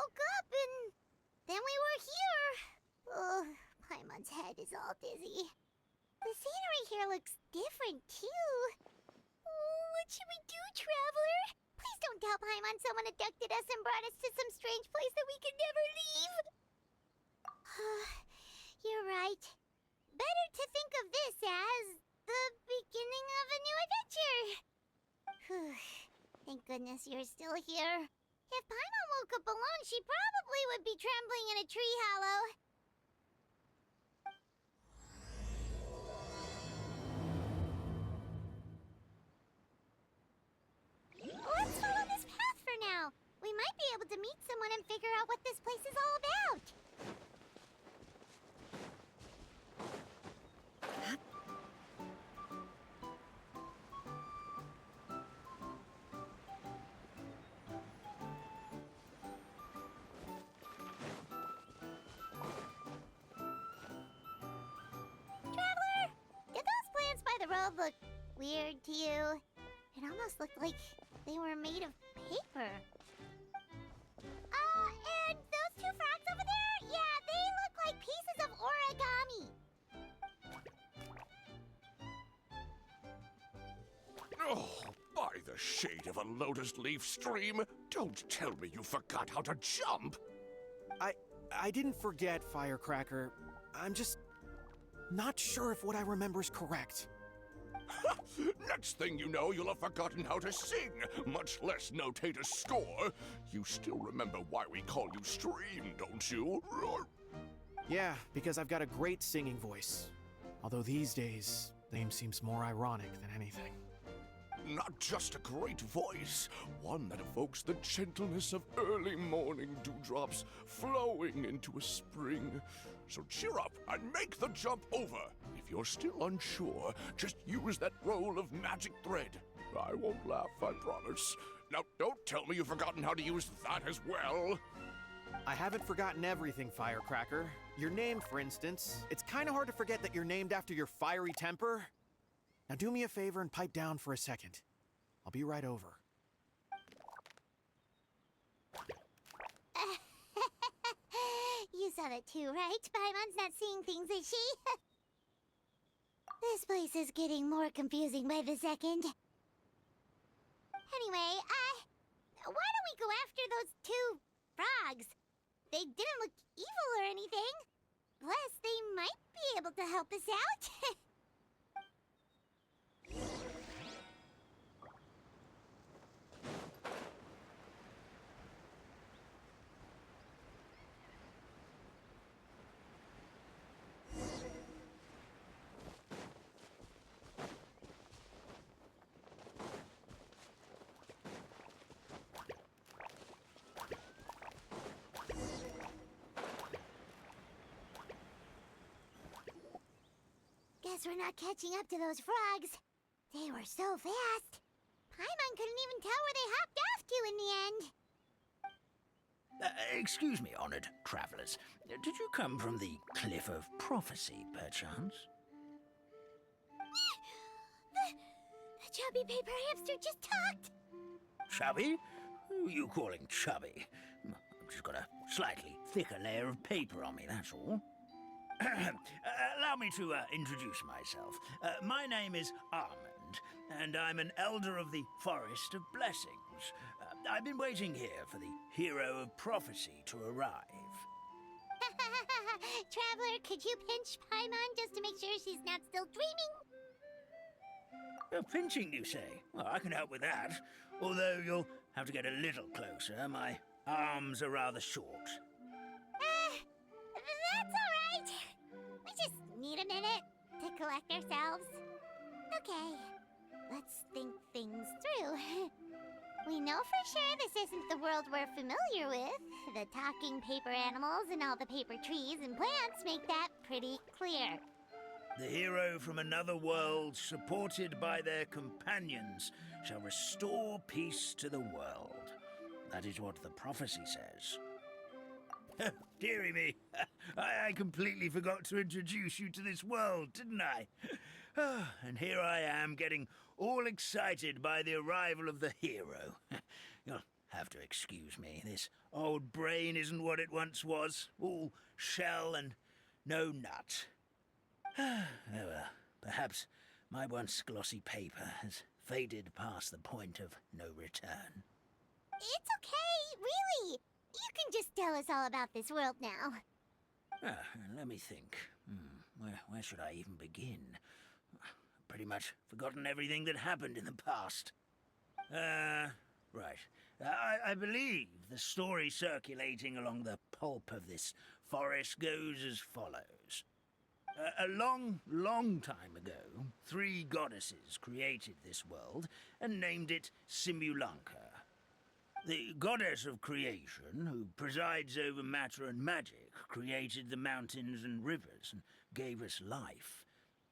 woke up and then we were here. Ugh, Paimon's head is all dizzy. The scenery here looks different, too. Oh, what should we do, Traveler? Please don't tell Paimon someone abducted us and brought us to some strange place that we could never leave. You're right. Better to think of this as the beginning of a new adventure. Thank goodness you're still here. If Paimon woke up alone, she probably would be trembling in a tree hollow. Let's follow this path for now. We might be able to meet someone and figure out what this place is all about. Traveler, did those plants by the road look weird to you? It almost looked like they were made of paper. And those two frogs over there? Yeah, they look like pieces of origami. Oh, by the shade of a lotus leaf stream, don't tell me you forgot how to jump. I didn't forget, Firecracker. I'm just not sure if what I remember is correct. Next thing you know, you'll have forgotten how to sing, much less notate a score. You still remember why we call you Stream, don't you? Yeah, because I've got a great singing voice. Although these days, the name seems more ironic than anything. Not just a great voice, one that evokes the gentleness of early morning dewdrops flowing into a spring. So cheer up and make the jump over. If you're still unsure, just use that roll of magic thread. I won't laugh, I promise. Now, don't tell me you've forgotten how to use that as well. I haven't forgotten everything, Firecracker. Your name, for instance. It's kind of hard to forget that you're named after your fiery temper. Now do me a favor and pipe down for a second. I'll be right over. You saw that too, right? Paimon's not seeing things, is she? This place is getting more confusing by the second. Anyway, why don't we go after those two frogs? They didn't look evil or anything. Plus, they might be able to help us out. Guess we're not catching up to those frogs. They were so fast. Paimon couldn't even tell where they hopped off to in the end. Excuse me, honored travelers. Did you come from the Cliff of Prophecy, perchance? The chubby paper hamster just talked. Chubby? Who are you calling chubby? I've just got a slightly thicker layer of paper on me, that's all. Allow me to introduce myself. My name is Armand, and I'm an elder of the Forest of Blessings. I've been waiting here for the hero of prophecy to arrive. Traveler, could you pinch Paimon just to make sure she's not still dreaming? Pinching, you say? Well, I can help with that. Although you'll have to get a little closer. My arms are rather short. That's all right. We just need a minute to collect ourselves. Okay, let's think things through. We know for sure this isn't the world we're familiar with. The talking paper animals and all the paper trees and plants make that pretty clear. The hero from another world, supported by their companions, shall restore peace to the world. That is what the prophecy says. Dearie me, I completely forgot to introduce you to this world, didn't I? And here I am, getting all excited by the arrival of the hero. You'll have to excuse me. This old brain isn't what it once was. All shell and no nut. Oh well, perhaps my once glossy paper has faded past the point of no return. It's okay, really. You can just tell us all about this world now. Let me think. Where should I even begin? Pretty much forgotten everything that happened in the past. Right. I believe the story circulating along the pulp of this forest goes as follows. A long, long time ago, 3 goddesses created this world and named it Simulanka. The goddess of creation, who presides over matter and magic, created the mountains and rivers and gave us life.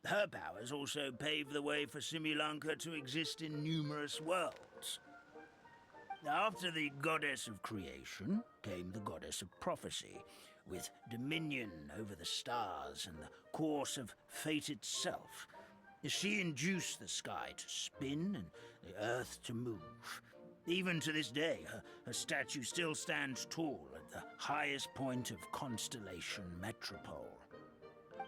Her powers also paved the way for Simulanka to exist in numerous worlds. After the goddess of creation came the goddess of prophecy, with dominion over the stars and the course of fate itself. She induced the sky to spin and the earth to move. Even to this day, her statue still stands tall at the highest point of Constellation Metropole.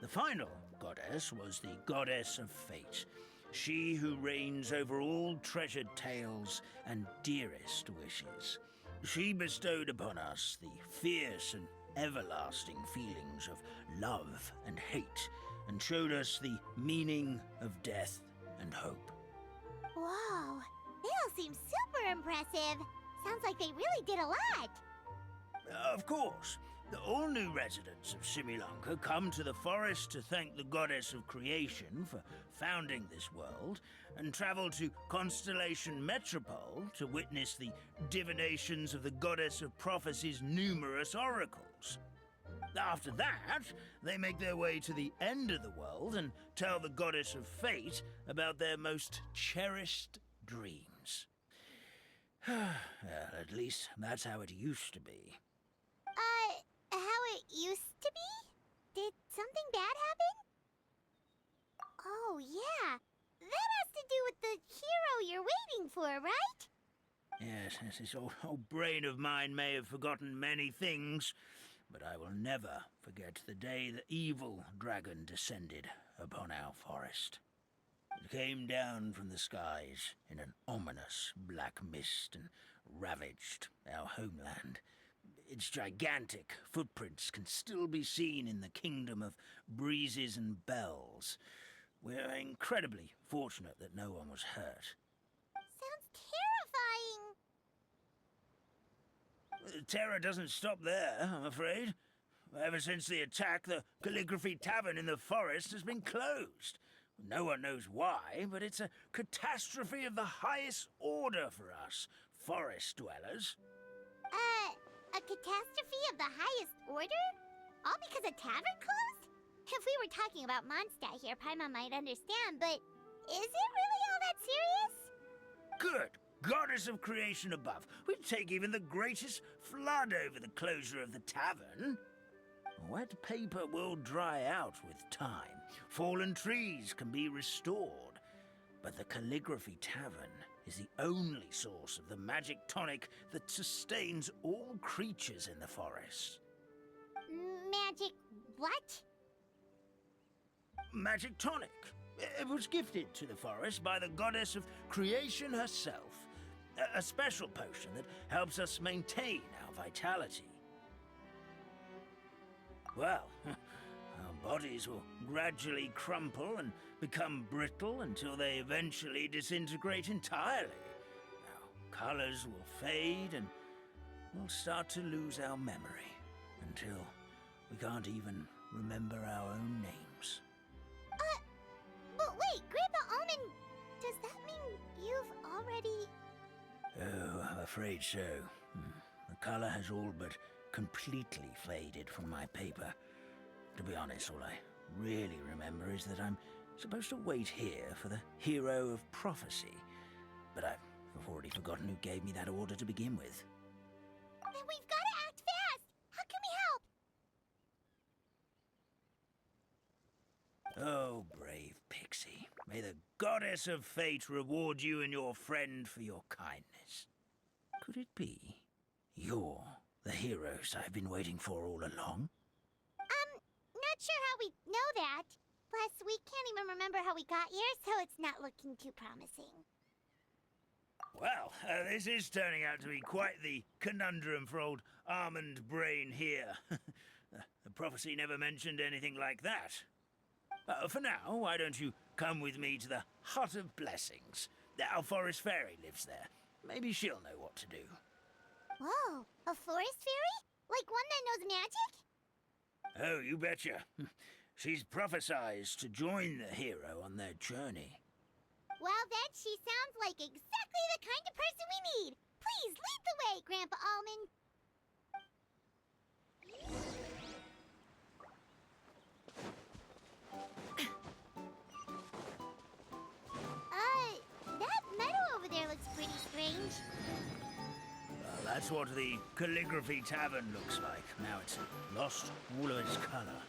The final goddess was the goddess of fate, she who reigns over all treasured tales and dearest wishes. She bestowed upon us the fierce and everlasting feelings of love and hate, and showed us the meaning of death and hope. Whoa, they all seem super impressive. Sounds like they really did a lot. Of course, the all new residents of Simulanka come to the forest to thank the goddess of creation for founding this world, and travel to Constellation Metropole to witness the divinations of the goddess of prophecy's numerous oracles. After that, they make their way to the end of the world and tell the goddess of fate about their most cherished dreams. Well, at least that's how it used to be. How it used to be? Did something bad happen? Oh, yeah. That has to do with the hero you're waiting for, right? Yes, this old brain of mine may have forgotten many things, but I will never forget the day the evil dragon descended upon our forest. It came down from the skies in an ominous black mist and ravaged our homeland. Its gigantic footprints can still be seen in the kingdom of breezes and bells. We're incredibly fortunate that no one was hurt. Sounds terrifying. The terror doesn't stop there, I'm afraid. Ever since the attack, the Calligraphy Tavern in the forest has been closed. No one knows why, but it's a catastrophe of the highest order for us, forest dwellers. A catastrophe of the highest order? All because a tavern closed? If we were talking about Mondstadt here, Paimon might understand, but is it really all that serious? Good. Goddess of creation above. We'd take even the greatest flood over the closure of the tavern. Wet paper will dry out with time. Fallen trees can be restored. But the Calligraphy Tavern is the only source of the magic tonic that sustains all creatures in the forest. Magic what? Magic tonic. It was gifted to the forest by the goddess of creation herself. A special potion that helps us maintain our vitality. Well, our bodies will gradually crumple and become brittle until they eventually disintegrate entirely. Our colors will fade and we'll start to lose our memory until we can't even remember our own names. But wait, Grandpa Almond, does that mean you've already... Oh, I'm afraid so. The color has all but completely faded from my paper. To be honest, all I really remember is that I'm supposed to wait here for the hero of prophecy. But I've already forgotten who gave me that order to begin with. Then we've got to act fast! How can we help? Oh, brave Pixie. May the goddess of fate reward you and your friend for your kindness. could it be? You're the heroes I've been waiting for all along? Not sure how we know that. Plus, we can't even remember how we got here, so it's not looking too promising. Well, this is turning out to be quite the conundrum for old Almond Brain here. The prophecy never mentioned anything like that. For now, why don't you come with me to the Hut of Blessings? Our forest fairy lives there. Maybe she'll know what to do. Whoa, a forest fairy? Like one that knows magic? Oh, you betcha. She's prophesized to join the hero on their journey. Well, then she sounds like exactly the kind of person we need. Please lead the way, Grandpa Almond. That meadow over there looks pretty strange. Well, that's what the Calligraphy Tavern looks like. Now it's lost all of its color.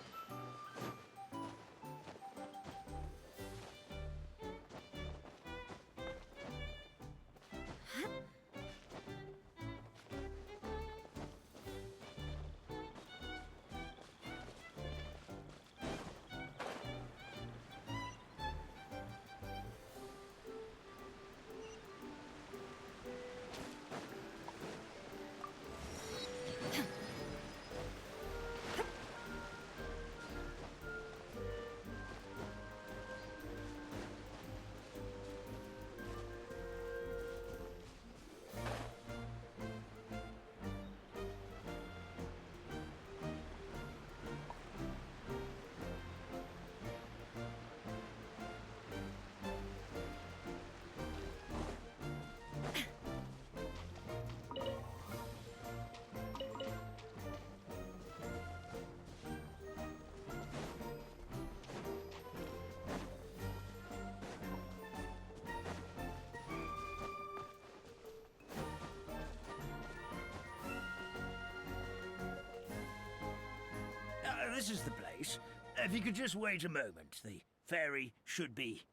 This is the place. If you could just wait a moment, the fairy should be...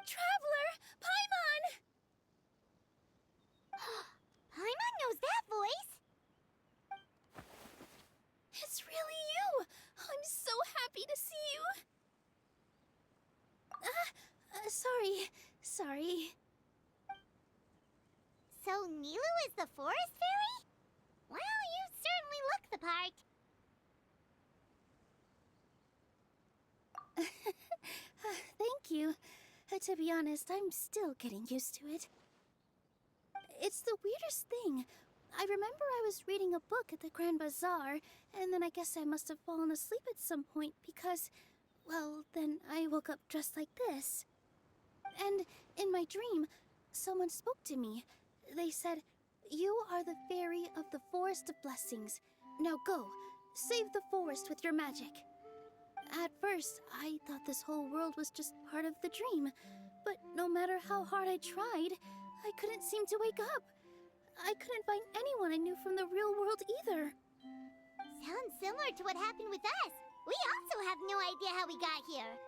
Traveler! Paimon! Paimon knows that voice! It's really you! I'm so happy to see you! Sorry. So Nilu is the forest fairy? Well, you certainly look the part. Thank you. To be honest, I'm still getting used to it. It's the weirdest thing. I remember I was reading a book at the Grand Bazaar, and then I guess I must have fallen asleep at some point because, well, then I woke up dressed like this. And in my dream, someone spoke to me. They said, "You are the fairy of the Forest of Blessings. Now go, save the forest with your magic." At first, I thought this whole world was just part of the dream, but no matter how hard I tried, I couldn't seem to wake up. I couldn't find anyone I knew from the real world either. Sounds similar to what happened with us. We also have no idea how we got here.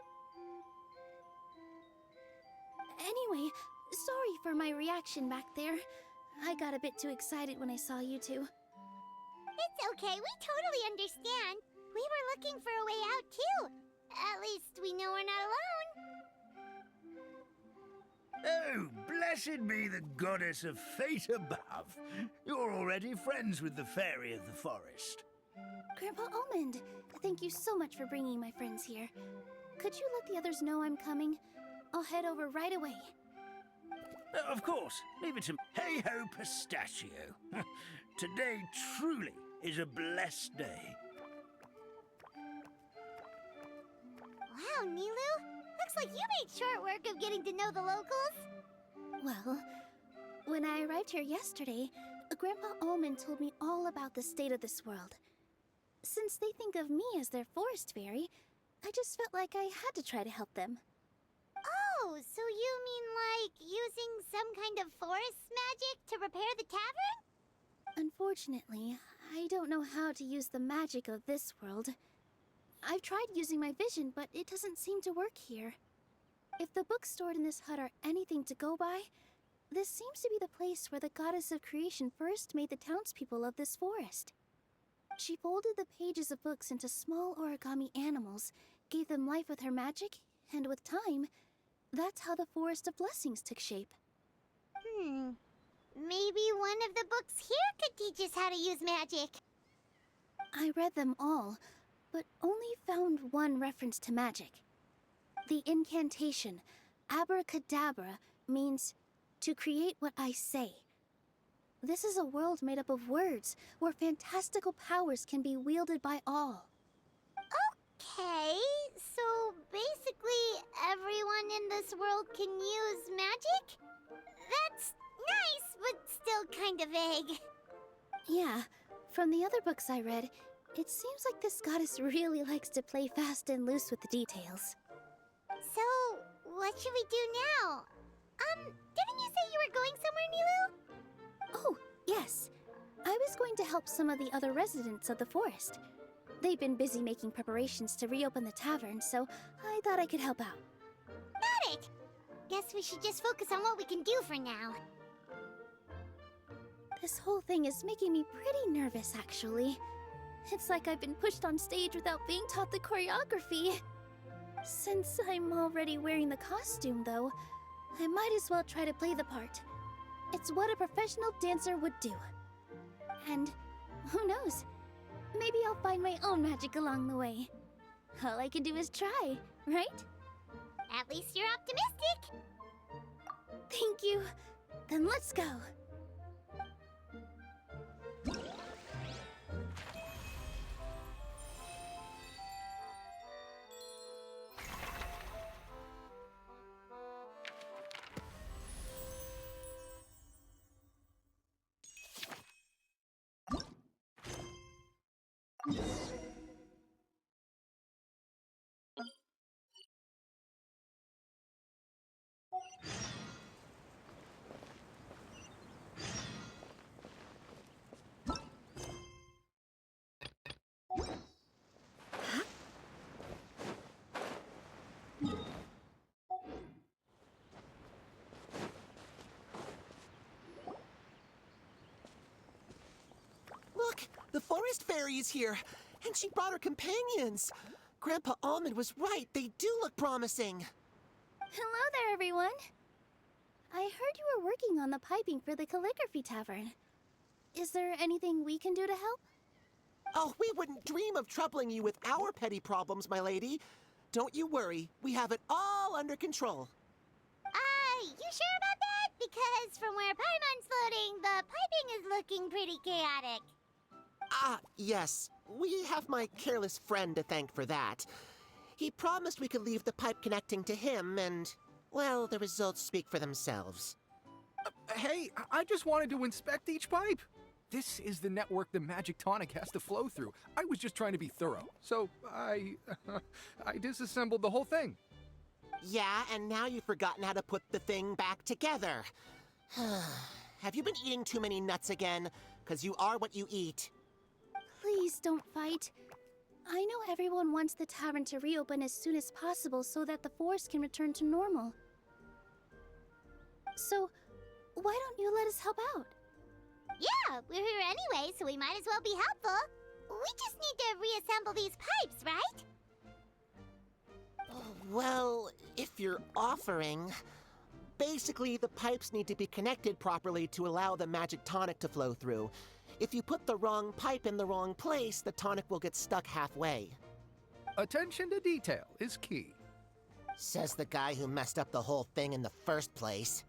Anyway, sorry for my reaction back there. I got a bit too excited when I saw you two. It's okay, we totally understand. We were looking for a way out, too. At least we know we're not alone. Oh, blessed be the goddess of fate above. You're already friends with the fairy of the forest. Grandpa Almond, thank you so much for bringing my friends here. Could you let the others know I'm coming? I'll head over right away. Of course. Leave it to me. Hey-ho, pistachio. Today truly is a blessed day. Wow, Nilu. Looks like you made short work of getting to know the locals. Well, when I arrived here yesterday, Grandpa Almond told me all about the state of this world. Since they think of me as their forest fairy, I just felt like I had to try to help them. Oh, so you mean like using some kind of forest magic to repair the tavern? Unfortunately, I don't know how to use the magic of this world. I've tried using my vision, but it doesn't seem to work here. If the books stored in this hut are anything to go by, This seems to be the place where the goddess of creation first made the townspeople of this forest. She folded the pages of books into small origami animals, gave them life with her magic, and with time, that's how the Forest of Blessings took shape. Maybe one of the books here could teach us how to use magic. I read them all, but only found one reference to magic. The incantation, abracadabra, means to create what I say. This is a world made up of words, where fantastical powers can be wielded by all. Okay, so basically everyone in this world can use magic? That's nice, but still kind of vague. Yeah, from the other books I read, it seems like this goddess really likes to play fast and loose with the details. So, what should we do now? Didn't you say you were going somewhere, Nilu? Oh, yes. I was going to help some of the other residents of the forest. They've been busy making preparations to reopen the tavern, so I thought I could help out. Got it! Guess we should just focus on what we can do for now. This whole thing is making me pretty nervous, actually. It's like I've been pushed on stage without being taught the choreography. Since I'm already wearing the costume, though, I might as well try to play the part. It's what a professional dancer would do. And who knows? Maybe I'll find my own magic along the way. All I can do is try, right? At least you're optimistic. Thank you. Then let's go. Look, the forest fairy is here, and she brought her companions. Grandpa Almond was right. They do look promising. Hello there, everyone. I heard you were working on the piping for the calligraphy tavern. Is there anything we can do to help? Oh, we wouldn't dream of troubling you with our petty problems, my lady. Don't you worry. We have it all under control. You sure about that? Because from where Paimon's floating, the piping is looking pretty chaotic. Ah, yes. We have my careless friend to thank for that. He promised we could leave the pipe connecting to him, and, well, the results speak for themselves. Hey, I just wanted to inspect each pipe. This is the network the magic tonic has to flow through. I was just trying to be thorough, so I disassembled the whole thing. Yeah, and now you've forgotten how to put the thing back together. Have you been eating too many nuts again? 'Cause you are what you eat. Please don't fight. I know everyone wants the tavern to reopen as soon as possible so that the forest can return to normal. So, why don't you let us help out? Yeah, we're here anyway, so we might as well be helpful. We just need to reassemble these pipes, right? Well, if you're offering... Basically, the pipes need to be connected properly to allow the magic tonic to flow through. If you put the wrong pipe in the wrong place, the tonic will get stuck halfway. Attention to detail is key. Says the guy who messed up the whole thing in the first place.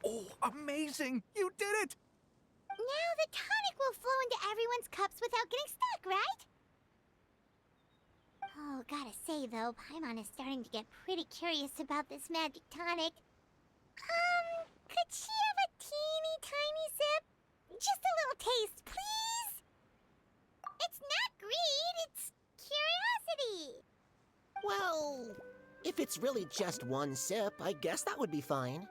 Oh, amazing! You did it! Now the tonic will flow into everyone's cups without getting stuck, right? Oh, gotta say though, Paimon is starting to get pretty curious about this magic tonic. Could she have a teeny tiny sip? Just a little taste, please? It's not greed, it's curiosity. Well, if it's really just one sip, I guess that would be fine.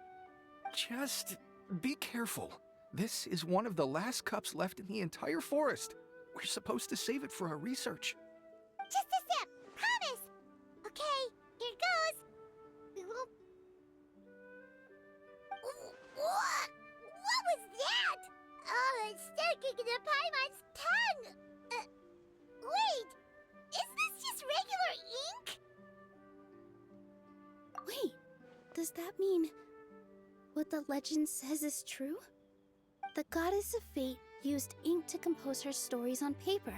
Just be careful. This is one of the last cups left in the entire forest. We're supposed to save it for our research. Just a sip, promise. Okay, here it goes. What was that? Oh, it's sticking to Paimon's tongue. Wait, is this just regular ink? Wait, does that mean what the legend says is true? The goddess of fate used ink to compose her stories on paper,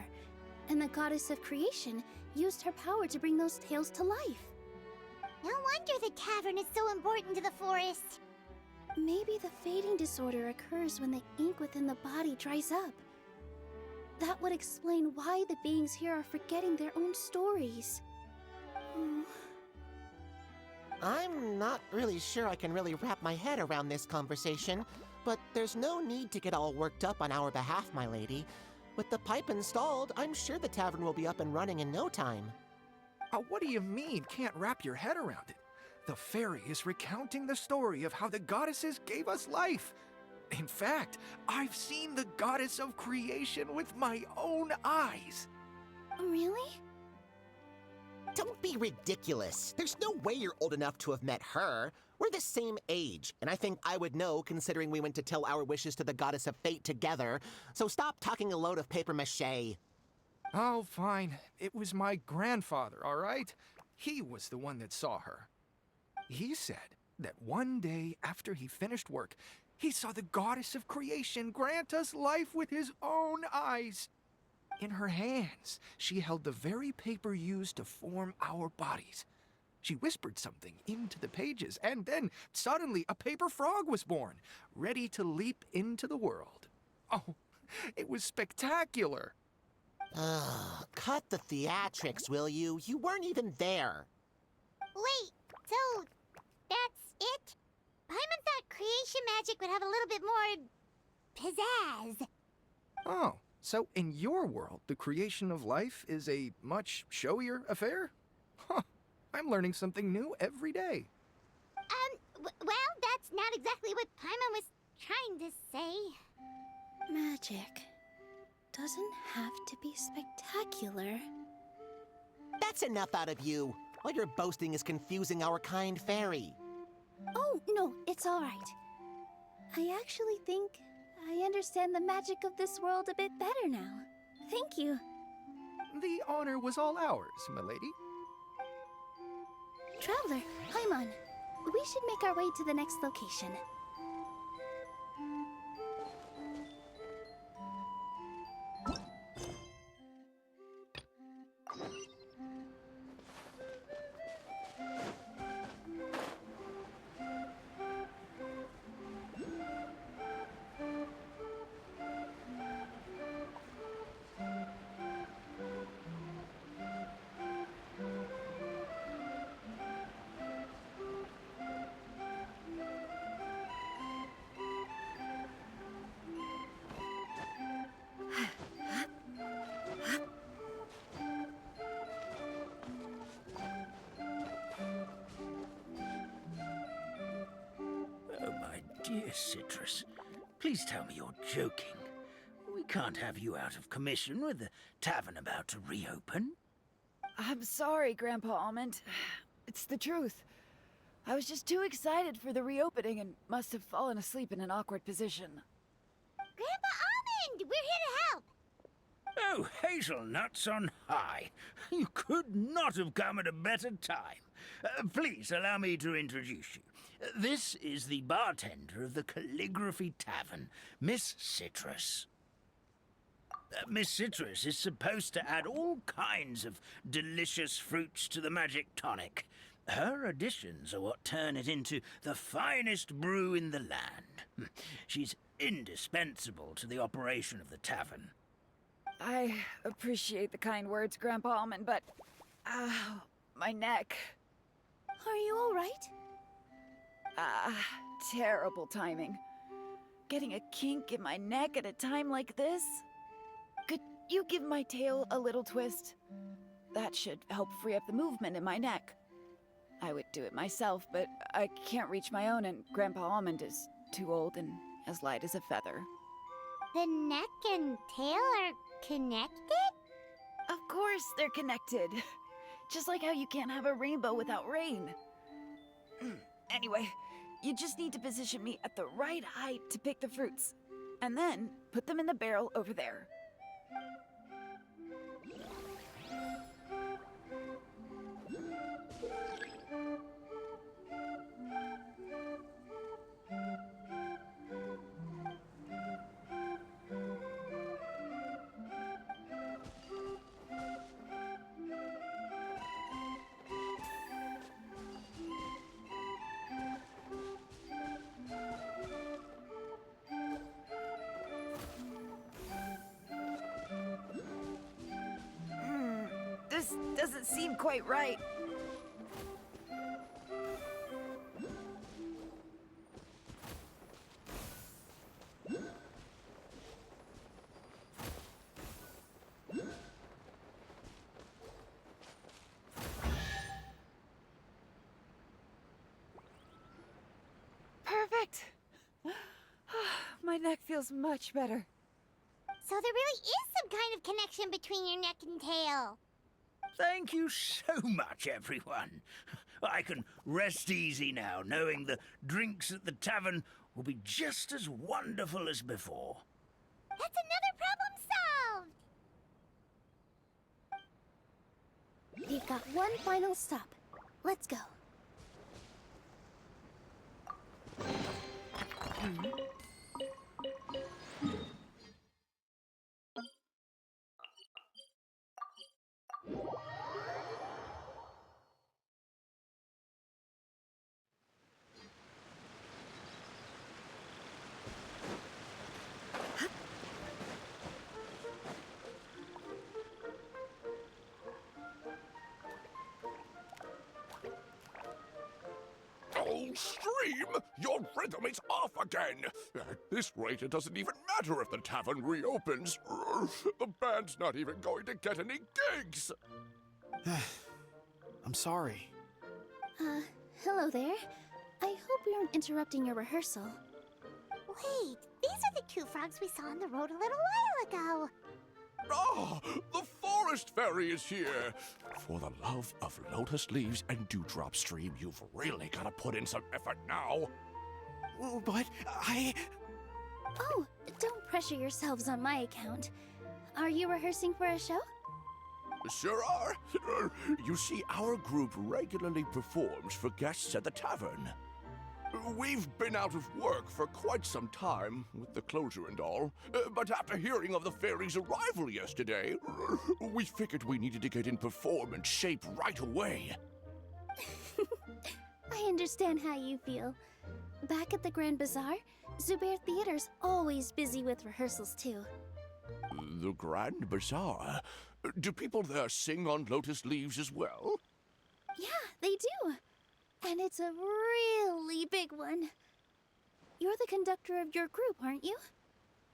and the goddess of creation used her power to bring those tales to life. No wonder the tavern is so important to the forest. Maybe the fading disorder occurs when the ink within the body dries up. That would explain why the beings here are forgetting their own stories. I'm not really sure I can really wrap my head around this conversation, but there's no need to get all worked up on our behalf, my lady. With the pipe installed, I'm sure the tavern will be up and running in no time. What do you mean, can't wrap your head around it? The fairy is recounting the story of how the goddesses gave us life. In fact, I've seen the goddess of creation with my own eyes. Really? Don't be ridiculous. There's no way you're old enough to have met her. We're the same age, and I think I would know considering we went to tell our wishes to the goddess of fate together. So stop talking a load of papier-mâché. Oh, fine. It was my grandfather, all right? He was the one that saw her. He said that one day after he finished work, he saw the goddess of creation grant us life with his own eyes. In her hands, she held the very paper used to form our bodies. She whispered something into the pages, and then suddenly a paper frog was born, ready to leap into the world. Oh, it was spectacular. Cut the theatrics, will you? You weren't even there. Wait, so that's it? Paimon thought creation magic would have a little bit more pizzazz. Oh, so in your world, the creation of life is a much showier affair? Huh, I'm learning something new every day. Well, that's not exactly what Paimon was trying to say. Magic doesn't have to be spectacular. That's enough out of you. All your boasting is confusing our kind fairy. Oh, no, it's all right. I actually think I understand the magic of this world a bit better now. Thank you. The honor was all ours, milady. Traveler, Paimon, we should make our way to the next location. Dear Citrus, please tell me you're joking. We can't have you out of commission with the tavern about to reopen. I'm sorry, Grandpa Almond. It's the truth. I was just too excited for the reopening and must have fallen asleep in an awkward position. Grandpa Almond, we're here to help. Oh, hazelnuts on high. You could not have come at a better time. Please allow me to introduce you. This is the bartender of the Calligraphy Tavern, Miss Citrus. Miss Citrus is supposed to add all kinds of delicious fruits to the magic tonic. Her additions are what turn it into the finest brew in the land. She's indispensable to the operation of the tavern. I appreciate the kind words, Grandpa Almond, but... my neck. Are you all right? Terrible timing. Getting a kink in my neck at a time like this? Could you give my tail a little twist? That should help free up the movement in my neck. I would do it myself, but I can't reach my own, and Grandpa Almond is too old and as light as a feather. The neck and tail are connected? Of course they're connected. Just like how you can't have a rainbow without rain. Anyway, you just need to position me at the right height to pick the fruits. And then put them in the barrel over there. This doesn't seem quite right. Perfect! My neck feels much better. So there really is some kind of connection between your neck and tail. Thank you so much, everyone. I can rest easy now, knowing the drinks at the tavern will be just as wonderful as before. That's another problem solved! We've got one final stop. Let's go. Oh, Stream! Your rhythm is off again! At this rate, it doesn't even matter if the tavern reopens. The band's not even going to get any gigs! I'm sorry. Hello there. I hope we aren't interrupting your rehearsal. Wait, these are the two frogs we saw on the road a little while ago. Ah, the forest fairy is here! For the love of lotus leaves and dewdrop stream, you've really got to put in some effort now. But Oh, don't pressure yourselves on my account. Are you rehearsing for a show? Sure are. You see, our group regularly performs for guests at the tavern. We've been out of work for quite some time, with the closure and all, but after hearing of the fairy's arrival yesterday, we figured we needed to get in performance shape right away. I understand how you feel. Back at the Grand Bazaar, Zubair Theater's always busy with rehearsals too. The Grand Bazaar? Do people there sing on lotus leaves as well? Yeah, they do. And it's a really big one. You're the conductor of your group, aren't you?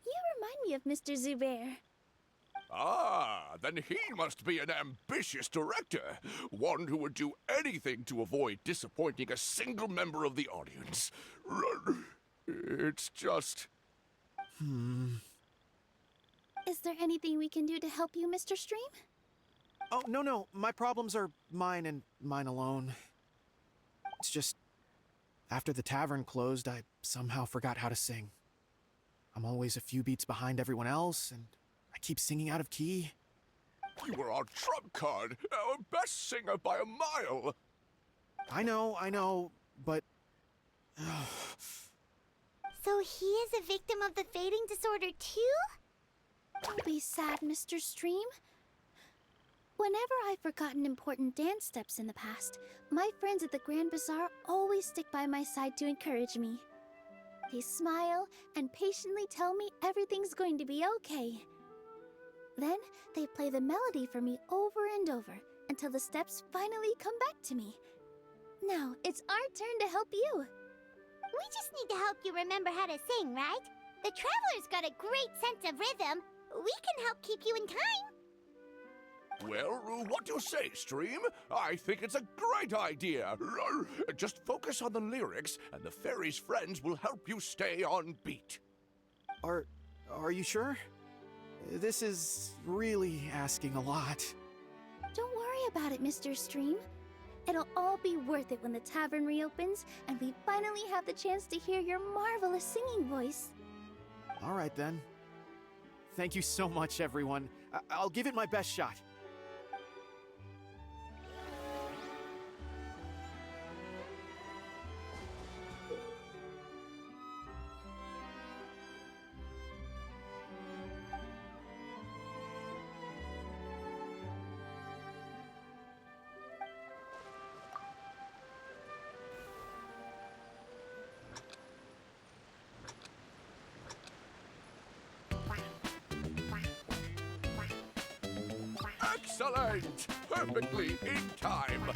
You remind me of Mr. Zubair. Ah, then he must be an ambitious director. One who would do anything to avoid disappointing a single member of the audience. It's just... Is there anything we can do to help you, Mr. Stream? Oh, no. My problems are mine and mine alone. It's just, after the tavern closed, I somehow forgot how to sing. I'm always a few beats behind everyone else, and I keep singing out of key. You were our trump card, our best singer by a mile. I know, but... So he is a victim of the fading disorder too? Don't be sad, Mr. Stream. Whenever I've forgotten important dance steps in the past, my friends at the Grand Bazaar always stick by my side to encourage me. They smile and patiently tell me everything's going to be okay. Then they play the melody for me over and over until the steps finally come back to me. Now it's our turn to help you. We just need to help you remember how to sing, right? The Traveler's got a great sense of rhythm. We can help keep you in time. Well, what do you say, Stream? I think it's a great idea. Just focus on the lyrics, and the fairy's friends will help you stay on beat. Are you sure? This is really asking a lot. Don't worry about it, Mr. Stream. It'll all be worth it when the tavern reopens and we finally have the chance to hear your marvelous singing voice. All right, then. Thank you so much, everyone. I'll give it my best shot. Excellent! Perfectly in time.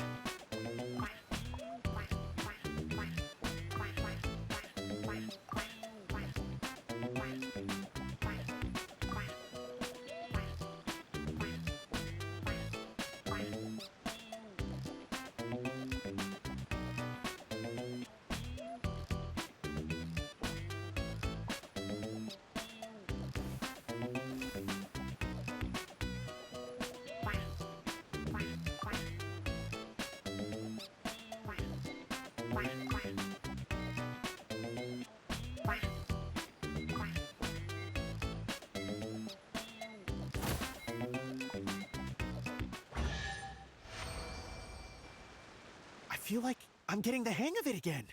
I feel like I'm getting the hang of it again.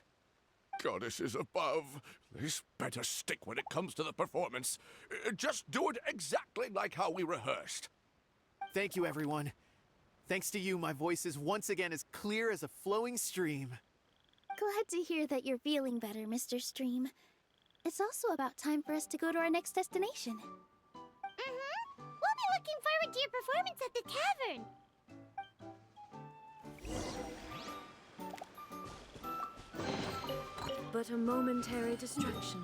Goddesses above, this better stick when it comes to the performance. Just do it exactly like how we rehearsed. Thank you, everyone. Thanks to you, my voice is once again as clear as a flowing stream. Glad to hear that you're feeling better, Mr. Stream. It's also about time for us to go to our next destination. We'll be looking forward to your performance at the tavern. But a momentary distraction.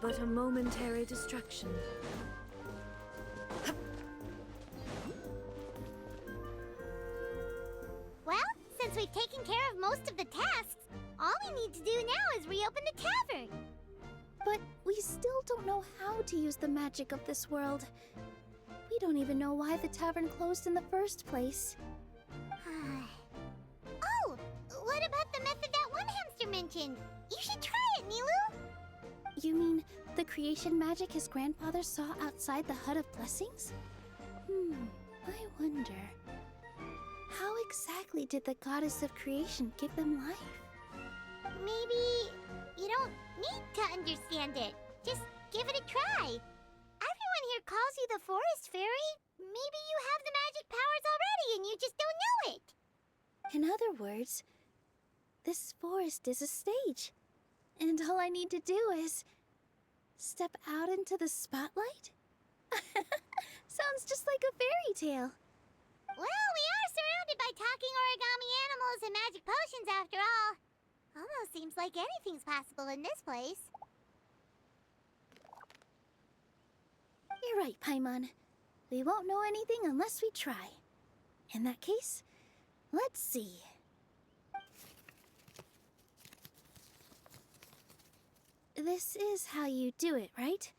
But a momentary distraction. Well, since we've taken care of most of the tasks, all we need to do now is reopen the tavern. But we still don't know how to use the magic of this world. We don't even know why the tavern closed in the first place. Oh, what about the method that one hamster mentioned? You should try it, Nilu. You mean the creation magic his grandfather saw outside the Hut of Blessings? I wonder. How exactly did the goddess of creation give them life? Maybe you don't need to understand it. Just give it a try. Everyone here calls you the Forest Fairy. Maybe you have the magic powers already and you just don't know it. In other words, this forest is a stage. And all I need to do is step out into the spotlight? Sounds just like a fairy tale. Well, we are surrounded by talking origami animals and magic potions after all. Almost seems like anything's possible in this place. You're right, Paimon. We won't know anything unless we try. In that case, let's see. This is how you do it, right?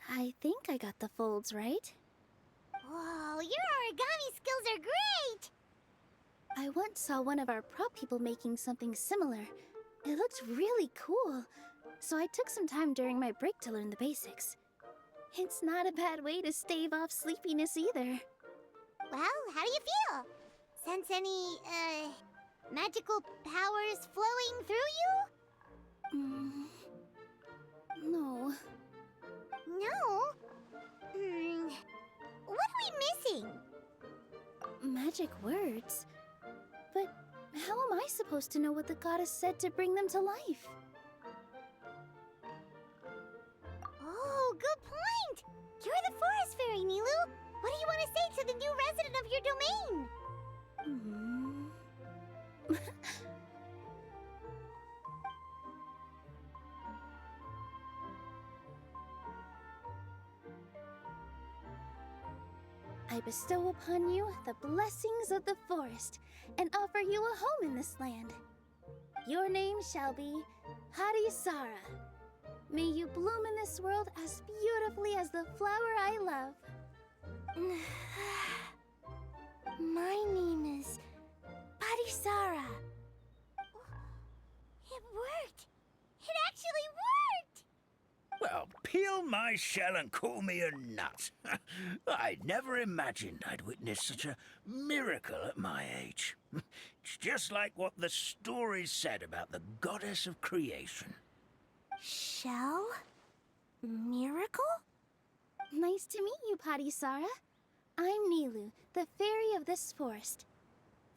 I think I got the folds right. Whoa, your origami skills are great! I once saw one of our prop people making something similar. It looked really cool, so I took some time during my break to learn the basics. It's not a bad way to stave off sleepiness either. Well, how do you feel? Sense any, magical powers flowing through you? No. No? What are we missing? Magic words? But how am I supposed to know what the goddess said to bring them to life? Oh, good point! You're the forest fairy, Nilu! What do you want to say to the new resident of your domain? I bestow upon you the blessings of the forest and offer you a home in this land. Your name shall be Harisara. May you bloom in this world as beautifully as the flower I love. My name is Parisara. It worked! It actually worked! Well, peel my shell and call me a nut. I never imagined I'd witness such a miracle at my age. It's just like what the stories said about the goddess of creation. Shell? Miracle? Nice to meet you, Parisara. I'm Nilu, the fairy of this forest.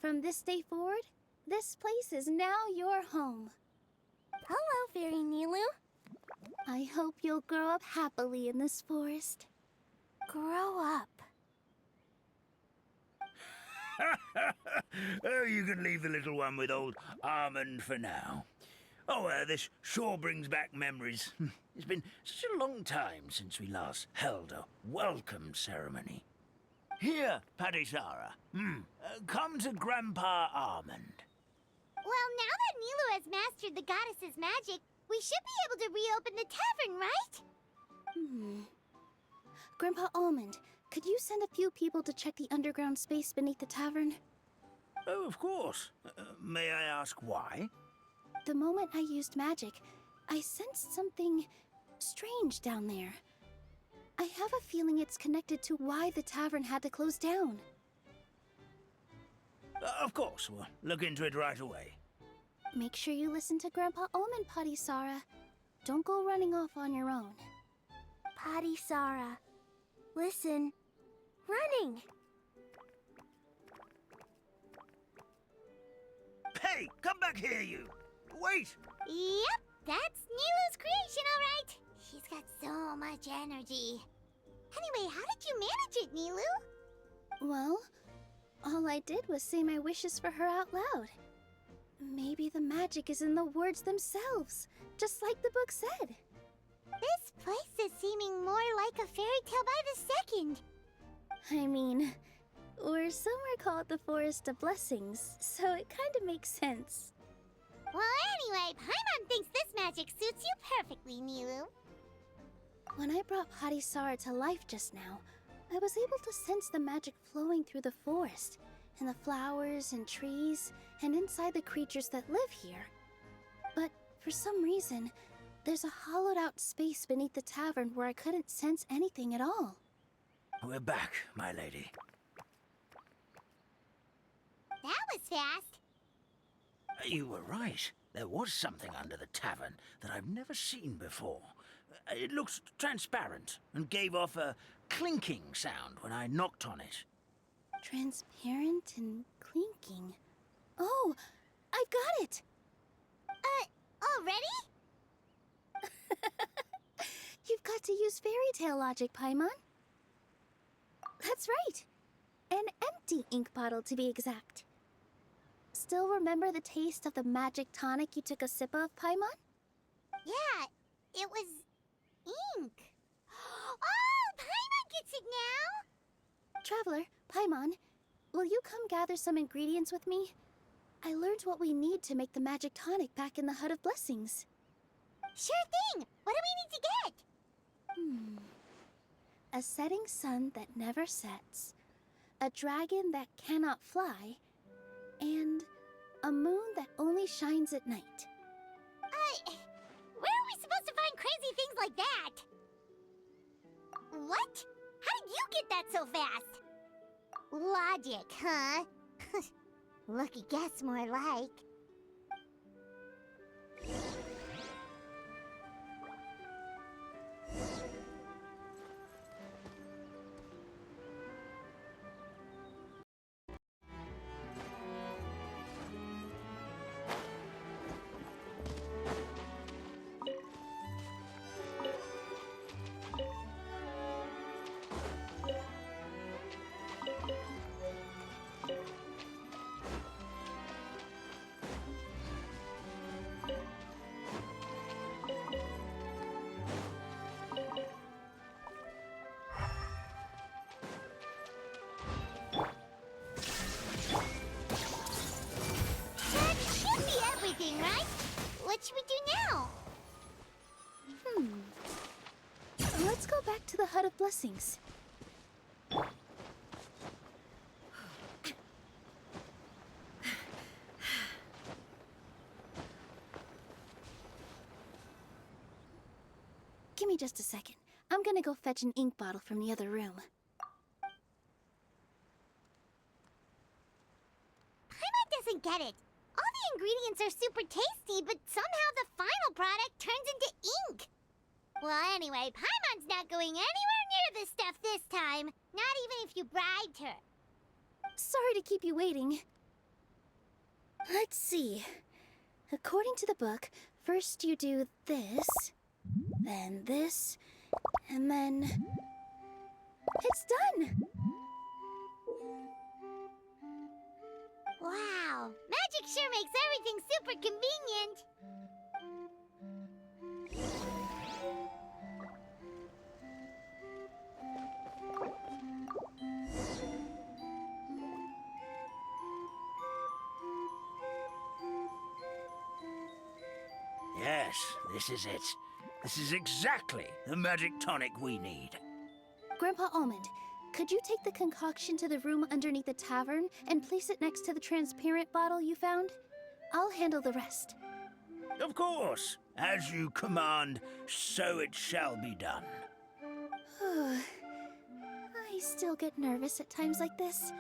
From this day forward, this place is now your home. Hello, Fairy Nilu. I hope you'll grow up happily in this forest. Grow up. Oh, you can leave the little one with old Almond for now. Oh, this sure brings back memories. It's been such a long time since we last held a welcome ceremony. Here, Parisara. Come to Grandpa Almond. Well, now that Nilu has mastered the goddess's magic, we should be able to reopen the tavern, right? Grandpa Almond, could you send a few people to check the underground space beneath the tavern? Oh, of course. May I ask why? The moment I used magic, I sensed something strange down there. I have a feeling it's connected to why the tavern had to close down. Of course, we'll look into it right away. Make sure you listen to Grandpa Almond, Parisara. Don't go running off on your own. Parisara. Listen. Running. Hey, come back here, you! Wait! Yep, that's Nilu's creation, all right. She's got so much energy. Anyway, how did you manage it, Nilu? Well, all I did was say my wishes for her out loud. Maybe the magic is in the words themselves, just like the book said. This place is seeming more like a fairy tale by the second. I mean, or somewhere call it the Forest of Blessings, so it kind of makes sense. Well, anyway, Paimon thinks this magic suits you perfectly, Nilu. When I brought Parisara to life just now, I was able to sense the magic flowing through the forest, and the flowers and trees, and inside the creatures that live here. But for some reason, there's a hollowed-out space beneath the tavern where I couldn't sense anything at all. We're back, my lady. That was fast. You were right. There was something under the tavern that I've never seen before. It looked transparent and gave off a clinking sound when I knocked on it. Transparent and clinking. Oh, I've got it! Already? You've got to use fairy tale logic, Paimon. That's right. An empty ink bottle, to be exact. Still remember the taste of the magic tonic you took a sip of, Paimon? Yeah, it was ink. Oh, Paimon gets it now! Traveler, Paimon, will you come gather some ingredients with me? I learned what we need to make the magic tonic back in the Hut of Blessings. Sure thing! What do we need to get? A setting sun that never sets, a dragon that cannot fly, and A moon that only shines at night. Where are we supposed to find crazy things like that? What? How did you get that so fast? Logic, huh? Lucky guess, more like. Right? What should we do now? Let's go back to the Hut of Blessings. Give me just a second. I'm gonna go fetch an ink bottle from the other room. Paimon doesn't get it. All the ingredients are super tasty, but somehow the final product turns into ink. Well, anyway, Paimon's not going anywhere near this stuff this time. Not even if you bribed her. Sorry to keep you waiting. Let's see. According to the book, first you do this, then this, and then... It's done! Wow, magic sure makes everything super convenient. Yes, this is it. This is exactly the magic tonic we need. Grandpa Almond, could you take the concoction to the room underneath the tavern and place it next to the transparent bottle you found? I'll handle the rest. Of course. As you command, so it shall be done. I still get nervous at times like this.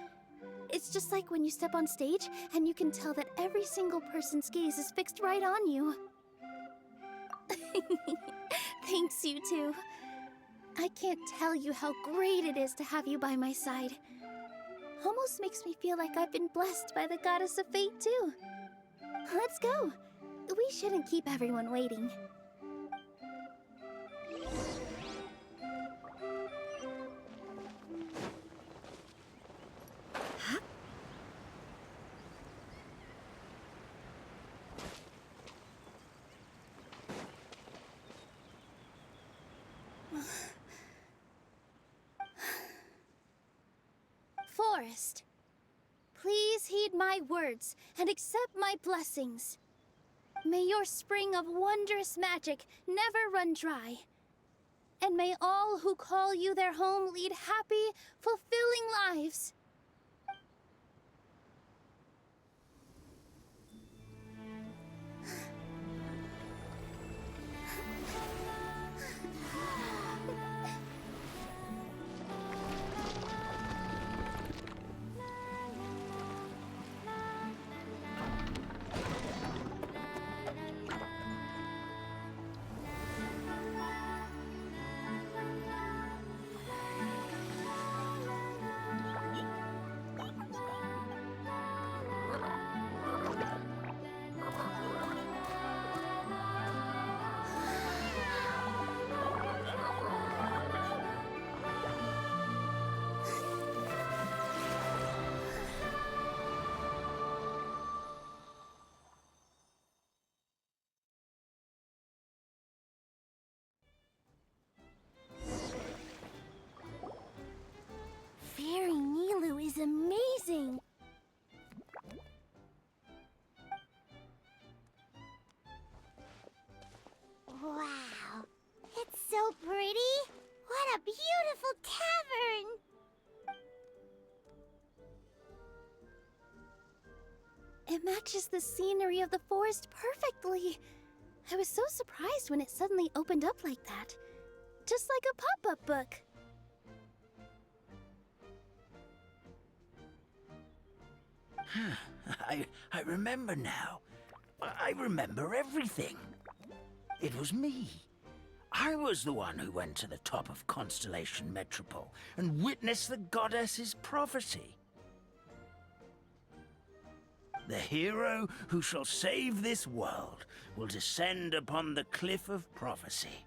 It's just like when you step on stage and you can tell that every single person's gaze is fixed right on you. Thanks, you two. I can't tell you how great it is to have you by my side. Almost makes me feel like I've been blessed by the goddess of fate, too. Let's go. We shouldn't keep everyone waiting. Forest, please heed my words and accept my blessings. May your spring of wondrous magic never run dry. And may all who call you their home lead happy, fulfilling lives. It matches the scenery of the forest perfectly. I was so surprised when it suddenly opened up like that. Just like a pop-up book. I remember now. I remember everything. It was me. I was the one who went to the top of Constellation Metropole and witnessed the goddess's prophecy. The hero who shall save this world will descend upon the cliff of prophecy.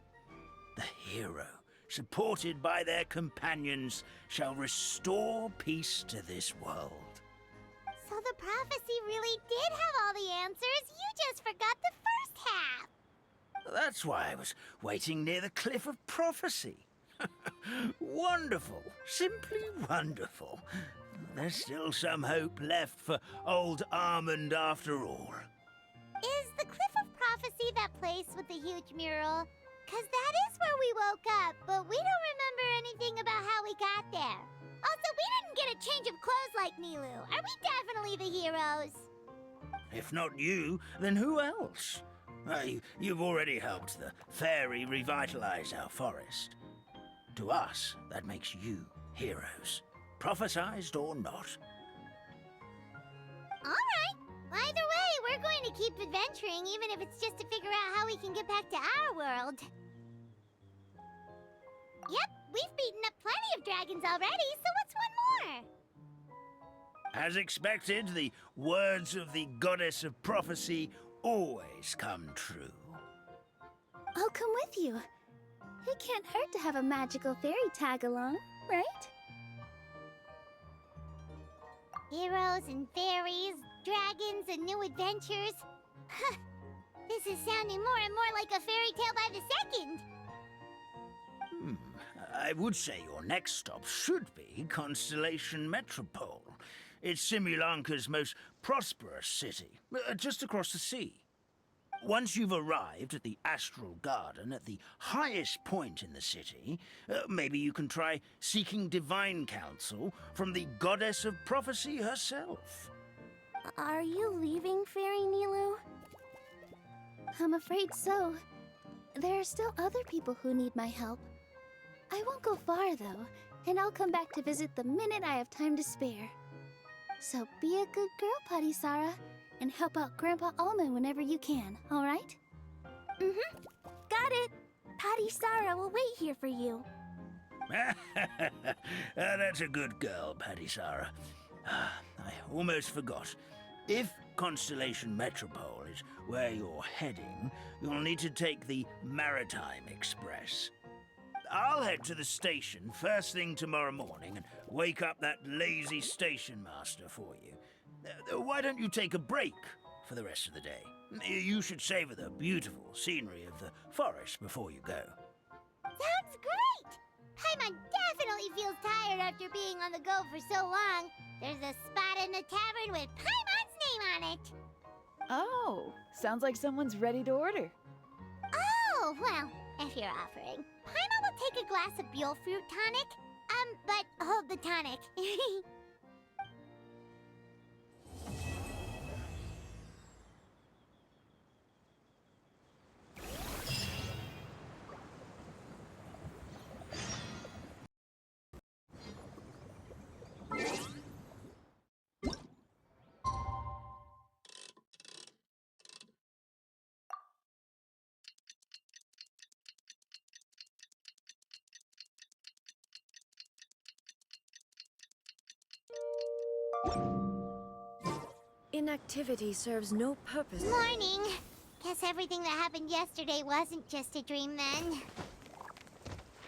The hero, supported by their companions, shall restore peace to this world. So the prophecy really did have all the answers. You just forgot the first half. That's why I was waiting near the cliff of prophecy. Wonderful. Simply wonderful. There's still some hope left for old Armand after all. Is the Cliff of Prophecy that place with the huge mural? 'Cause that is where we woke up, but we don't remember anything about how we got there. Also, we didn't get a change of clothes like Nilu. Are we definitely the heroes? If not you, then who else? You've already helped the fairy revitalize our forest. To us, that makes you heroes, prophesized or not. All right. Either way, we're going to keep adventuring, even if it's just to figure out how we can get back to our world. Yep, we've beaten up plenty of dragons already, so what's one more? As expected, the words of the goddess of prophecy always come true. I'll come with you. It can't hurt to have a magical fairy tag along, right? Heroes and fairies, dragons and new adventures. This is sounding more and more like a fairy tale by the second. I would say your next stop should be Constellation Metropole. It's Simulanka's most prosperous city, just across the sea. Once you've arrived at the Astral Garden at the highest point in the city, maybe you can try seeking divine counsel from the goddess of prophecy herself. Are you leaving, Fairy Nilu? I'm afraid so. There are still other people who need my help. I won't go far, though, and I'll come back to visit the minute I have time to spare. So be a good girl, Patisara, and help out Grandpa Almond whenever you can, all right? Mm-hmm. Got it. Patisara will wait here for you. That's a good girl, Patisara. I almost forgot. If Constellation Metropole is where you're heading, you'll need to take the Maritime Express. I'll head to the station first thing tomorrow morning and wake up that lazy station master for you. Why don't you take a break for the rest of the day? You should savor the beautiful scenery of the forest before you go. Sounds great! Paimon definitely feels tired after being on the go for so long. There's a spot in the tavern with Paimon's name on it. Oh, sounds like someone's ready to order. Oh, well, if you're offering. Paimon will take a glass of Buell fruit tonic. But hold the tonic. Inactivity serves no purpose. Morning. Guess everything that happened yesterday wasn't just a dream then.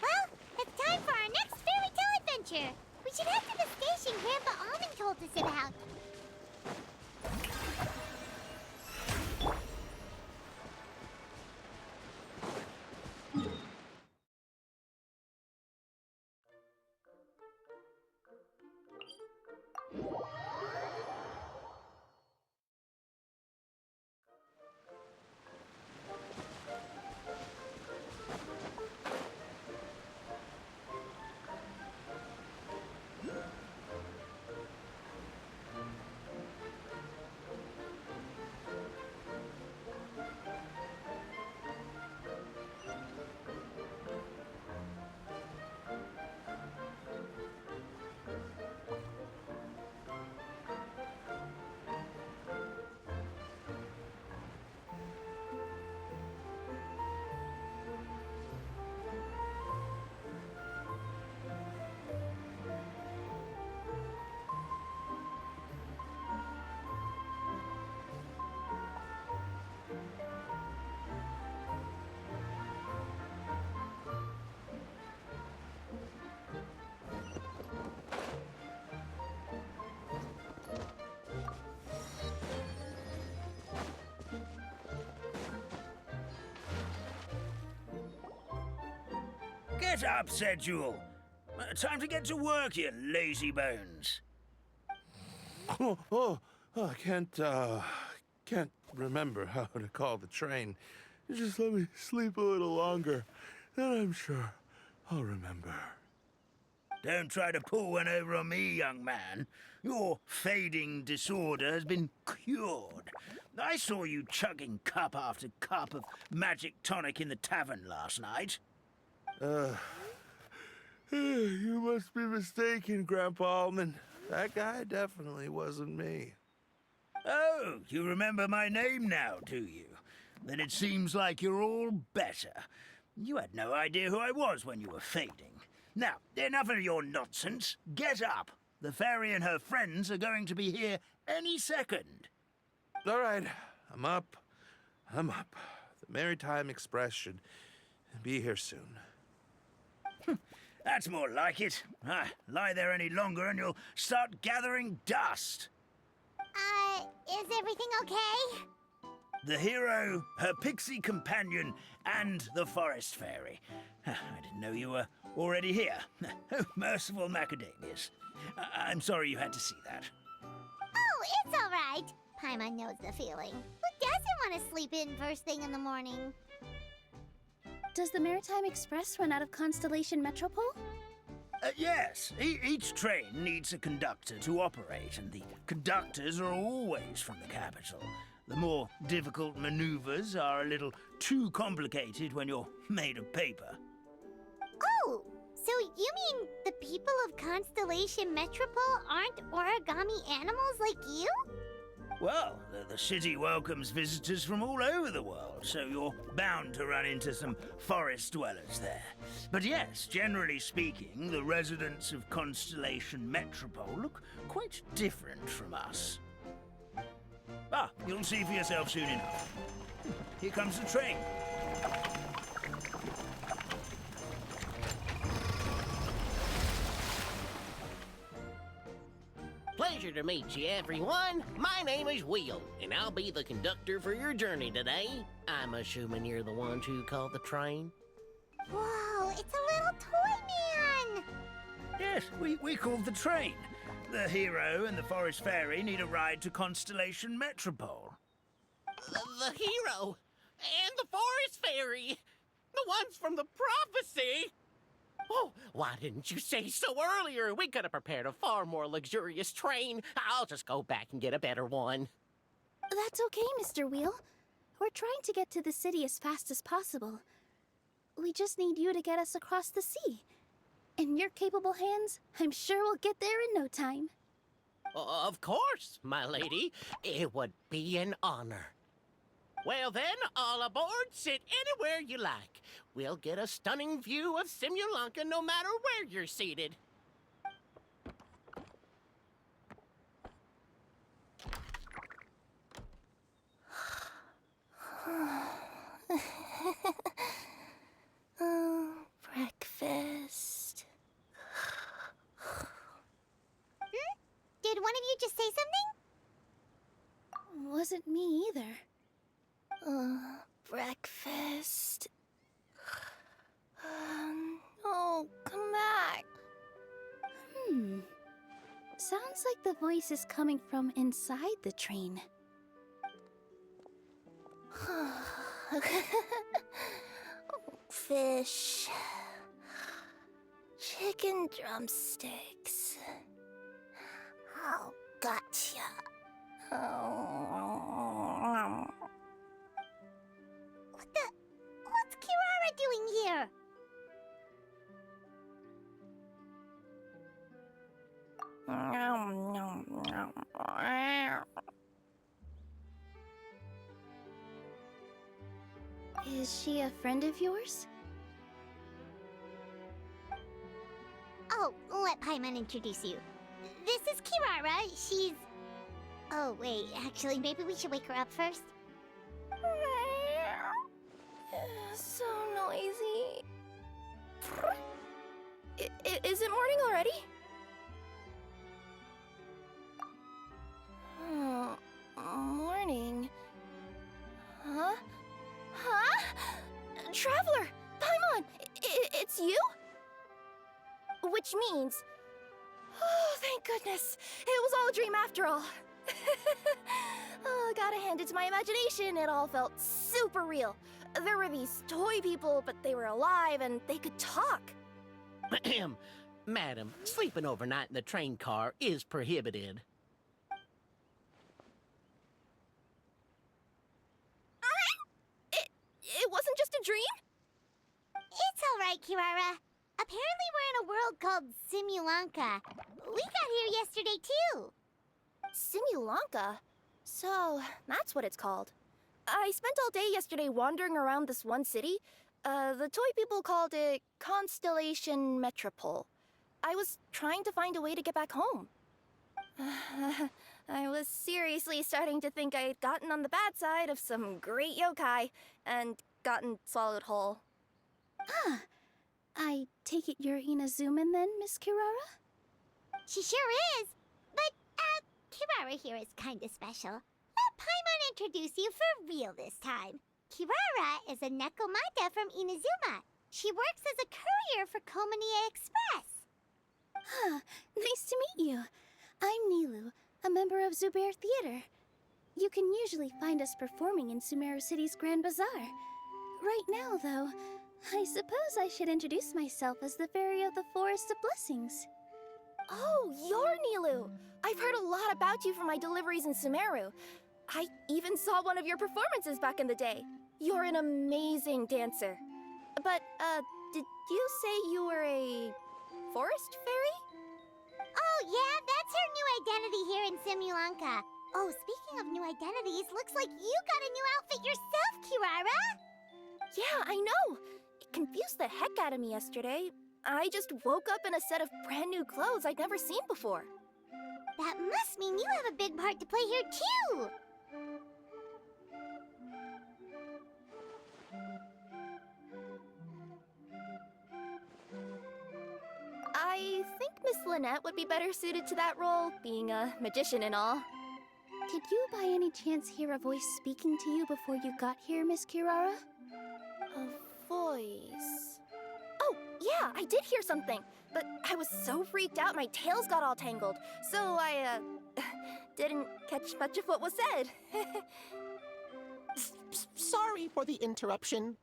Well, it's time for our next fairy tale adventure. We should head to the station Grandpa Almond told us about. Get up, said Jewel. Time to get to work, you lazy bones. I can't remember how to call the train. You just let me sleep a little longer, then I'm sure I'll remember. Don't try to pull one over on me, young man. Your fading disorder has been cured. I saw you chugging cup after cup of magic tonic in the tavern last night. You must be mistaken, Grandpa Allman. That guy definitely wasn't me. Oh, you remember my name now, do you? Then it seems like you're all better. You had no idea who I was when you were fading. Now, enough of your nonsense. Get up. The fairy and her friends are going to be here any second. All right, I'm up. The Maritime Express should be here soon. That's more like it. Lie there any longer and you'll start gathering dust. Is everything okay? The hero, her pixie companion, and the forest fairy. I didn't know you were already here. Oh, merciful macadamias. I'm sorry you had to see that. Oh, it's all right. Paimon knows the feeling. Who doesn't want to sleep in first thing in the morning? Does the Maritime Express run out of Constellation Metropole? Yes, each train needs a conductor to operate, and the conductors are always from the capital. The more difficult maneuvers are a little too complicated when you're made of paper. Oh, so you mean the people of Constellation Metropole aren't origami animals like you? Well, the city welcomes visitors from all over the world, so you're bound to run into some forest dwellers there. But yes, generally speaking, the residents of Constellation Metropole look quite different from us. You'll see for yourself soon enough. Here comes the train. Pleasure to meet you, everyone. My name is Will, and I'll be the conductor for your journey today. I'm assuming you're the ones who called the train. Whoa, it's a little toy man! Yes, we called the train. The hero and the forest fairy need a ride to Constellation Metropole. The hero and the forest fairy, the ones from the prophecy. Oh, why didn't you say so earlier? We could have prepared a far more luxurious train. I'll just go back and get a better one. That's okay, Mr. Wheel. We're trying to get to the city as fast as possible. We just need you to get us across the sea. In your capable hands, I'm sure we'll get there in no time. Of course, my lady. It would be an honor. Well then, all aboard, sit anywhere you like. We'll get a stunning view of Simulanka no matter where you're seated. Breakfast. Did one of you just say something? Wasn't me either. Breakfast. Oh, come back. Sounds like the voice is coming from inside the train. Fish. Chicken drumsticks. Oh, gotcha. What's Kirara doing here? Is she a friend of yours? Oh, let Paimon introduce you. This is Kirara. She's... Oh, wait. Actually, maybe we should wake her up first. So noisy. Is it morning already? Morning. Huh? Traveler! Paimon! It's you? Which means... Oh, thank goodness. It was all a dream after all. Oh, gotta hand it to my imagination. It all felt super real. There were these toy people, but they were alive and they could talk. Madam, sleeping overnight in the train car is prohibited. It wasn't just a dream? It's all right, Kirara. Apparently we're in a world called Simulanka. We got here yesterday, too. Simulanka? So, that's what it's called. I spent all day yesterday wandering around this one city. The toy people called it Constellation Metropole. I was trying to find a way to get back home. I was seriously starting to think I had gotten on the bad side of some great yokai and gotten swallowed whole. Ah, I take it you're Inazuman then, Miss Kirara? She sure is. But, Kirara here is kinda special. Let Paimon introduce you for real this time. Kirara is a Nekomata from Inazuma. She works as a courier for Komanie Express. Ah, nice to meet you. I'm Nilu, a member of Zubair Theater. You can usually find us performing in Sumeru City's Grand Bazaar. Right now, though, I suppose I should introduce myself as the Fairy of the Forest of Blessings. Oh, you're Nilu! I've heard a lot about you from my deliveries in Sumeru. I even saw one of your performances back in the day. You're an amazing dancer. But, did you say you were a forest fairy? Oh, yeah, that's her new identity here in Simulanka. Oh, speaking of new identities, looks like you got a new outfit yourself, Kirara! Yeah, I know. It confused the heck out of me yesterday. I just woke up in a set of brand new clothes I'd never seen before. That must mean you have a big part to play here, too! I think Miss Lynette would be better suited to that role, being a magician and all. Did you by any chance hear a voice speaking to you before you got here, Miss Kirara? A voice... Oh, yeah, I did hear something, but I was so freaked out my tails got all tangled, so I, didn't catch much of what was said. Sorry for the interruption.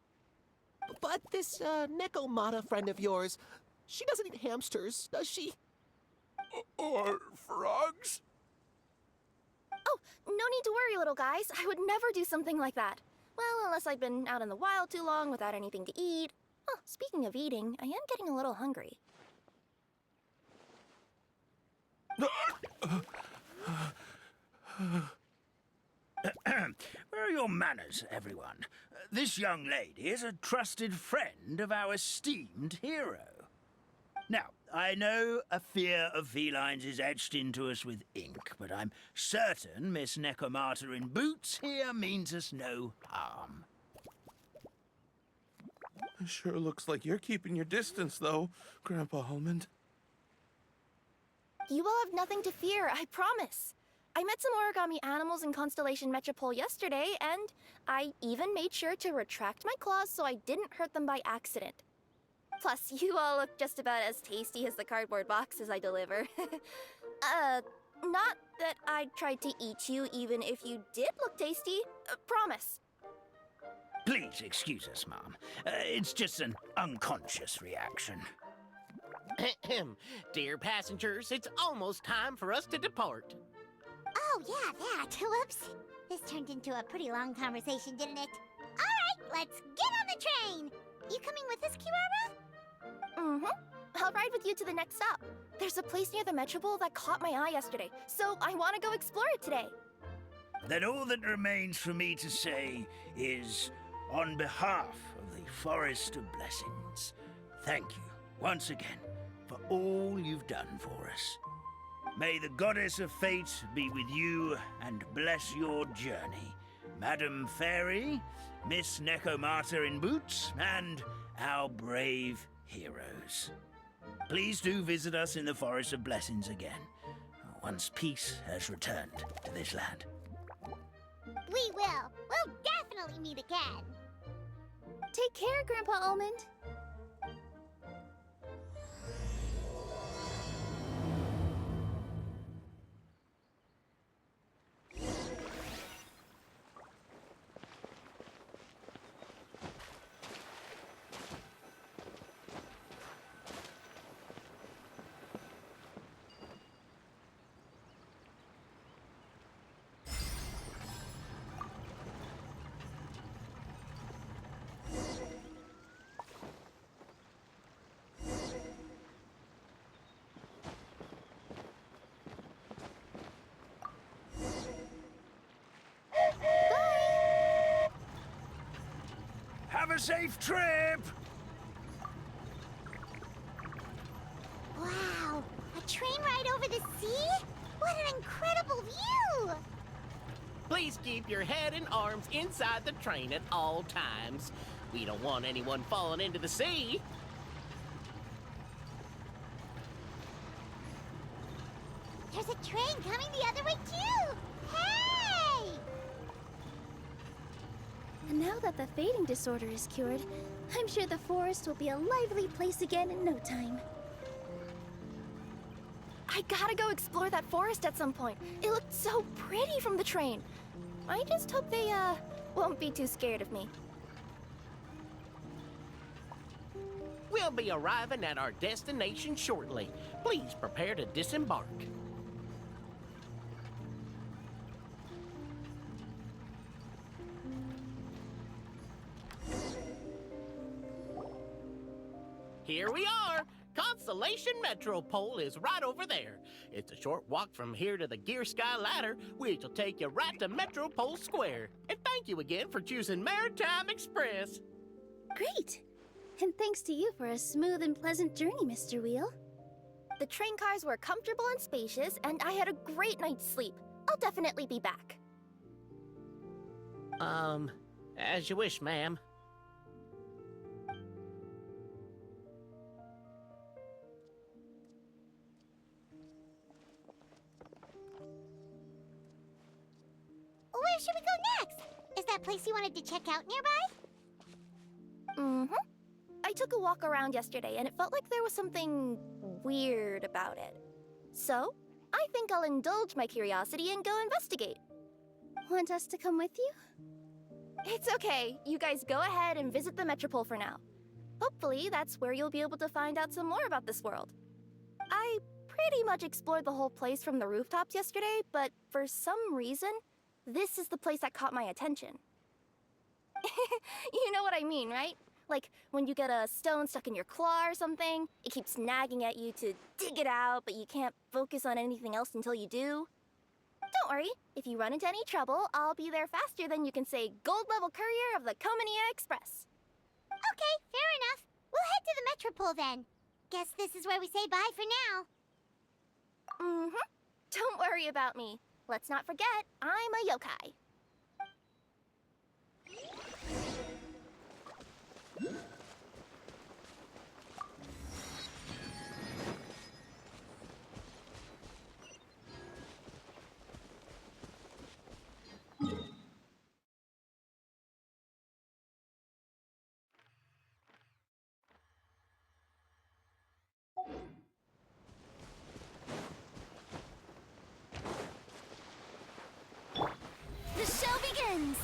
But this, Nekomata friend of yours, she doesn't eat hamsters, does she? Or frogs? Oh, no need to worry, little guys. I would never do something like that. Well, unless I'd been out in the wild too long without anything to eat. Oh, speaking of eating, I am getting a little hungry. Where are your manners, everyone? This young lady is a trusted friend of our esteemed hero. Now, I know a fear of felines is etched into us with ink, but I'm certain Miss Nekomata in boots here means us no harm. It sure looks like you're keeping your distance, though, Grandpa Almond. You will have nothing to fear, I promise. I met some origami animals in Constellation Metropole yesterday, and I even made sure to retract my claws so I didn't hurt them by accident. Plus, you all look just about as tasty as the cardboard boxes I deliver. Not that I tried to eat you even if you did look tasty. Promise. Please excuse us, Mom. It's just an unconscious reaction. Dear passengers, it's almost time for us to depart. Oh, yeah, that. Whoops. This turned into a pretty long conversation, didn't it? All right, let's get on the train. You coming with us, Kirara? Mm-hmm. I'll ride with you to the next stop. There's a place near the Metropole that caught my eye yesterday, so I want to go explore it today. Then all that remains for me to say is, on behalf of the Forest of Blessings, thank you once again for all you've done for us. May the goddess of fate be with you and bless your journey, Madam Fairy, Miss Nekomata in boots, and our brave heroes. Please do visit us in the Forest of Blessings again, once peace has returned to this land. We will. We'll definitely meet again. Take care, Grandpa Almond. a safe trip! Wow, a train ride over the sea? What an incredible view! Please keep your head and arms inside the train at all times. We don't want anyone falling into the sea. There's a train coming the other way too! Hey! And now that the fading disorder is cured, I'm sure the forest will be a lively place again in no time. I gotta go explore that forest at some point. It looked so pretty from the train. I just hope they, won't be too scared of me. We'll be arriving at our destination shortly. Please prepare to disembark. Here we are! Constellation Metropole is right over there. It's a short walk from here to the Gear Sky Ladder, which will take you right to Metropole Square. And thank you again for choosing Maritime Express. Great! And thanks to you for a smooth and pleasant journey, Mr. Wheel. The train cars were comfortable and spacious, and I had a great night's sleep. I'll definitely be back. As you wish, ma'am. Where should we go next? Is that place you wanted to check out nearby? Mm-hmm. I took a walk around yesterday, and it felt like there was something weird about it. So, I think I'll indulge my curiosity and go investigate. Want us to come with you? It's okay. You guys go ahead and visit the Metropole for now. Hopefully, that's where you'll be able to find out some more about this world. I pretty much explored the whole place from the rooftops yesterday, but for some reason, this is the place that caught my attention. You know what I mean, right? Like, when you get a stone stuck in your claw or something, it keeps nagging at you to dig it out, but you can't focus on anything else until you do. Don't worry, if you run into any trouble, I'll be there faster than you can say gold-level courier of the Comania Express. Okay, fair enough. We'll head to the Metropole then. Guess this is where we say bye for now. Mm-hmm. Don't worry about me. Let's not forget, I'm a yokai. The show begins!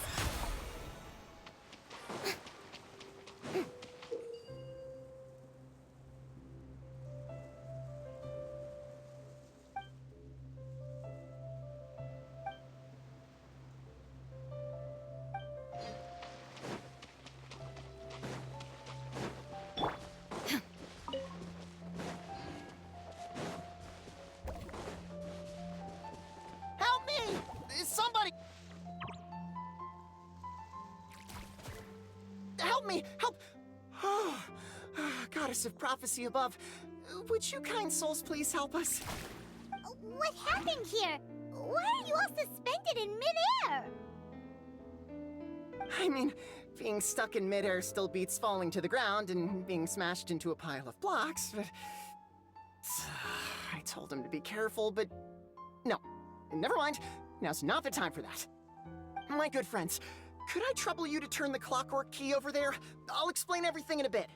Help me! Somebody! Help me! Help! Oh, Goddess of prophecy above, would you kind souls please help us? What happened here? Why are you all suspended in midair? I mean, being stuck in midair still beats falling to the ground and being smashed into a pile of blocks, but... I told him to be careful, but... No. Never mind. Now's not the time for that. My good friends, could I trouble you to turn the clockwork key over there? I'll explain everything in a bit.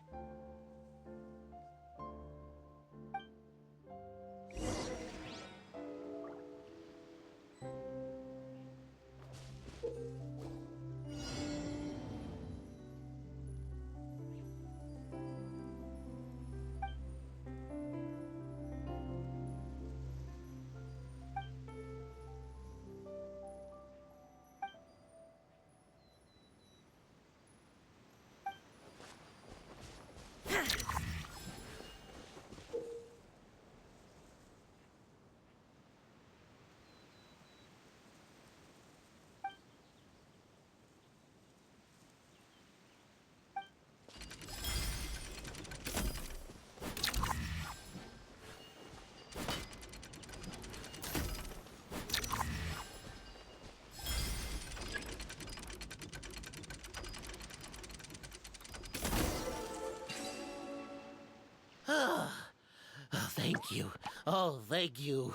Oh, thank you.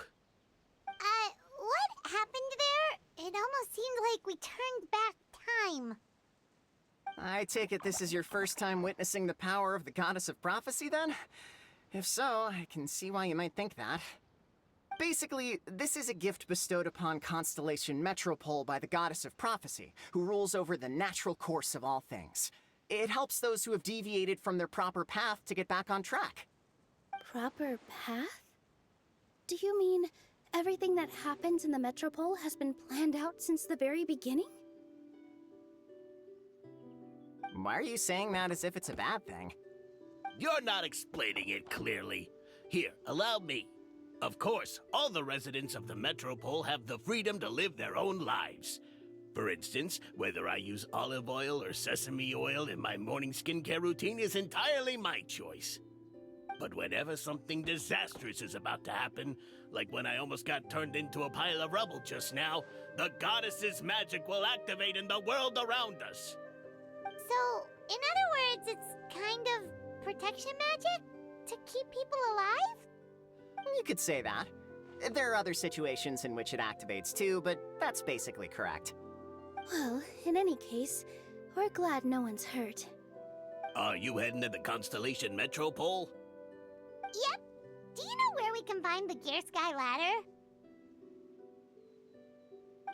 What happened there? It almost seemed like we turned back time. I take it this is your first time witnessing the power of the Goddess of Prophecy, then? If so, I can see why you might think that. Basically, this is a gift bestowed upon Constellation Metropole by the Goddess of Prophecy, who rules over the natural course of all things. It helps those who have deviated from their proper path to get back on track. Proper path? Do you mean everything that happens in the Metropole has been planned out since the very beginning? Why are you saying that as if it's a bad thing? You're not explaining it clearly. Here, allow me. Of course, all the residents of the Metropole have the freedom to live their own lives. For instance, whether I use olive oil or sesame oil in my morning skincare routine is entirely my choice. But whenever something disastrous is about to happen, like when I almost got turned into a pile of rubble just now, the goddess's magic will activate in the world around us. So, in other words, it's kind of protection magic? To keep people alive? You could say that. There are other situations in which it activates too, but that's basically correct. Well, in any case, we're glad no one's hurt. Are you heading to the Constellation Metropole? Yep. Do you know where we can find the Gear Sky Ladder?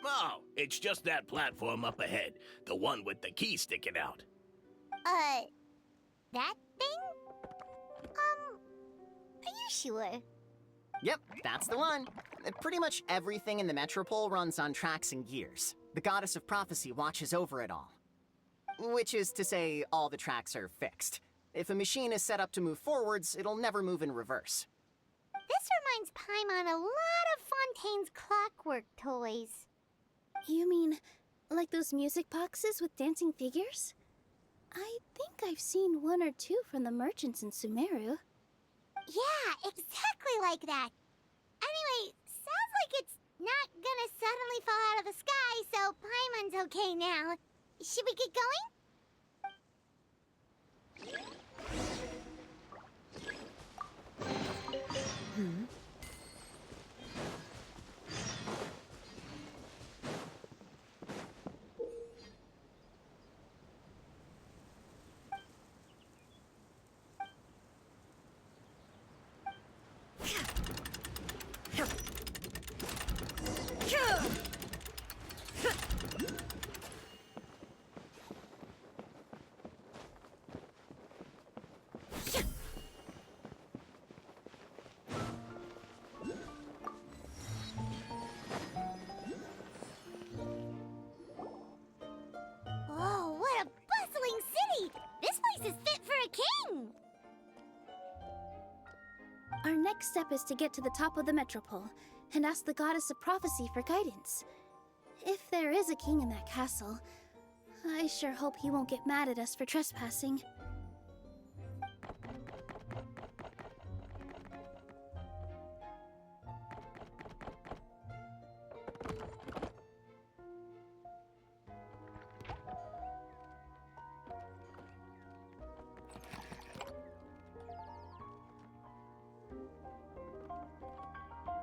Oh, it's just that platform up ahead. The one with the key sticking out. That thing? Are you sure? Yep, that's the one. Pretty much everything in the Metropole runs on tracks and gears. The Goddess of Prophecy watches over it all. Which is to say, all the tracks are fixed. If a machine is set up to move forwards, it'll never move in reverse. This reminds Paimon a lot of Fontaine's clockwork toys. You mean, like those music boxes with dancing figures? I think I've seen one or two from the merchants in Sumeru. Yeah, exactly like that. Anyway, sounds like it's not gonna suddenly fall out of the sky, so Paimon's okay now. Should we get going? Oh, what a bustling city! This place is fit for a king! Our next step is to get to the top of the Metropole and ask the Goddess of Prophecy for guidance. If there is a king in that castle, I sure hope he won't get mad at us for trespassing.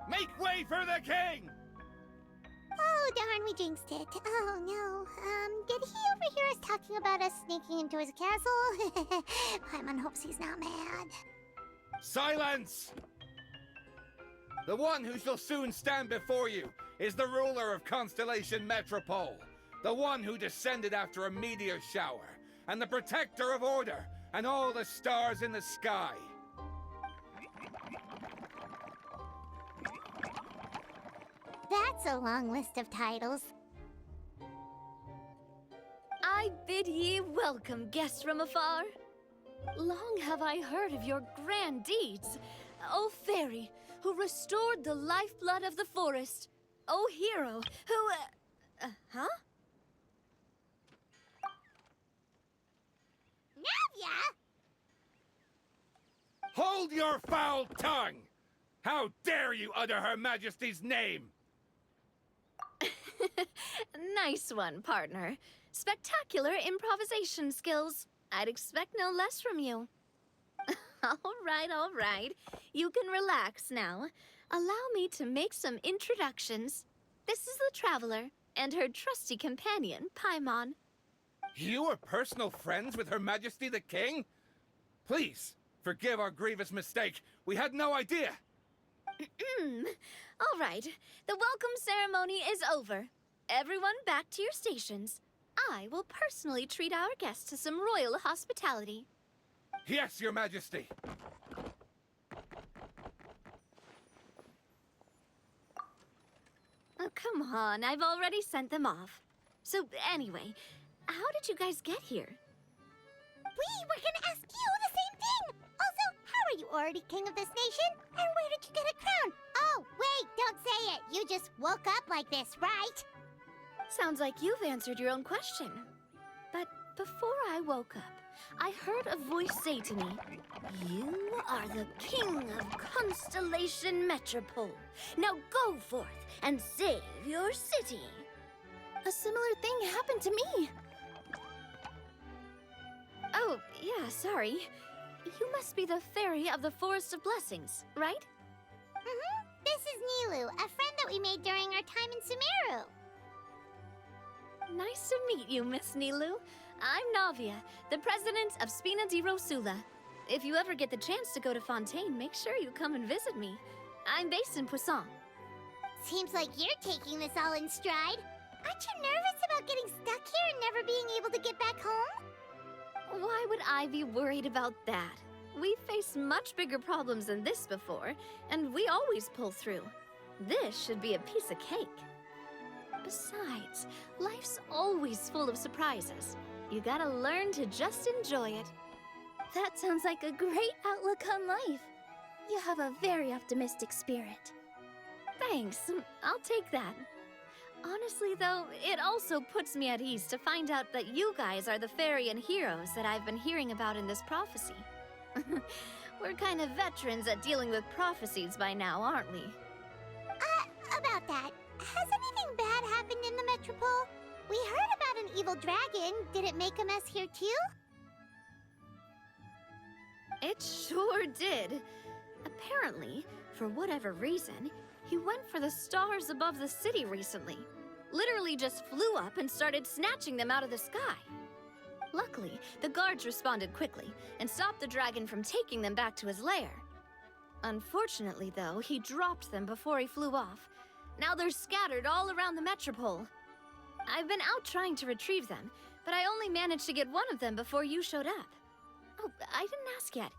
Make way for the king! Oh, darn, we jinxed it. Oh, no. Did he overhear us talking about us sneaking into his castle? Paimon hopes he's not mad. Silence! The one who shall soon stand before you is the ruler of Constellation Metropole, the one who descended after a meteor shower, and the protector of order and all the stars in the sky. That's a long list of titles. I bid ye welcome, guests from afar. Long have I heard of your grand deeds, O fairy, who restored the lifeblood of the forest, O hero, who, huh? Navia! Hold your foul tongue! How dare you utter Her Majesty's name? Nice one, partner. Spectacular improvisation skills. I'd expect no less from you. All right. You can relax now. Allow me to make some introductions. This is the Traveler and her trusty companion, Paimon. You are personal friends with Her Majesty the King? Please, forgive our grievous mistake. We had no idea. All right. The welcome ceremony is over. Everyone back to your stations. I will personally treat our guests to some royal hospitality. Yes, Your Majesty. Oh, come on. I've already sent them off. So, anyway, how did you guys get here? We were gonna ask you the same thing! Also, how are you already king of this nation? And where did you get a crown? Oh, wait, don't say it! You just woke up like this, right? Sounds like you've answered your own question. But before I woke up, I heard a voice say to me, "You are the king of Constellation Metropole. Now go forth and save your city." A similar thing happened to me. Oh, yeah, sorry. You must be the fairy of the Forest of Blessings, right? This is Nilu, a friend that we made during our time in Sumeru. Nice to meet you, Miss Nilu. I'm Navia, the president of Spina di Rosula. If you ever get the chance to go to Fontaine, make sure you come and visit me. I'm based in Poisson. Seems like you're taking this all in stride. Aren't you nervous about getting stuck here and never being able to get back home? Why would I be worried about that? We've faced much bigger problems than this before, and we always pull through. This should be a piece of cake. Besides, life's always full of surprises. You gotta learn to just enjoy it. That sounds like a great outlook on life. You have a very optimistic spirit. Thanks, I'll take that. Honestly, though, it also puts me at ease to find out that you guys are the fairy and heroes that I've been hearing about in this prophecy. We're kind of veterans at dealing with prophecies by now, aren't we? About that, has anything bad happened in the Metropole? We heard about an evil dragon. Did it make a mess here too? It sure did. Apparently, for whatever reason, he went for the stars above the city recently. Literally just flew up and started snatching them out of the sky. Luckily, the guards responded quickly and stopped the dragon from taking them back to his lair. Unfortunately, though, he dropped them before he flew off. Now they're scattered all around the Metropole. I've been out trying to retrieve them, but I only managed to get one of them before you showed up. Oh, I didn't ask yet.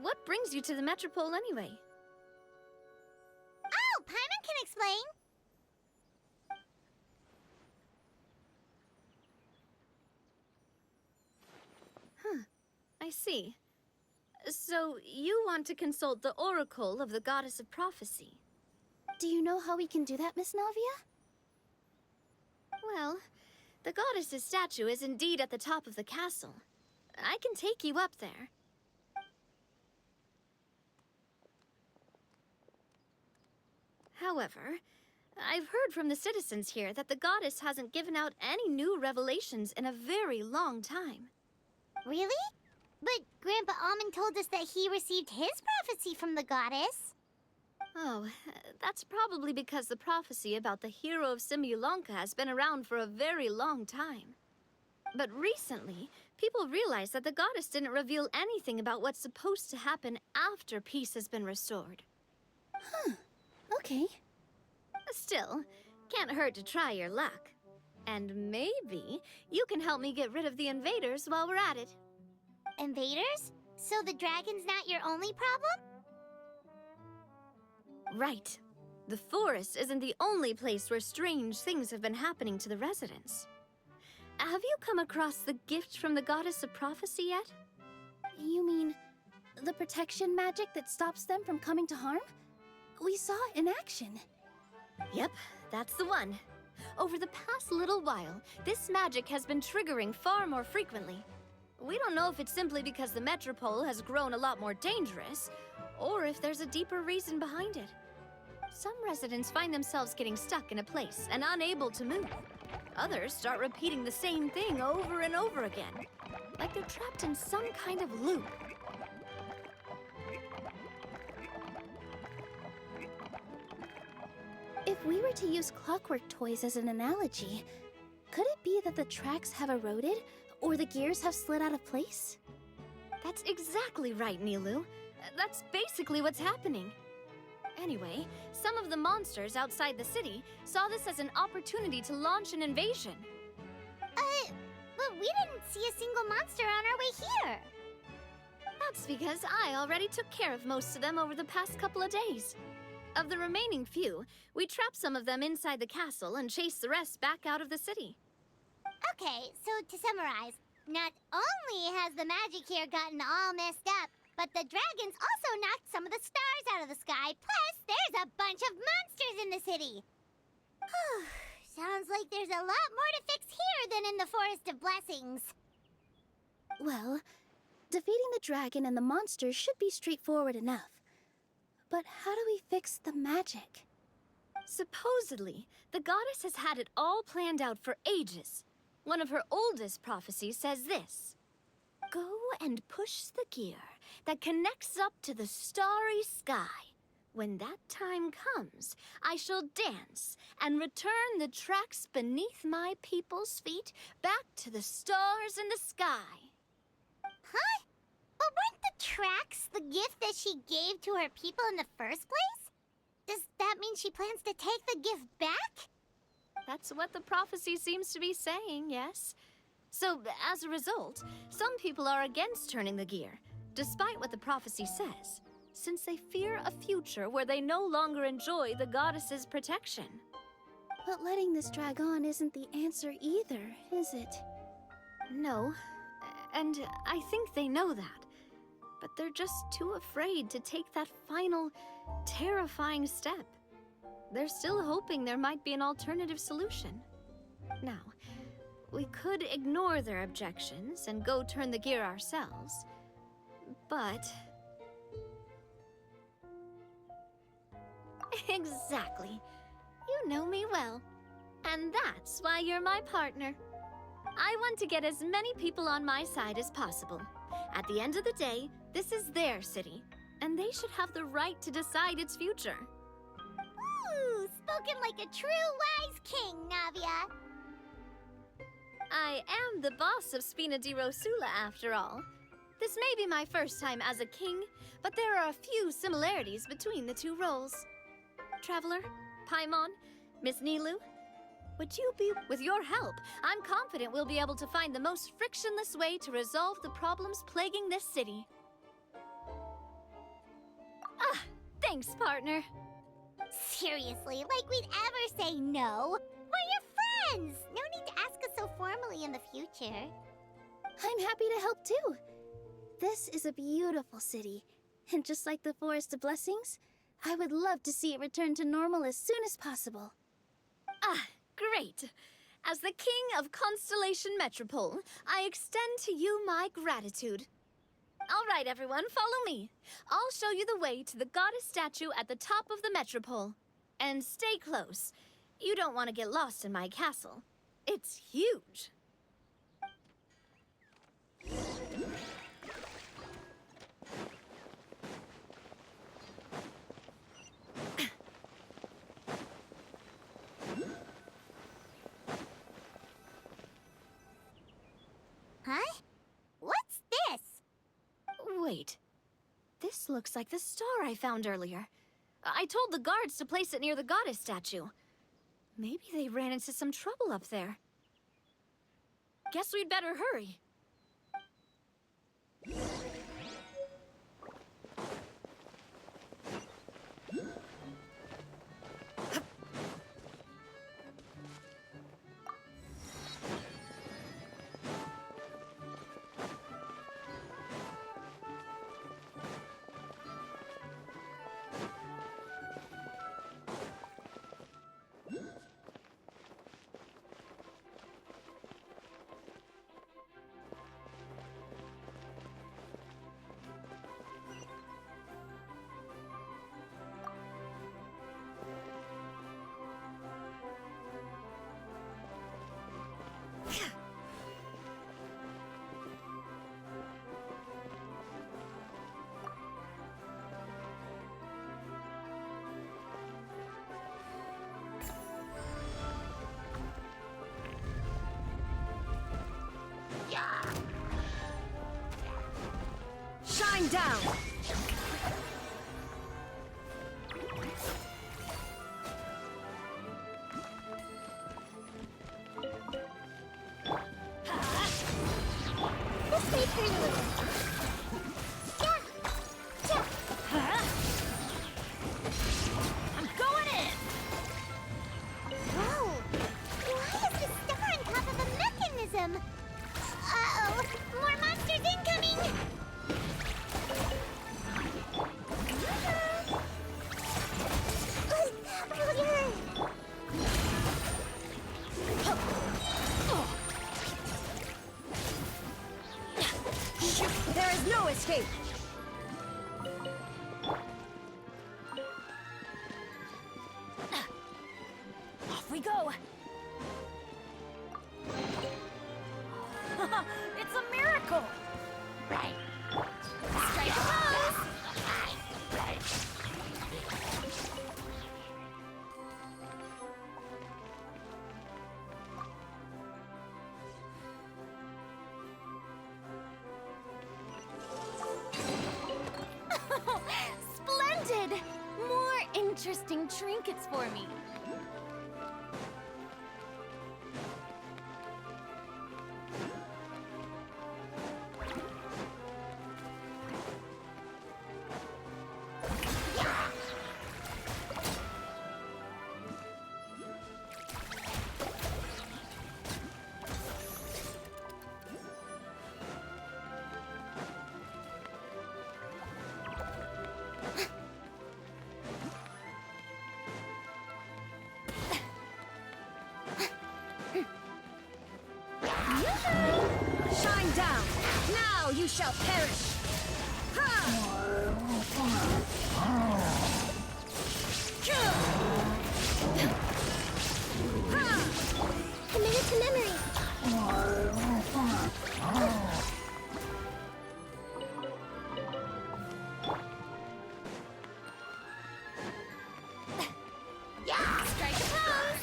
What brings you to the Metropole anyway? Oh, Paimon can explain. I see. So, you want to consult the Oracle of the Goddess of Prophecy. Do you know how we can do that, Miss Navia? Well, the goddess's statue is indeed at the top of the castle. I can take you up there. However, I've heard from the citizens here that the goddess hasn't given out any new revelations in a very long time. Really? But Grandpa Almond told us that he received his prophecy from the goddess. Oh, that's probably because the prophecy about the hero of Simulanka has been around for a very long time. But recently, people realized that the goddess didn't reveal anything about what's supposed to happen after peace has been restored. Okay. Still, can't hurt to try your luck. And maybe you can help me get rid of the invaders while we're at it. Invaders? So the dragon's not your only problem? Right. The forest isn't the only place where strange things have been happening to the residents. Have you come across the gift from the Goddess of Prophecy yet? You mean the protection magic that stops them from coming to harm? We saw it in action. Yep, that's the one. Over the past little while, this magic has been triggering far more frequently. We don't know if it's simply because the Metropole has grown a lot more dangerous, or if there's a deeper reason behind it. Some residents find themselves getting stuck in a place and unable to move. Others start repeating the same thing over and over again, like they're trapped in some kind of loop. If we were to use clockwork toys as an analogy, could it be that the tracks have eroded, or the gears have slid out of place? That's exactly right, Nilu. That's basically what's happening. Anyway, some of the monsters outside the city saw this as an opportunity to launch an invasion. But we didn't see a single monster on our way here. That's because I already took care of most of them over the past couple of days. Of the remaining few, we trapped some of them inside the castle and chased the rest back out of the city. Okay, so to summarize, not only has the magic here gotten all messed up, but the dragons also knocked some of the stars out of the sky, plus there's a bunch of monsters in the city. Sounds like there's a lot more to fix here than in the Forest of Blessings. Well, defeating the dragon and the monsters should be straightforward enough. But how do we fix the magic? Supposedly, the goddess has had it all planned out for ages. One of her oldest prophecies says this: "Go and push the gear that connects up to the starry sky. When that time comes, I shall dance and return the tracks beneath my people's feet back to the stars in the sky." Huh? But weren't the tracks the gift that she gave to her people in the first place? Does that mean she plans to take the gift back? That's what the prophecy seems to be saying, yes. So, as a result, some people are against turning the gear, despite what the prophecy says, since they fear a future where they no longer enjoy the goddess's protection. But letting this drag on isn't the answer either, is it? No, and I think they know that. But they're just too afraid to take that final, terrifying step. They're still hoping there might be an alternative solution. Now, we could ignore their objections and go turn the gear ourselves, but... Exactly. You know me well. And that's why you're my partner. I want to get as many people on my side as possible. At the end of the day, this is their city, and they should have the right to decide its future. Ooh, spoken like a true wise king, Navia. I am the boss of Spina di Rosula, after all. This may be my first time as a king, but there are a few similarities between the two roles. Traveler, Paimon, Miss Nilu, with your help, I'm confident we'll be able to find the most frictionless way to resolve the problems plaguing this city. Thanks, partner. Seriously, like we'd ever say no. We're your friends. No need to ask us so formally in the future. I'm happy to help too. This is a beautiful city, and just like the Forest of Blessings, I would love to see it return to normal as soon as possible. Great. As the King of Constellation Metropole, I extend to you my gratitude. All right, everyone, follow me. I'll show you the way to the goddess statue at the top of the Metropole. And stay close. You don't want to get lost in my castle. It's huge. Huh? What's this? Wait. This looks like the star I found earlier. I told the guards to place it near the goddess statue. Maybe they ran into some trouble up there. Guess we'd better hurry. escape. Off we go. It's a miracle. Right. Strike a pose. Splendid! More interesting trinkets for me. Shine down. Now you shall perish. Committed to memory. Yeah! Strike a pose!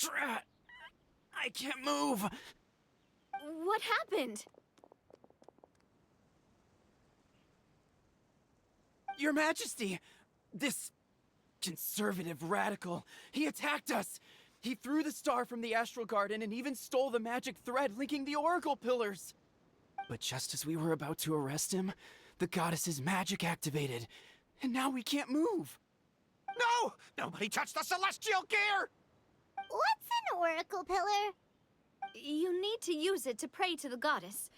Drat! I can't move! What happened? Your Majesty! This conservative radical, he attacked us! He threw the star from the Astral Garden and even stole the magic thread linking the Oracle Pillars! But just as we were about to arrest him, the goddess's magic activated, and now we can't move! No! Nobody touched the celestial gear! What's an oracle pillar? You need to use it to pray to the goddess.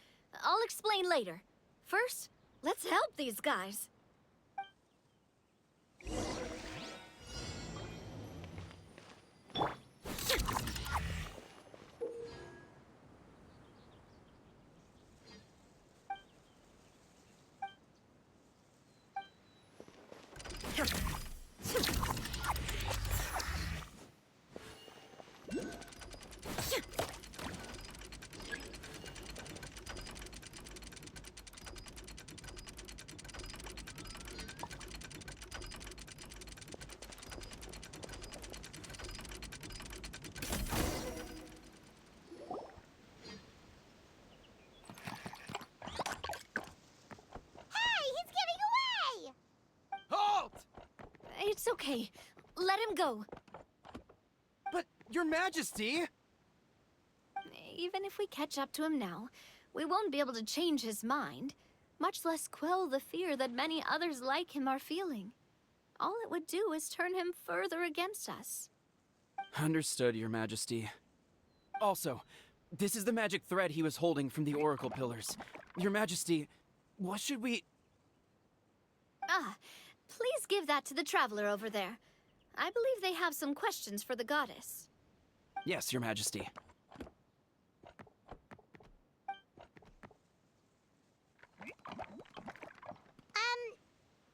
I'll explain later. First, let's help these guys. It's okay. Let him go. But, Your Majesty! Even if we catch up to him now, we won't be able to change his mind, much less quell the fear that many others like him are feeling. All it would do is turn him further against us. Understood, Your Majesty. Also, this is the magic thread he was holding from the Oracle Pillars. Your Majesty, what should we... Ah, please give that to the traveler over there. I believe they have some questions for the goddess. Yes, Your Majesty.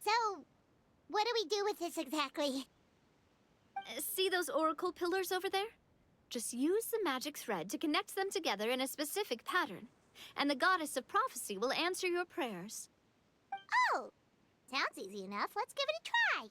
So, what do we do with this exactly? See those oracle pillars over there? Just use the magic thread to connect them together in a specific pattern, and the goddess of prophecy will answer your prayers. Oh, sounds easy enough. Let's give it a try.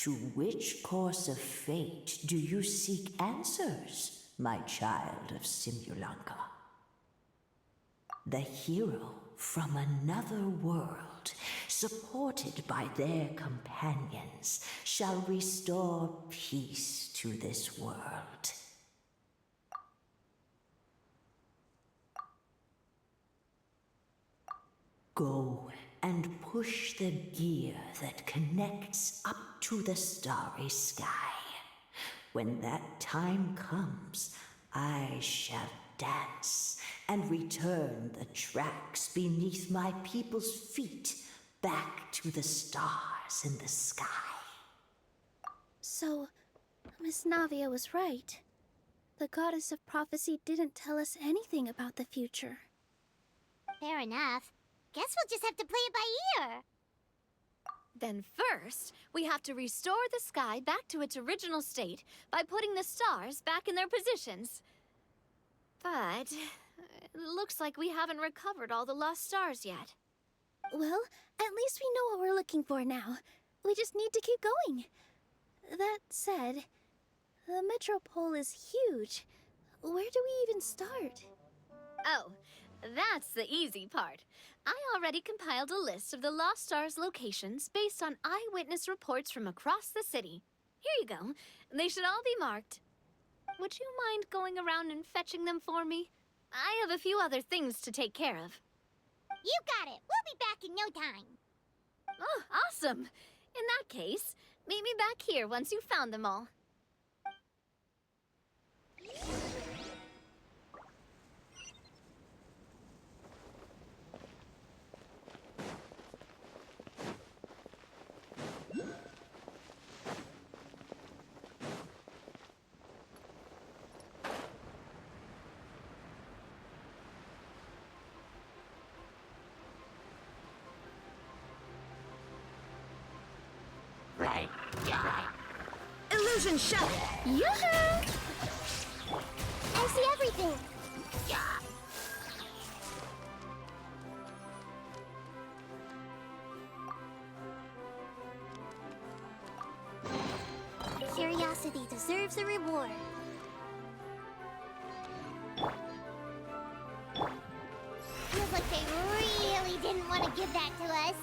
To which course of fate do you seek answers, my child of Simulanka? The hero from another world, supported by their companions, shall restore peace to this world. Go and push the gear that connects up to the starry sky. When that time comes, I shall dance and return the tracks beneath my people's feet back to the stars in the sky. So, Miss Navia was right. The goddess of prophecy didn't tell us anything about the future. Fair enough. Guess we'll just have to play it by ear. Then first, we have to restore the sky back to its original state by putting the stars back in their positions. But it looks like we haven't recovered all the lost stars yet. Well, at least we know what we're looking for now. We just need to keep going. That said, the metropole is huge. Where do we even start? Oh, that's the easy part. I already compiled a list of the Lost Stars locations based on eyewitness reports from across the city. Here you go. They should all be marked. Would you mind going around and fetching them for me? I have a few other things to take care of. You got it. We'll be back in no time. Oh, awesome. In that case, meet me back here once you've found them all. Illusion shot! Yoo-hoo! I see everything. Curiosity deserves a reward. Feels like they really didn't want to give that to us.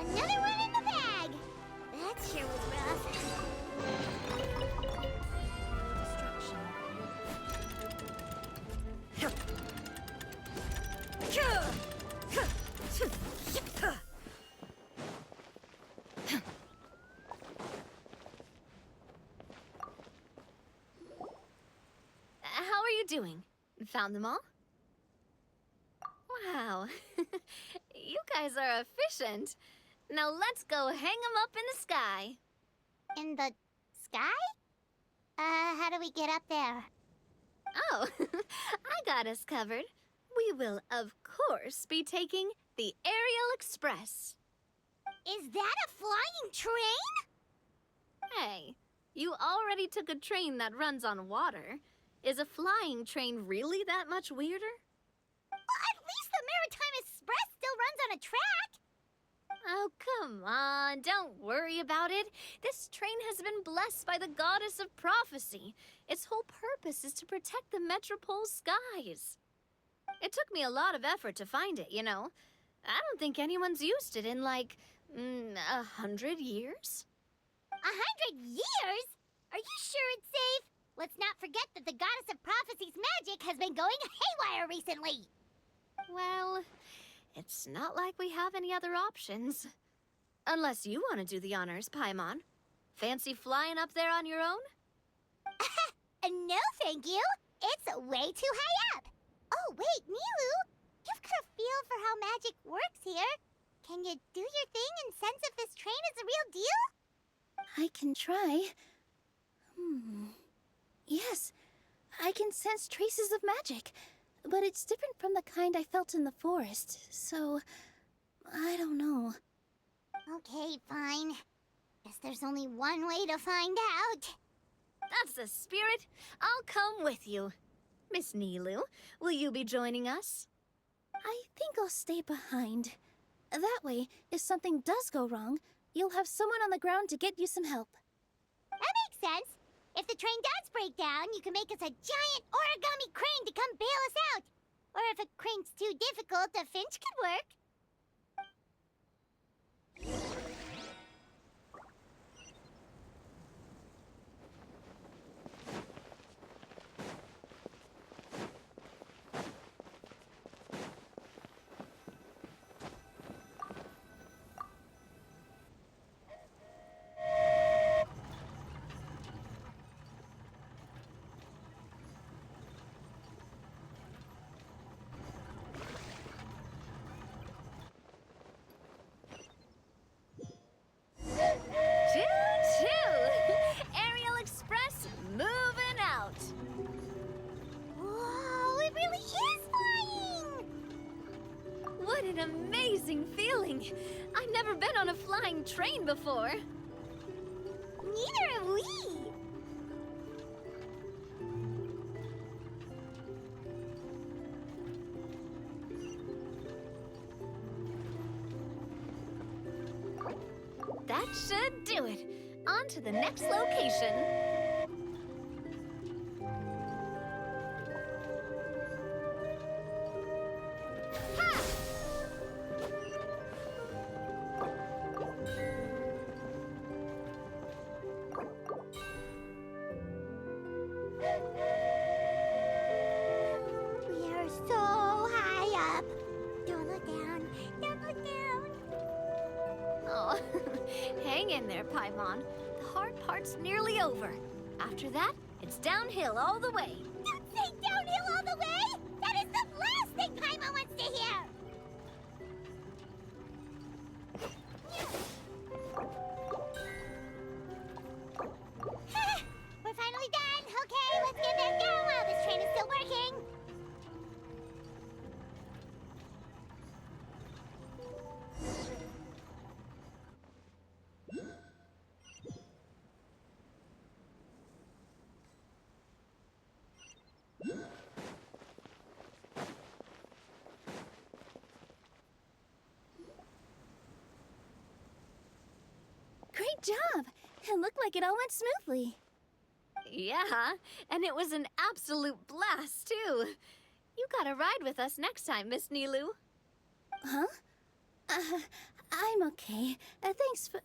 Another one in the bag! That sure was rough. How are you doing? Found them all? Wow. You guys are efficient. Now let's go hang them up in the sky. In the sky? How do we get up there? Oh, I got us covered. We will, of course, be taking the Aerial Express. Is that a flying train? Hey, you already took a train that runs on water. Is a flying train really that much weirder? Well, at least the Maritime Express still runs on a track. Oh, come on, don't worry about it. This train has been blessed by the goddess of prophecy. Its whole purpose is to protect the Metropole skies. It took me a lot of effort to find it, you know. I don't think anyone's used it in, like, 100 years? 100 years? Are you sure it's safe? Let's not forget that the goddess of prophecy's magic has been going haywire recently. Well, it's not like we have any other options. Unless you want to do the honors, Paimon. Fancy flying up there on your own? No, thank you. It's way too high up. Oh, wait, Nilu. You've got a feel for how magic works here. Can you do your thing and sense if this train is the real deal? I can try. Yes, I can sense traces of magic, but it's different from the kind I felt in the forest, so I don't know. Okay, fine. Guess there's only one way to find out. That's the spirit. I'll come with you. Miss Nilu, will you be joining us? I think I'll stay behind. That way, if something does go wrong, you'll have someone on the ground to get you some help. That makes sense. If the train does break down, you can make us a giant origami crane to come bail us out. Or if a crane's too difficult, a finch could work. What an amazing feeling! I've never been on a flying train before. Neither have we. That should do it. On to the next location. We are so high up. Don't look down. Don't look down. Oh, hang in there, Paimon. The hard part's nearly over. After that, it's downhill all the way. Don't say downhill all the way! That is the last thing Paimon wants to hear! We're finally done! Okay, let's get back down while this train is still working! Great job! It looked like it all went smoothly. Yeah, and it was an absolute blast, too. You gotta ride with us next time, Miss Nilu. Huh? I'm okay. Thanks for...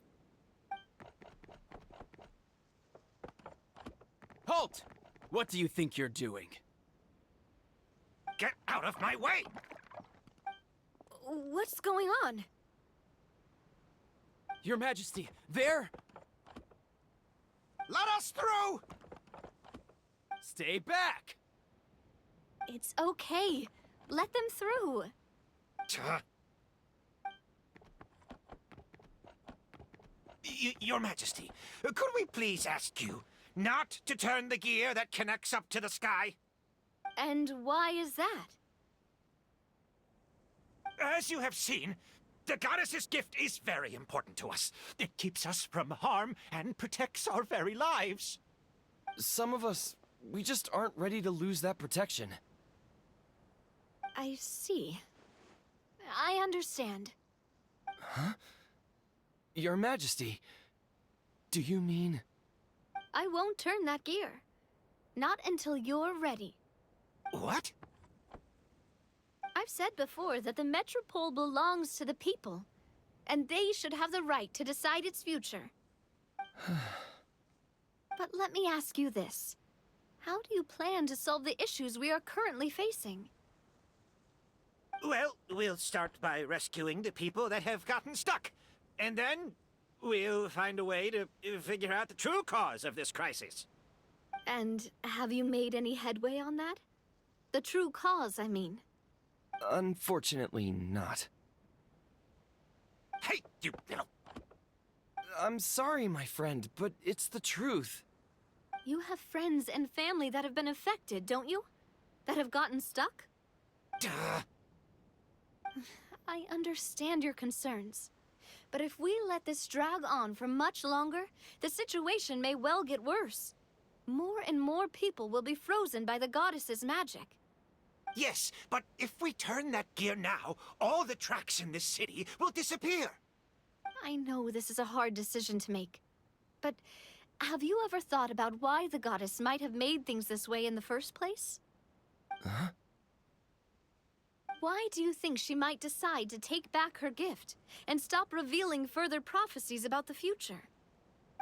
Halt! What do you think you're doing? Get out of my way! What's going on? Your Majesty, there! Let us through! Stay back! It's okay. Let them through. Your Majesty, could we please ask you not to turn the gear that connects up to the sky? And why is that? As you have seen, The goddess's gift is very important to us. It keeps us from harm and protects our very lives. Some of us, we just aren't ready to lose that protection. I see. I understand. Huh? Your Majesty, do you mean... I won't turn that gear. Not until you're ready. What? I've said before that the Metropole belongs to the people, and they should have the right to decide its future. But let me ask you this. How do you plan to solve the issues we are currently facing? Well, we'll start by rescuing the people that have gotten stuck. And then we'll find a way to figure out the true cause of this crisis. And have you made any headway on that? The true cause, I mean. Unfortunately not. Hey, you little... I'm sorry, my friend, but it's the truth. You have friends and family that have been affected, don't you? That have gotten stuck? Duh. I understand your concerns. But if we let this drag on for much longer, the situation may well get worse. More and more people will be frozen by the goddess's magic. Yes, but if we turn that gear now, all the tracks in this city will disappear. I know this is a hard decision to make. But have you ever thought about why the goddess might have made things this way in the first place? Huh? Why do you think she might decide to take back her gift and stop revealing further prophecies about the future?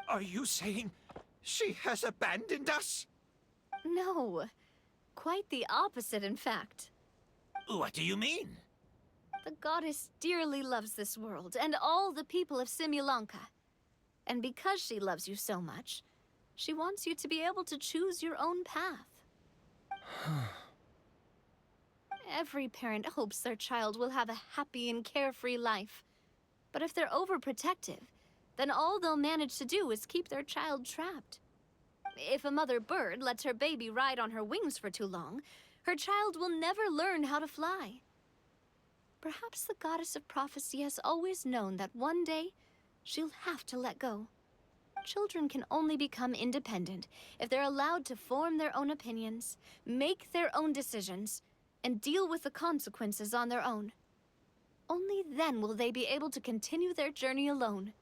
Are you saying she has abandoned us? No. Quite the opposite, in fact. What do you mean? The goddess dearly loves this world and all the people of Simulanka. And because she loves you so much, she wants you to be able to choose your own path. Every parent hopes their child will have a happy and carefree life. But if they're overprotective, then all they'll manage to do is keep their child trapped. If a mother bird lets her baby ride on her wings for too long, her child will never learn how to fly. Perhaps the goddess of prophecy has always known that one day she'll have to let go. Children can only become independent if they're allowed to form their own opinions, make their own decisions, and deal with the consequences on their own. Only then will they be able to continue their journey alone,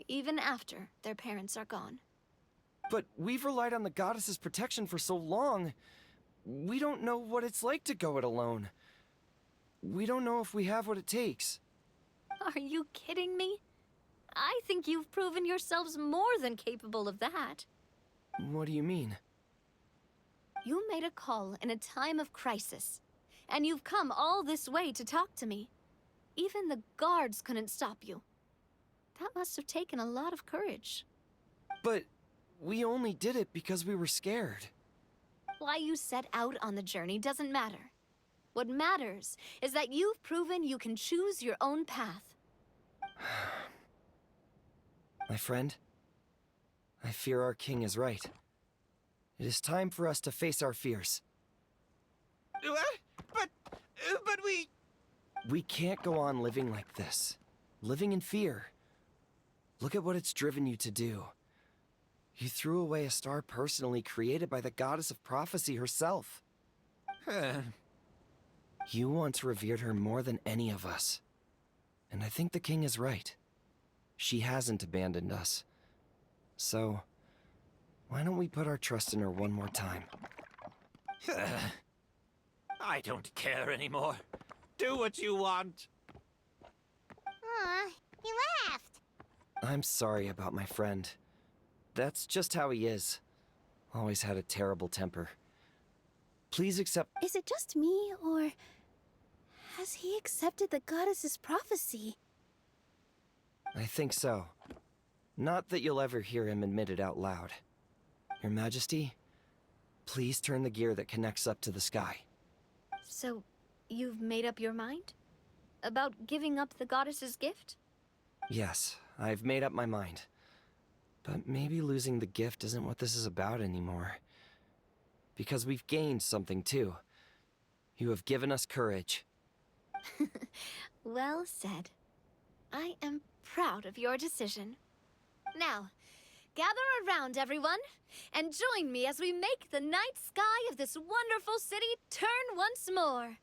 even after their parents are gone. But we've relied on the goddess's protection for so long. We don't know what it's like to go it alone. We don't know if we have what it takes. Are you kidding me? I think you've proven yourselves more than capable of that. What do you mean? You made a call in a time of crisis, and you've come all this way to talk to me. Even the guards couldn't stop you. That must have taken a lot of courage. But we only did it because we were scared. Why you set out on the journey doesn't matter. What matters is that you've proven you can choose your own path. My friend, I fear our king is right. It is time for us to face our fears. What? But we... We can't go on living like this. Living in fear. Look at what it's driven you to do. You threw away a star personally created by the goddess of prophecy herself. You once revered her more than any of us. And I think the king is right. She hasn't abandoned us. So, why don't we put our trust in her one more time? I don't care anymore. Do what you want. Aw, he laughed. I'm sorry about my friend. That's just how he is. Always had a terrible temper. Please accept... Is it just me, or has he accepted the goddess's prophecy? I think so. Not that you'll ever hear him admit it out loud. Your Majesty, please turn the gear that connects up to the sky. So, you've made up your mind? About giving up the goddess's gift? Yes, I've made up my mind. But maybe losing the gift isn't what this is about anymore. Because we've gained something too. You have given us courage. Well said. I am proud of your decision. Now, gather around, everyone, and join me as we make the night sky of this wonderful city turn once more.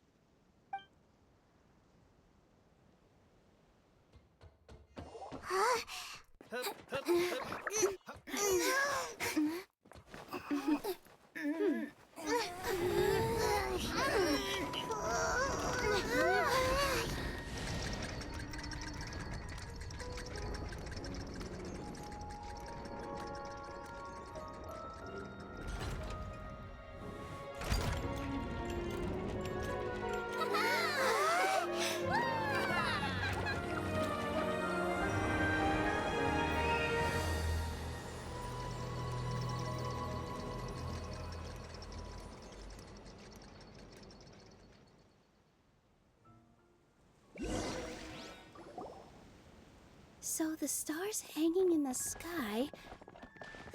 So the stars hanging in the sky,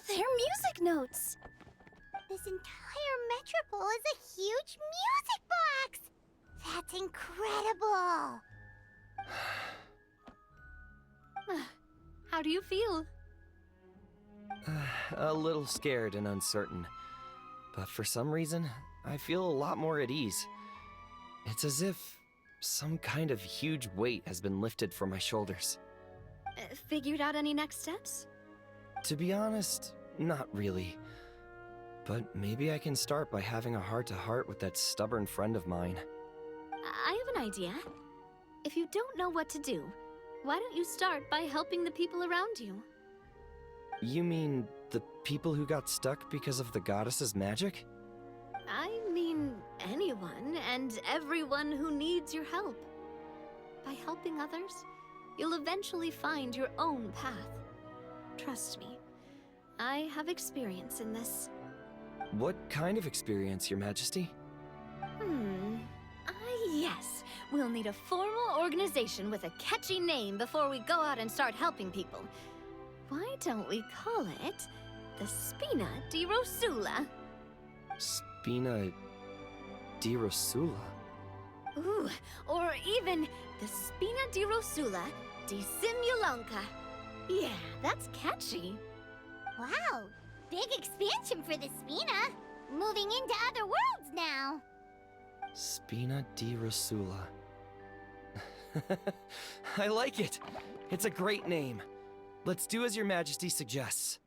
they're music notes. This entire metropole is a huge music box! That's incredible! How do you feel? A little scared and uncertain. But for some reason, I feel a lot more at ease. It's as if some kind of huge weight has been lifted from my shoulders. Figured out any next steps? To be honest, not really. But maybe I can start by having a heart-to-heart with that stubborn friend of mine. I have an idea. If you don't know what to do, why don't you start by helping the people around you? You mean the people who got stuck because of the goddess's magic? I mean anyone and everyone who needs your help. By helping others, you'll eventually find your own path. Trust me, I have experience in this. What kind of experience, Your Majesty? Yes. We'll need a formal organization with a catchy name before we go out and start helping people. Why don't we call it the Spina di Rosula? Spina di Rosula? Ooh, or even the Spina di Rosula di Simulonca. Yeah, that's catchy. Wow, big expansion for the Spina. Moving into other worlds now. Spina di Rosula. I like it. It's a great name. Let's do as Your Majesty suggests.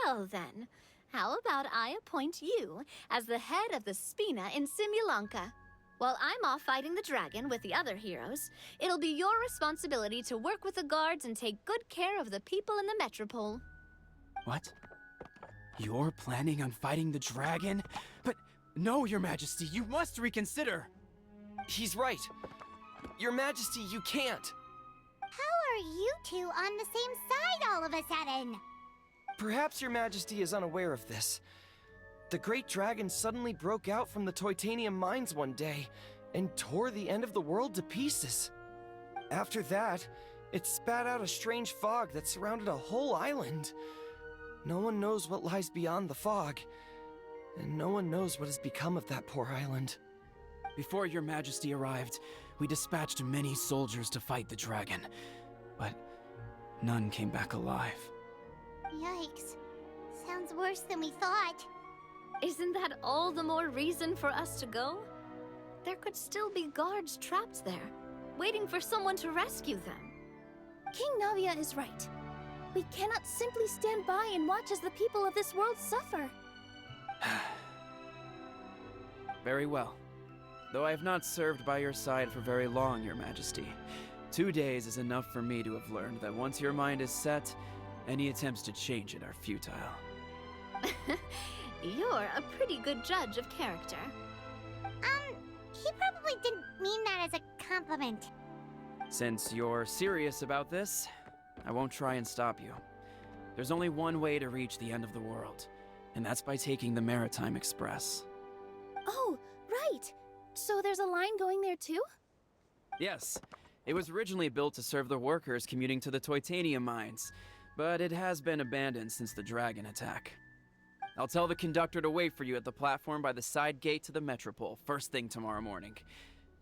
Well then, how about I appoint you as the head of the Spina in Simulonca? While I'm off fighting the dragon with the other heroes, it'll be your responsibility to work with the guards and take good care of the people in the metropole. What? You're planning on fighting the dragon? But no, Your Majesty, you must reconsider. He's right. Your Majesty, you can't. How are you two on the same side all of a sudden? Perhaps Your Majesty is unaware of this. The great dragon suddenly broke out from the Titanium mines one day and tore the end of the world to pieces. After that, it spat out a strange fog that surrounded a whole island. No one knows what lies beyond the fog, and no one knows what has become of that poor island. Before Your Majesty arrived, we dispatched many soldiers to fight the dragon, but none came back alive. Yikes. Sounds worse than we thought. Isn't that all the more reason for us to go? There could still be guards trapped there, waiting for someone to rescue them. King Navia is right. We cannot simply stand by and watch as the people of this world suffer. Very well. Though I have not served by your side for very long, Your Majesty. 2 days is enough for me to have learned that once your mind is set, any attempts to change it are futile. You're a pretty good judge of character. He probably didn't mean that as a compliment. Since you're serious about this, I won't try and stop you. There's only one way to reach the end of the world, and that's by taking the Maritime Express. Oh, right. So there's a line going there too? Yes, it was originally built to serve the workers commuting to the Titanium mines, but it has been abandoned since the dragon attack. I'll tell the conductor to wait for you at the platform by the side gate to the Metropole first thing tomorrow morning.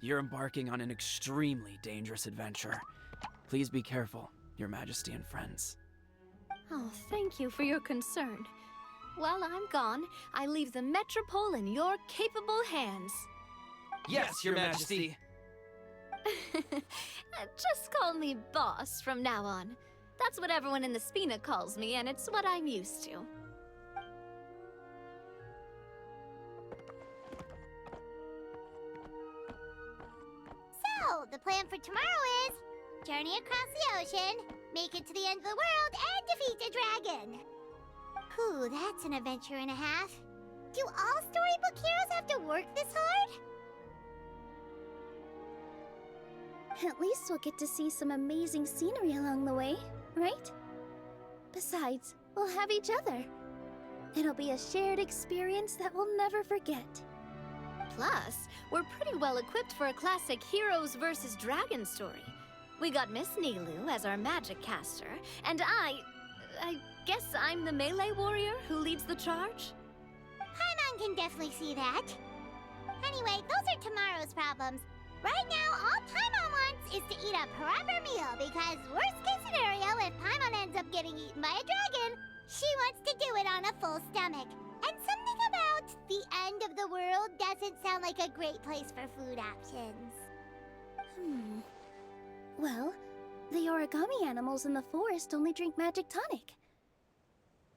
You're embarking on an extremely dangerous adventure. Please be careful, Your Majesty and friends. Oh, thank you for your concern. While I'm gone, I leave the Metropole in your capable hands. Yes, Your Majesty! Just call me boss from now on. That's what everyone in the Spina calls me, and it's what I'm used to. So, the plan for tomorrow is journey across the ocean, make it to the end of the world, and defeat a dragon. Whew, that's an adventure and a half. Do all storybook heroes have to work this hard? At least we'll get to see some amazing scenery along the way, right? Besides, we'll have each other. It'll be a shared experience that we'll never forget. Plus, we're pretty well equipped for a classic heroes versus dragon story. We got Miss Nilu as our magic caster, and I guess I'm the melee warrior who leads the charge? Paimon can definitely see that. Anyway, those are tomorrow's problems. Right now, all Paimon wants is to eat a proper meal, because worst case scenario, if Paimon ends up getting eaten by a dragon, she wants to do it on a full stomach. And something about the end of the world doesn't sound like a great place for food options. Well, the origami animals in the forest only drink magic tonic.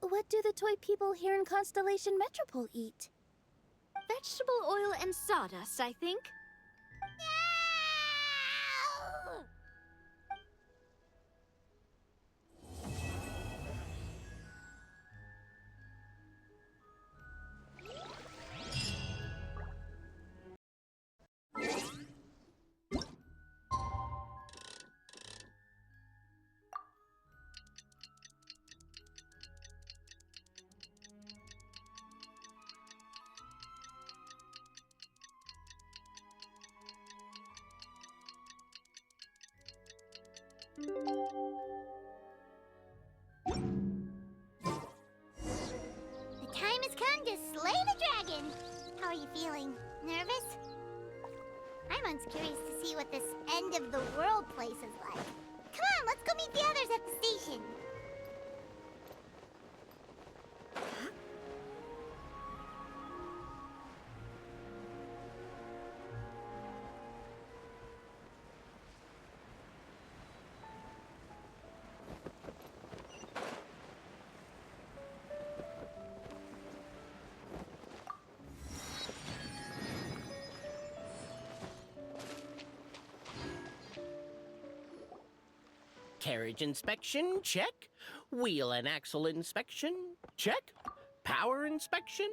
What do the toy people here in Constellation Metropole eat? Vegetable oil and sawdust, I think. The time has come to slay the dragon. How are you feeling? Nervous? Paimon's curious to see what this end of the world place is like. Come on, let's go meet the others at the station. Carriage inspection, check. Wheel and axle inspection, check. Power inspection.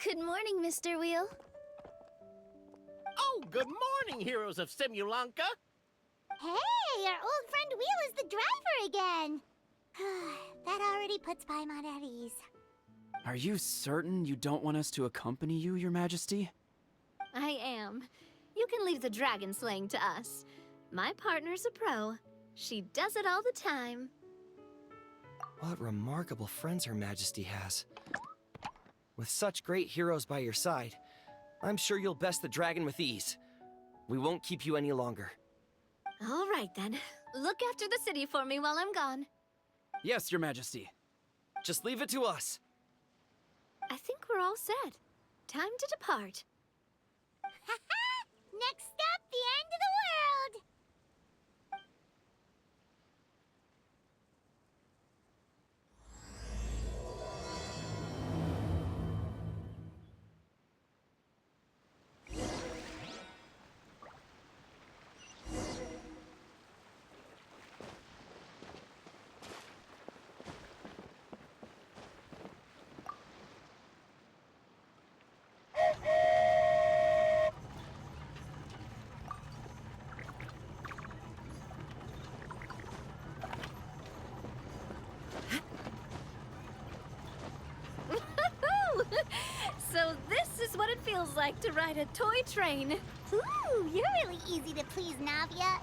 Good morning, Mr. Wheel. Oh, good morning, heroes of Simulanka. Hey, our old friend Wheel is the driver again. That already puts Paimon at ease. Are you certain you don't want us to accompany you, Your Majesty? I am. You can leave the dragon slaying to us. My partner's a pro. She does it all the time. What remarkable friends Her Majesty has. With such great heroes by your side, I'm sure you'll best the dragon with ease. We won't keep you any longer. All right, then. Look after the city for me while I'm gone. Yes, Your Majesty. Just leave it to us. I think we're all set. Time to depart. Next stop, the end of the world! So this is what it feels like to ride a toy train. Ooh, you're really easy to please, Navia.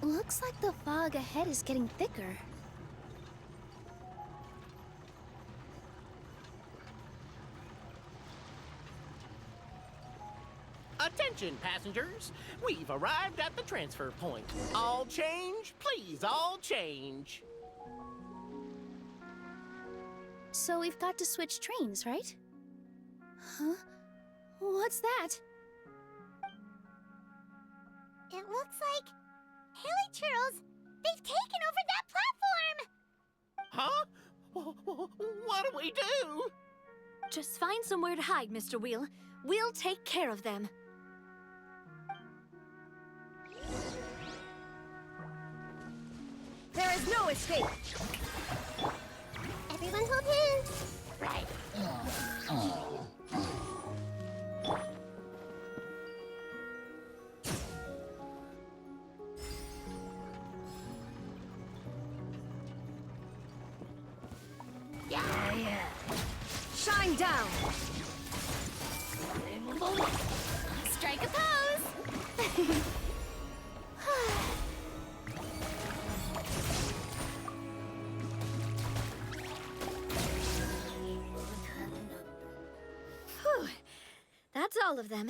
Looks like the fog ahead is getting thicker. Attention, passengers. We've arrived at the transfer point. All change, please, all change. So we've got to switch trains, right? Huh? What's that? It looks like Hilly Churls, they've taken over that platform! Huh? What do we do? Just find somewhere to hide, Mr. Wheel. We'll take care of them. There is no escape. Everyone hold hands. Right. Shine down! Strike a pose. Whew. That's all of them.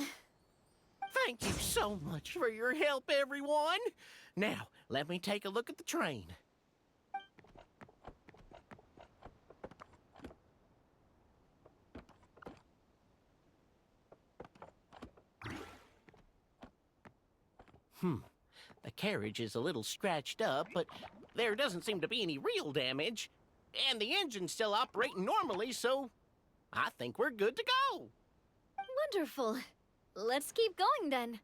Thank you so much for your help, everyone. Now, let me take a look at the train. The carriage is a little scratched up, but there doesn't seem to be any real damage. And the engine's still operating normally, so I think we're good to go. Wonderful. Let's keep going then.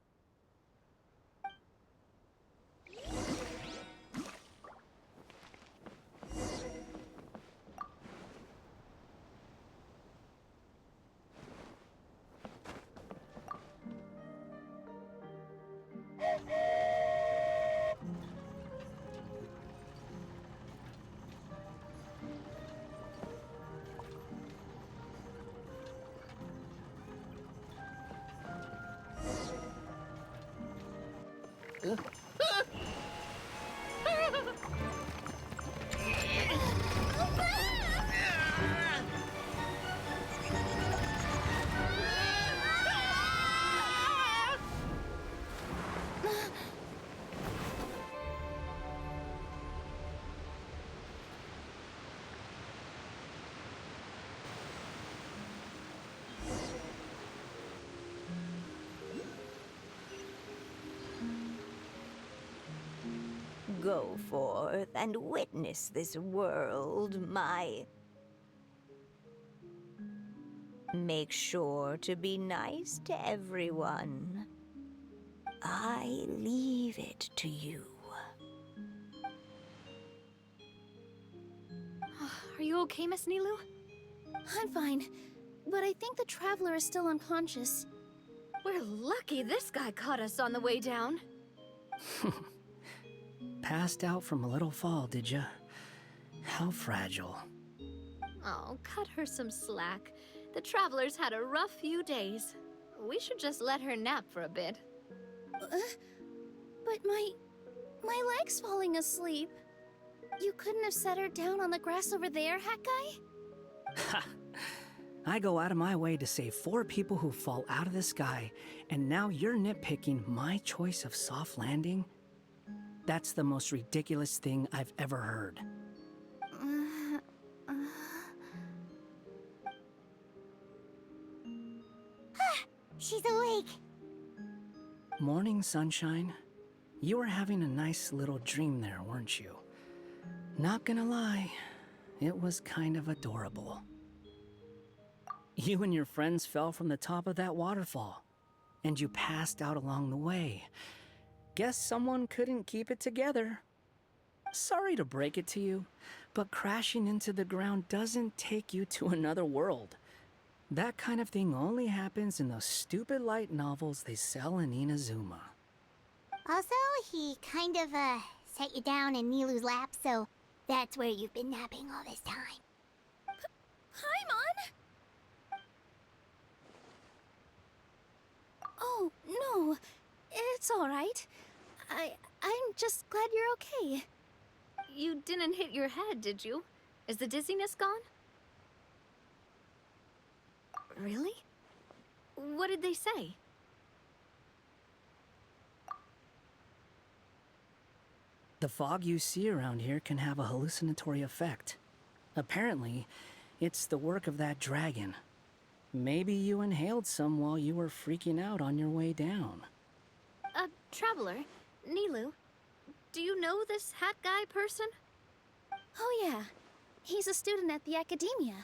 Go forth and witness this world, my... Make sure to be nice to everyone. I leave it to you. Are you okay, Miss Nilu? I'm fine, but I think the traveler is still unconscious. We're lucky this guy caught us on the way down. Passed out from a little fall, did ya? How fragile. Oh, cut her some slack. The traveler's had a rough few days. We should just let her nap for a bit. But my leg's falling asleep. You couldn't have set her down on the grass over there, Hat Guy? Ha! I go out of my way to save 4 people who fall out of the sky, and now you're nitpicking my choice of soft landing? That's the most ridiculous thing I've ever heard. She's awake. Morning, sunshine. You were having a nice little dream there, weren't you? Not gonna lie, it was kind of adorable. You and your friends fell from the top of that waterfall, and you passed out along the way. Guess someone couldn't keep it together. Sorry to break it to you, but crashing into the ground doesn't take you to another world. That kind of thing only happens in those stupid light novels they sell in Inazuma. Also, he kind of, set you down in Nilu's lap, so that's where you've been napping all this time. Paimon? Oh, no. It's all right. I'm just glad you're okay. You didn't hit your head, did you? Is the dizziness gone? Really? What did they say? The fog you see around here can have a hallucinatory effect. Apparently, it's the work of that dragon. Maybe you inhaled some while you were freaking out on your way down. Traveler, Nilu, do you know this hat guy person? Oh yeah, he's a student at the Academia.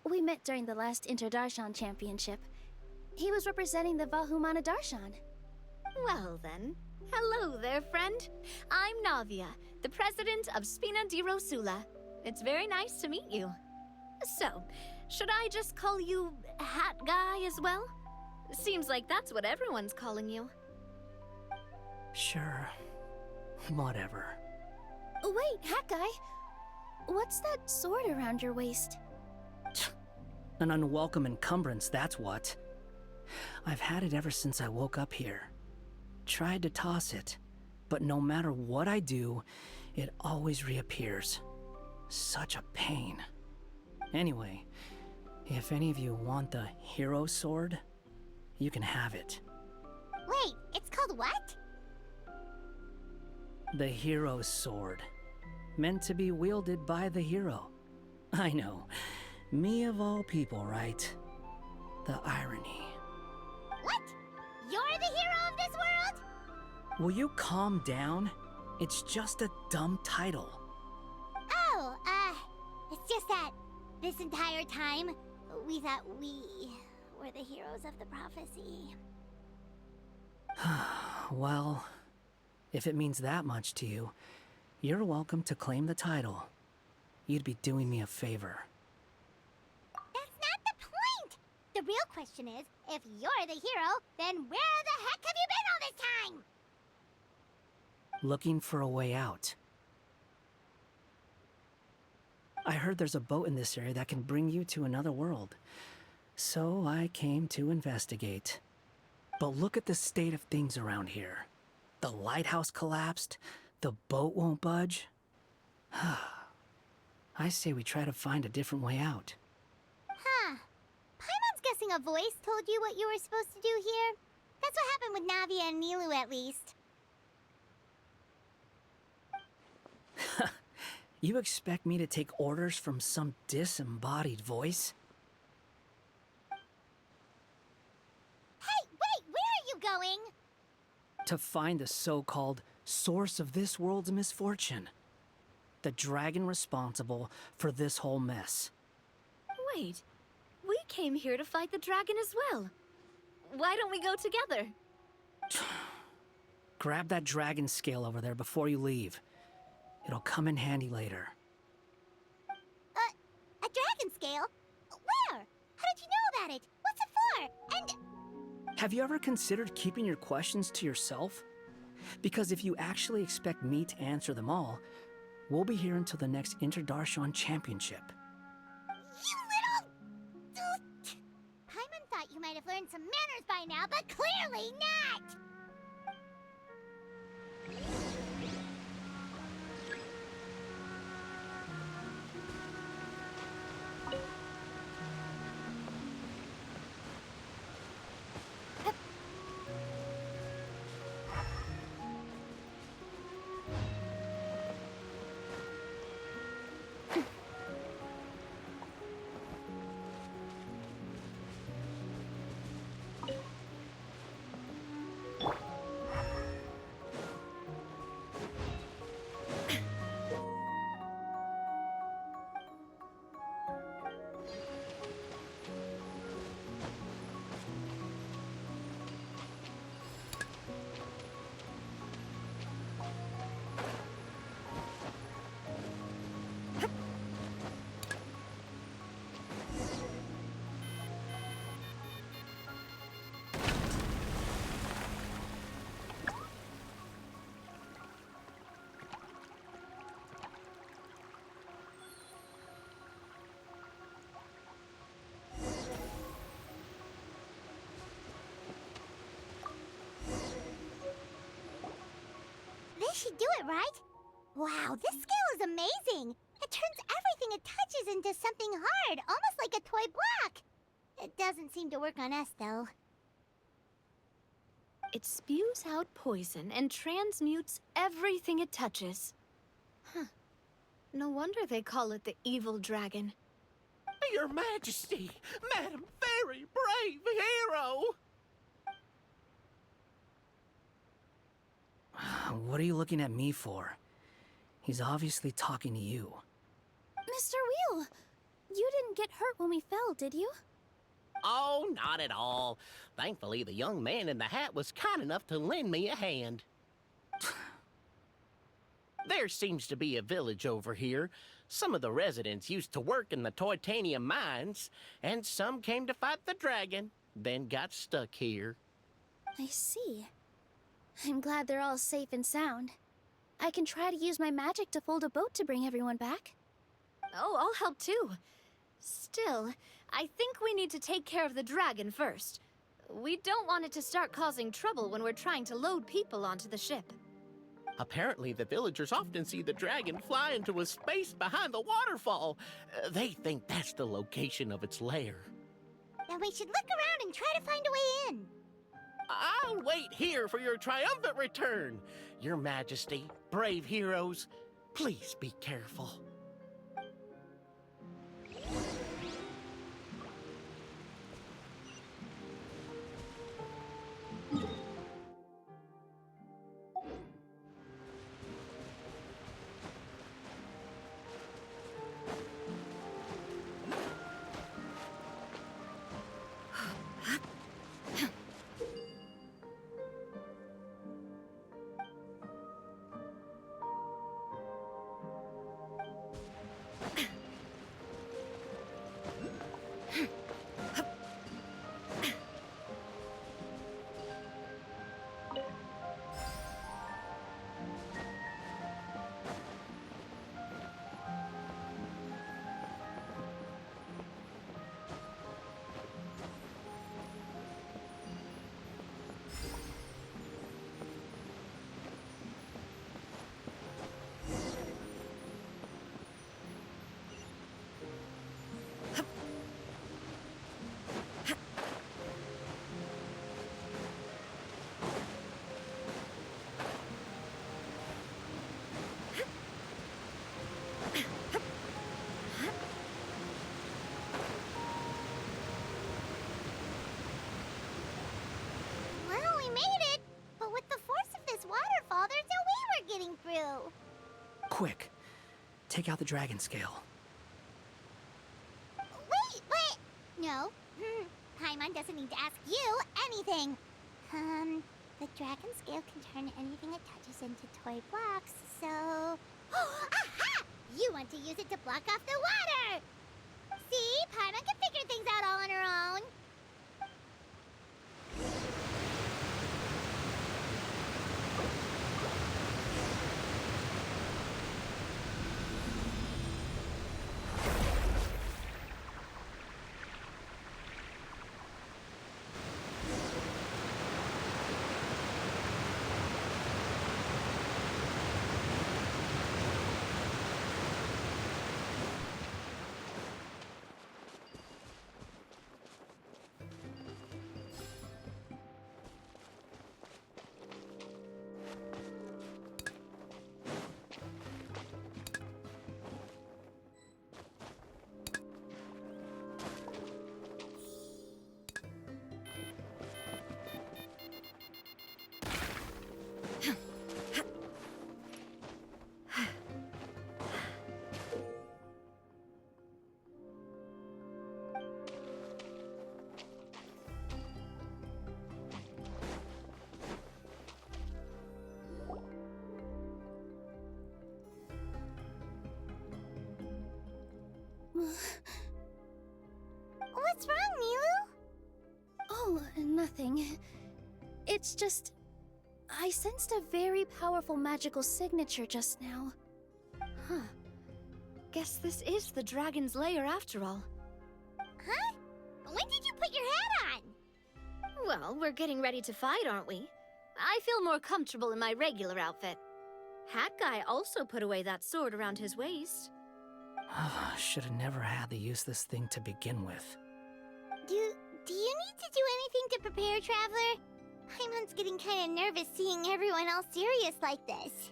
We met during the last Interdarshan Championship. He was representing the Vahumana Darshan. Well then, hello there, friend. I'm Navia, the president of Spina di Rosula. It's very nice to meet you. So, should I just call you Hat Guy as well? Seems like that's what everyone's calling you. Sure. Whatever. Wait, Hat Guy. What's that sword around your waist? An unwelcome encumbrance, that's what. I've had it ever since I woke up here. Tried to toss it, but no matter what I do, it always reappears. Such a pain. Anyway, if any of you want the hero sword, you can have it. Wait, it's called what? The hero sword. Meant to be wielded by the hero. I know. Me of all people, right? The irony. What? You're the hero of this world? Will you calm down? It's just a dumb title. Oh, it's just that this entire time, we thought we were the heroes of the prophecy. Well, if it means that much to you, you're welcome to claim the title. You'd be doing me a favor. That's not the point! The real question is, if you're the hero, then where the heck have you been all this time? Looking for a way out. I heard there's a boat in this area that can bring you to another world. So I came to investigate. But look at the state of things around here. The lighthouse collapsed. The boat won't budge. I say we try to find a different way out. Huh. Paimon's guessing a voice told you what you were supposed to do here. That's what happened with Navia and Nilu, at least. You expect me to take orders from some disembodied voice? Hey, wait, where are you going? To find the so-called source of this world's misfortune. The dragon responsible for this whole mess. Wait, we came here to fight the dragon as well. Why don't we go together? Grab that dragon scale over there before you leave. It'll come in handy later. A dragon scale? Where? How did you know about it? What's it for? And... Have you ever considered keeping your questions to yourself? Because if you actually expect me to answer them all, we'll be here until the next Interdarshan Championship. You little... Paimon thought you might have learned some manners by now, but clearly not! This should do it, right? Wow, this scale is amazing! It turns everything it touches into something hard, almost like a toy block! It doesn't seem to work on us, though. It spews out poison and transmutes everything it touches. Huh. No wonder they call it the evil dragon. Your Majesty, Madam Fairy, brave hero! What are you looking at me for? He's obviously talking to you. Mr. Wheel, you didn't get hurt when we fell, did you? Oh, not at all. Thankfully, the young man in the hat was kind enough to lend me a hand. There seems to be a village over here. Some of the residents used to work in the titanium mines, and some came to fight the dragon, then got stuck here. I see. I'm glad they're all safe and sound. I can try to use my magic to fold a boat to bring everyone back. Oh, I'll help too. Still, I think we need to take care of the dragon first. We don't want it to start causing trouble when we're trying to load people onto the ship. Apparently, the villagers often see the dragon fly into a space behind the waterfall. They think that's the location of its lair. Then we should look around and try to find a way in. I'll wait here for your triumphant return. Your Majesty, brave heroes, please be careful. Well, we made it. But with the force of this waterfall, there's no way we're getting through. Quick, take out the dragon scale. Wait. No. Paimon doesn't need to ask you anything. The dragon scale can turn anything it touches into toy blocks, so... Aha! You want to use it to block off the water! See? Paimon can figure things out all on her own. What's wrong, Milu? Oh, nothing. It's just... I sensed a very powerful magical signature just now. Huh. Guess this is the dragon's lair after all. Huh? When did you put your hat on? Well, we're getting ready to fight, aren't we? I feel more comfortable in my regular outfit. Hat Guy also put away that sword around his waist. Should have never had to use this thing to begin with. Do you need to do anything to prepare, Traveler? Paimon's getting kind of nervous seeing everyone else serious like this.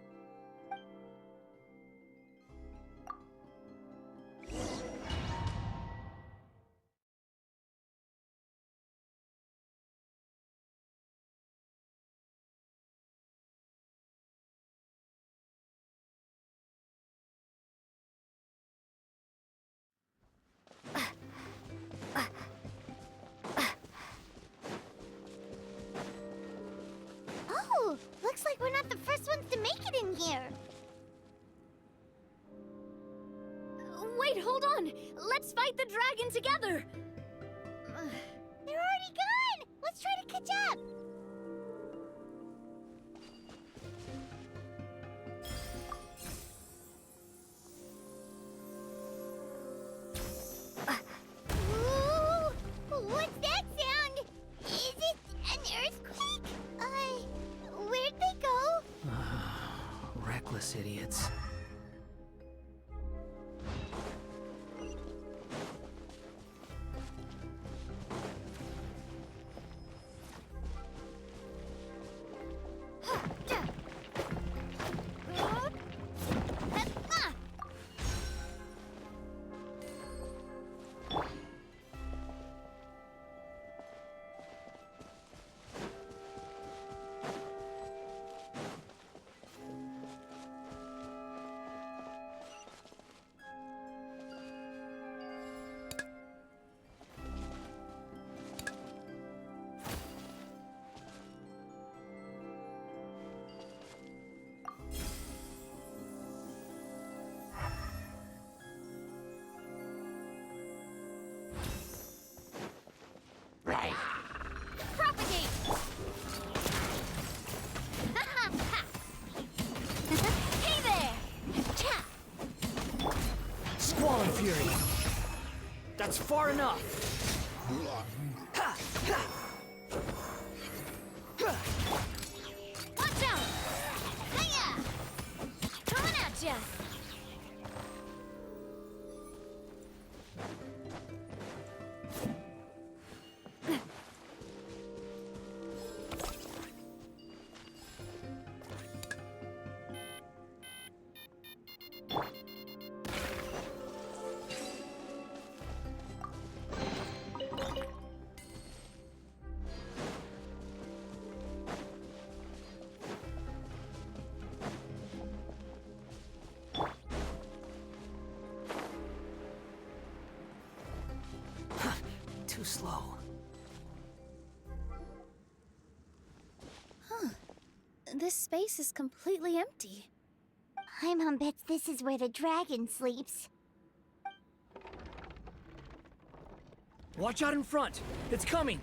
Oh, looks like we're not the first ones to make it in here. Wait, hold on! Let's fight the dragon together! They're already gone! Let's try to catch up! Ooh, what's that sound? Is it an earthquake? Where'd they go? Reckless idiots. Right. Propagate! Hey there! Cha! Squall and Fury! That's far enough! Watch out! Hiya! Coming at ya! Too slow. Huh. This space is completely empty. Paimon bets this is where the dragon sleeps. Watch out in front! It's coming!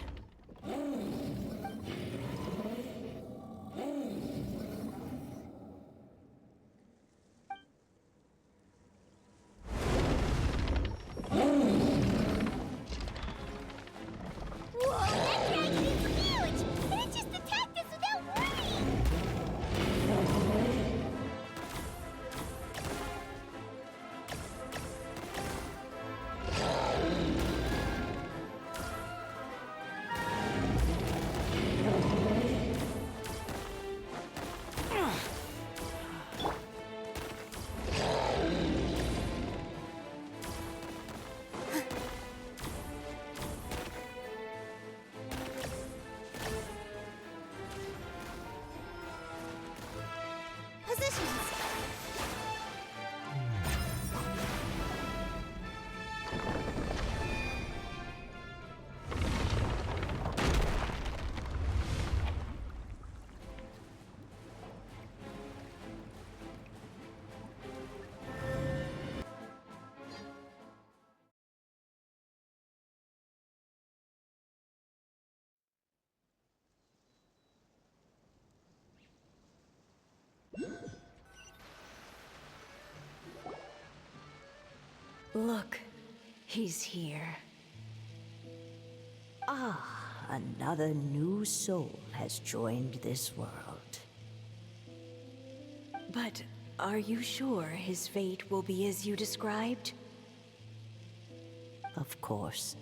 Whoa, that dragon is huge! And it just attacked us without warning! Positions! Look, he's here. Ah, another new soul has joined this world. But are you sure his fate will be as you described? Of course.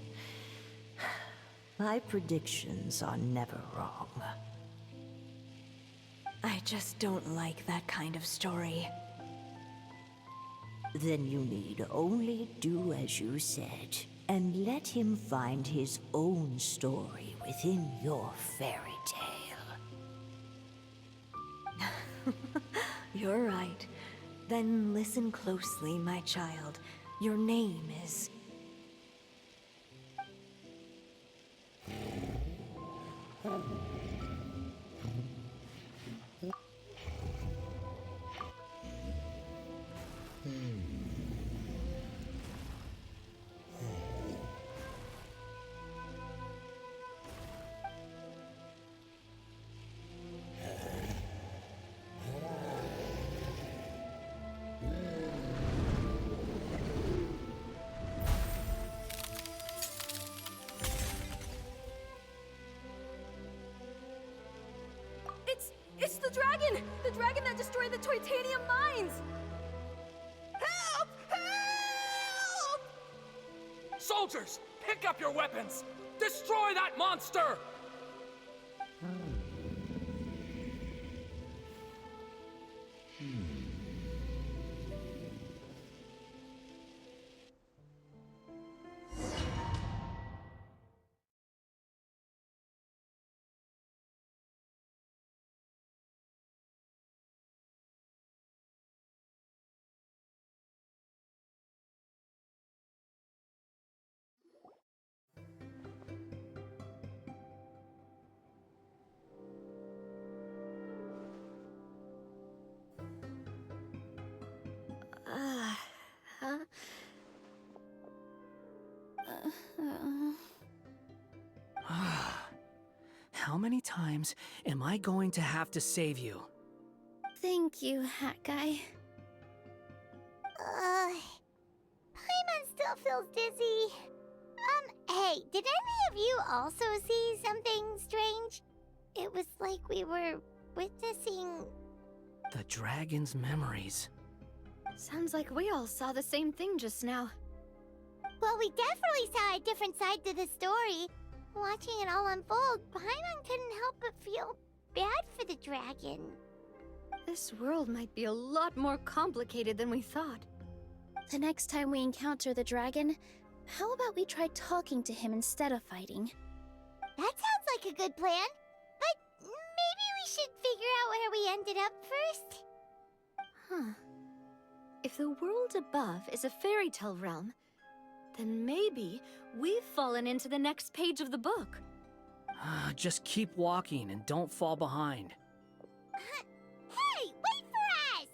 My predictions are never wrong. I just don't like that kind of story. Then you need only do as you said, and let him find his own story within your fairy tale. You're right. Then listen closely, my child. Your name is... It's the dragon! The dragon that destroyed the Titanium mines! Help! Help! Soldiers, pick up your weapons! Destroy that monster! How many times am I going to have to save you? Thank you, Hat Guy. Paimon still feels dizzy. Hey, did any of you also see something strange? It was like we were witnessing... The dragon's memories. Sounds like we all saw the same thing just now. Well, we definitely saw a different side to the story. Watching it all unfold, Paimon couldn't help but feel bad for the dragon. This world might be a lot more complicated than we thought. The next time we encounter the dragon, how about we try talking to him instead of fighting? That sounds like a good plan. But maybe we should figure out where we ended up first. Huh. If the world above is a fairy tale realm, then maybe we've fallen into the next page of the book. Just keep walking and don't fall behind. Hey, wait for us!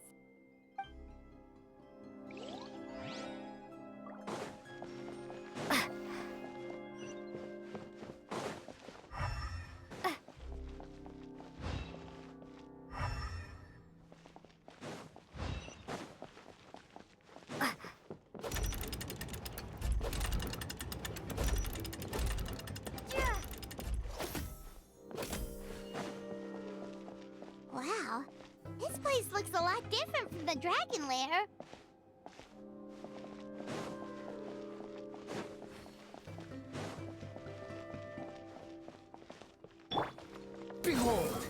Wow, this place looks a lot different from the dragon lair. Behold!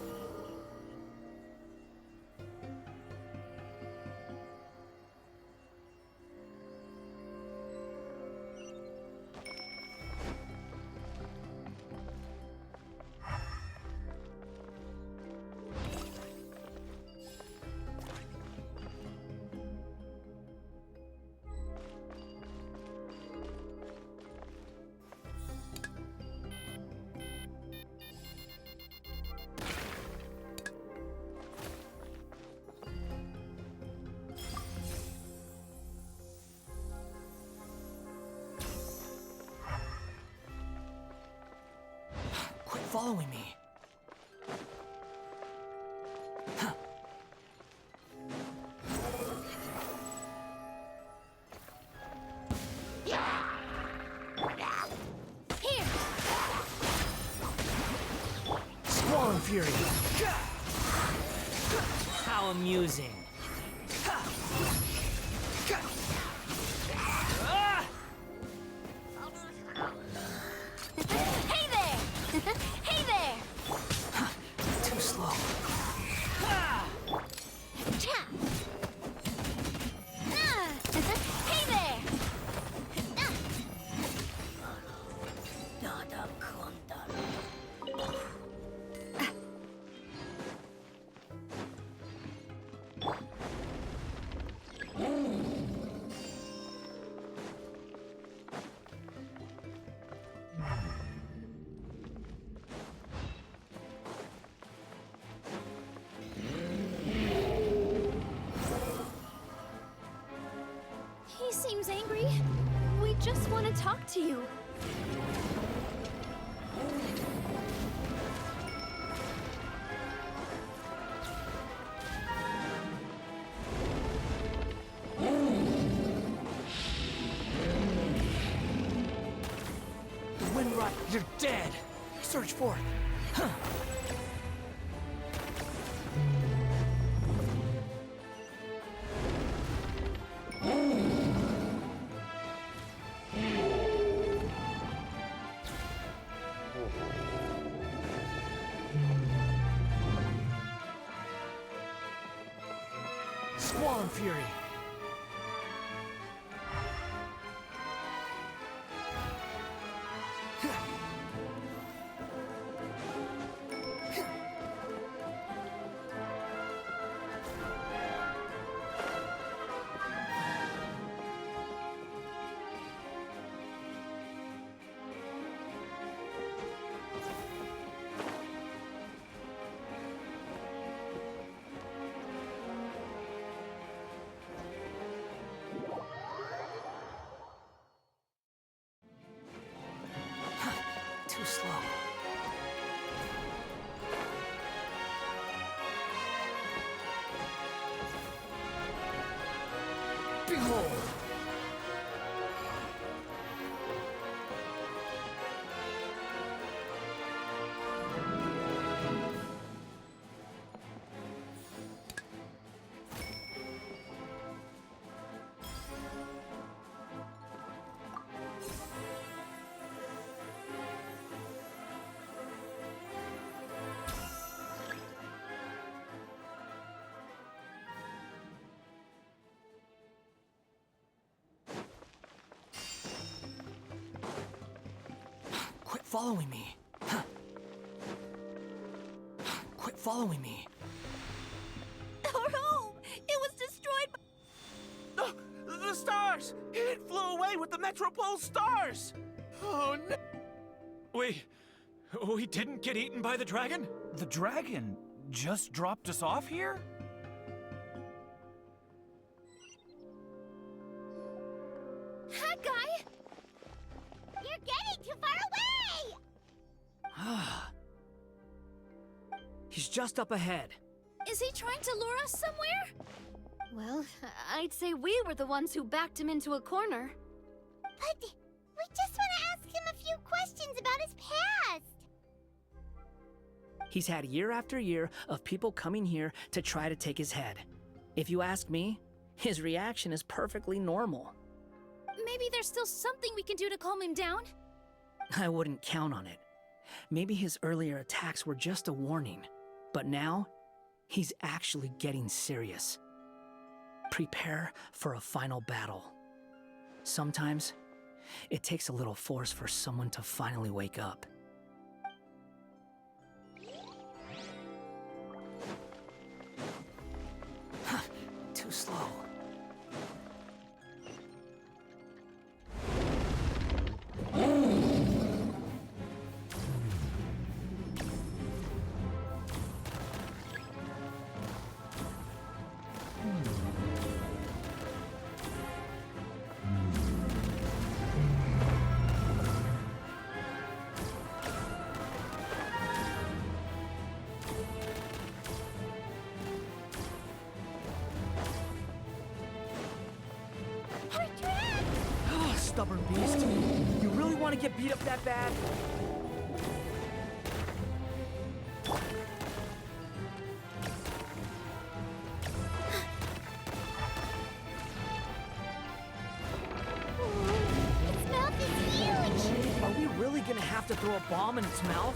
Quit following me. Here! Squall and Fury! How amusing. Hey there! Hey there! Too slow. seems angry. We just want to talk to you. Windrot, you're dead. Search for it. Huh. Squall and Fury. Too slow. Behold! Quit following me. Huh. Quit following me. Our home! It was destroyed by... The stars! It flew away with the Metropole stars! Oh, no! We didn't get eaten by the dragon? The dragon just dropped us off here? Hi, guy! You're getting too far away! He's just up ahead. Is he trying to lure us somewhere? Well, I'd say we were the ones who backed him into a corner. But we just want to ask him a few questions about his past. He's had year after year of people coming here to try to take his head. If you ask me, his reaction is perfectly normal. Maybe there's still something we can do to calm him down? I wouldn't count on it. Maybe his earlier attacks were just a warning, but now he's actually getting serious. Prepare for a final battle. Sometimes it takes a little force for someone to finally wake up. Too slow. Oh, stubborn beast. You really want to get beat up that bad? Its mouth is huge! Are we really gonna have to throw a bomb in its mouth?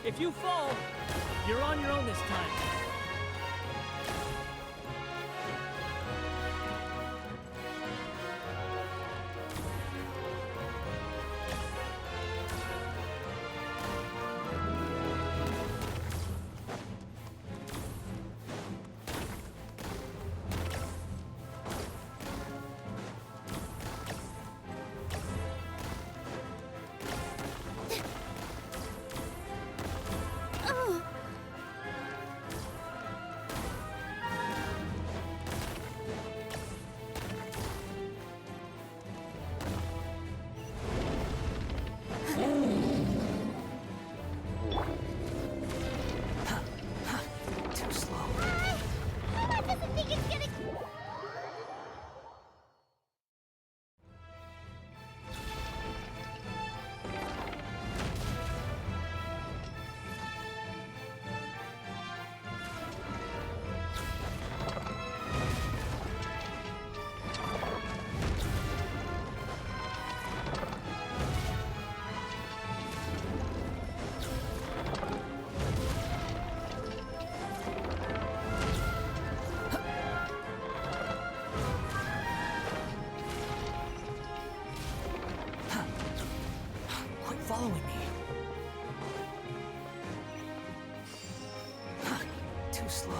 If you fall, you're on your own this time. Following me. Too slow.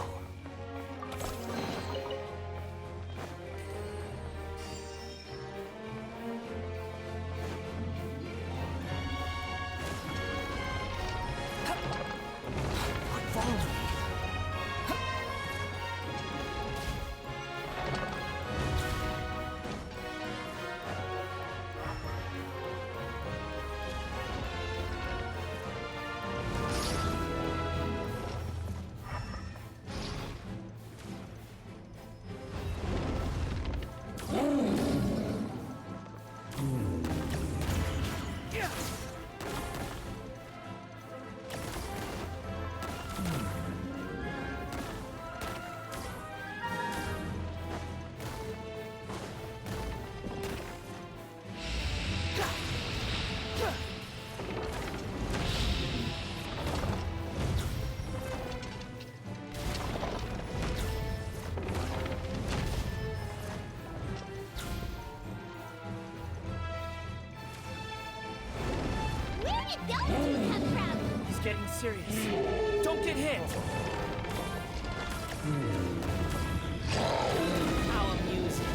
Quit following me. He's getting serious. Don't get hit! How amusing.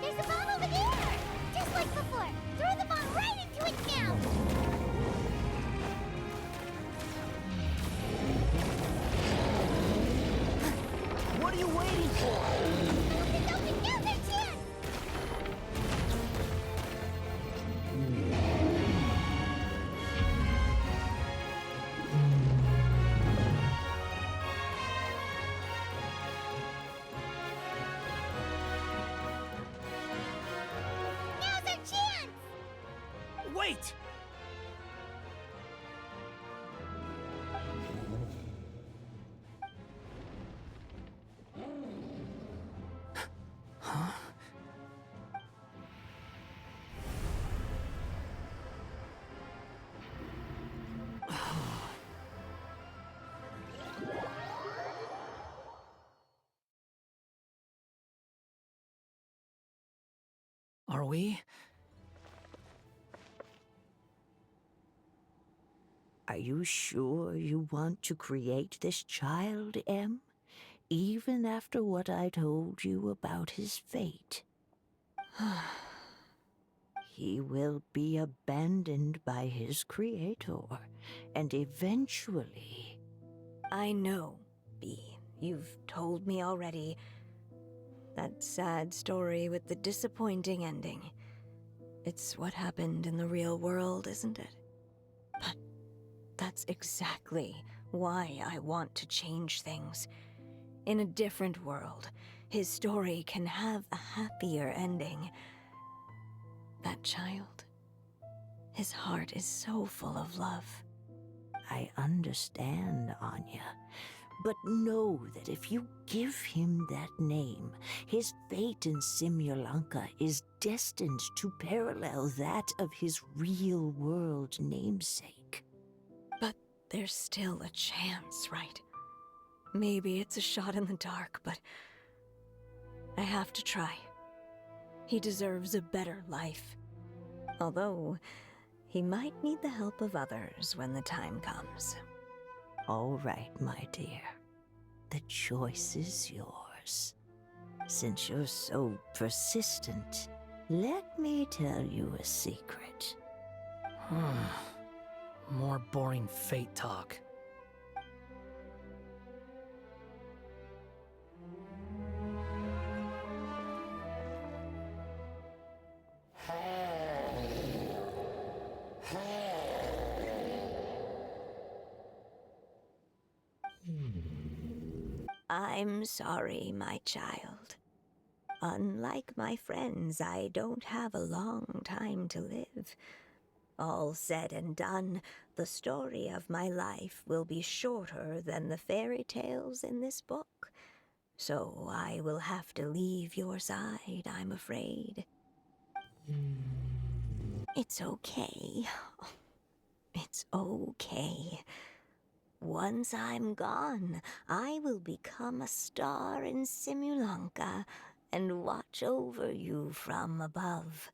There's a bomb over there! Just like before! Throw the bomb right into its mouth! What are you waiting for? Open, now's our chance! Now's our chance! Wait! Huh? Are we? Are you sure you want to create this child, Em? Even after what I told you about his fate? He will be abandoned by his creator, and eventually... I know, Bee. You've told me already. That sad story with the disappointing ending. It's what happened in the real world, isn't it? But that's exactly why I want to change things. In a different world, his story can have a happier ending. That child, his heart is so full of love. I understand, Anya. But know that if you give him that name, his fate in Simulanka is destined to parallel that of his real-world namesake. But there's still a chance, right? Maybe it's a shot in the dark, but I have to try. He deserves a better life. Although, he might need the help of others when the time comes. All right, my dear. The choice is yours. Since you're so persistent, let me tell you a secret. More boring fate talk. I'm sorry, my child. Unlike my friends, I don't have a long time to live. All said and done, the story of my life will be shorter than the fairy tales in this book. So I will have to leave your side, I'm afraid. It's okay. It's okay. Once I'm gone, I will become a star in Simulanka and watch over you from above.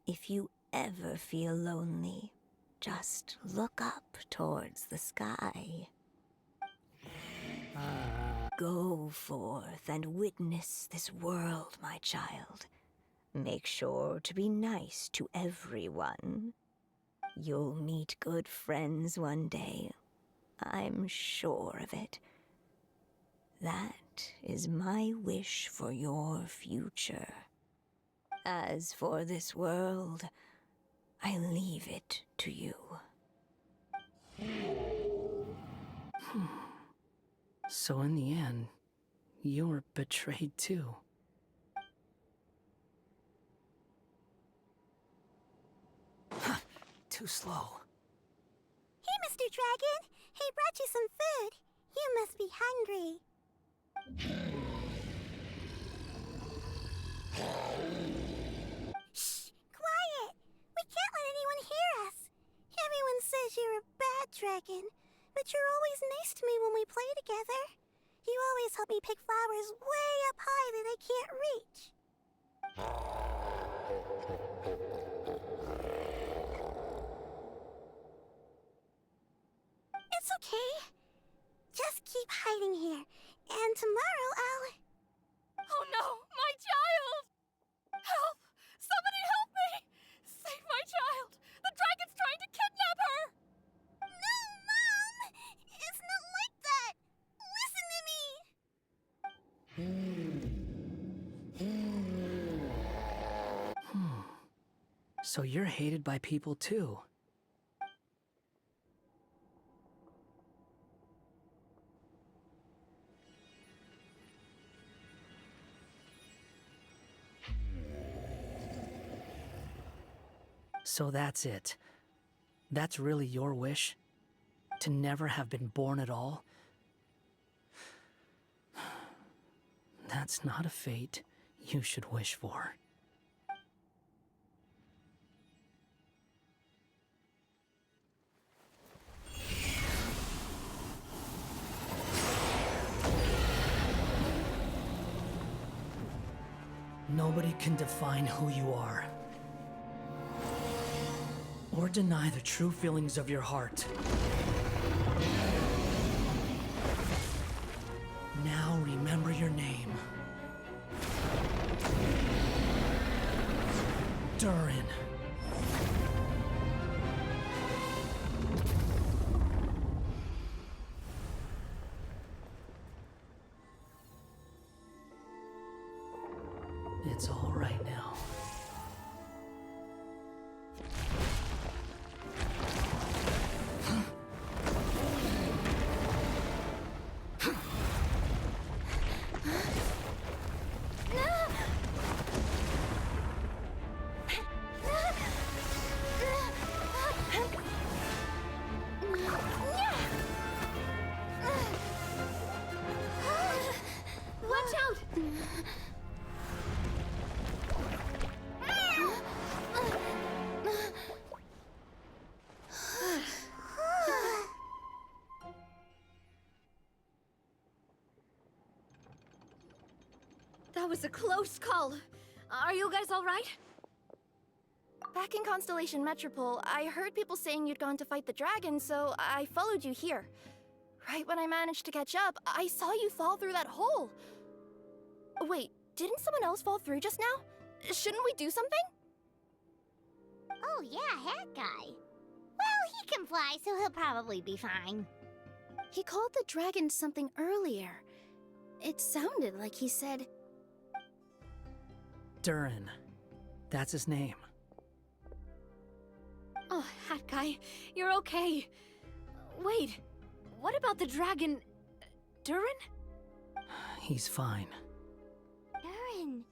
If you ever feel lonely, just look up towards the sky. Go forth and witness this world, my child. Make sure to be nice to everyone. You'll meet good friends one day. I'm sure of it. That is my wish for your future. As for this world, I leave it to you. So in the end, you were betrayed too. Too slow. Hey, Mr. Dragon! He brought you some food. You must be hungry. Shh! Quiet! We can't let anyone hear us. Everyone says you're a bad dragon, but you're always nice to me when we play together. You always help me pick flowers way up high that I can't reach. It's okay. Just keep hiding here, and tomorrow I'll... Oh no, my child! Help! Somebody help me! Save my child! The dragon's trying to kidnap her! No, Mom! It's not like that! Listen to me! So you're hated by people too. So that's it. That's really your wish? To never have been born at all? That's not a fate you should wish for. Nobody can define who you are, or deny the true feelings of your heart. Now remember your name. Durin. It's all right now. That was a close call. Are you guys all right? Back in Constellation Metropole, I heard people saying you'd gone to fight the dragon, so I followed you here. Right when I managed to catch up, I saw you fall through that hole. Wait, didn't someone else fall through just now? Shouldn't we do something? Oh yeah, Hat Guy. Well, he can fly, so he'll probably be fine. He called the dragon something earlier. It sounded like he said... Durin. That's his name. Oh, Hat Guy, you're okay. Wait, what about the dragon... Durin? He's fine. Durin.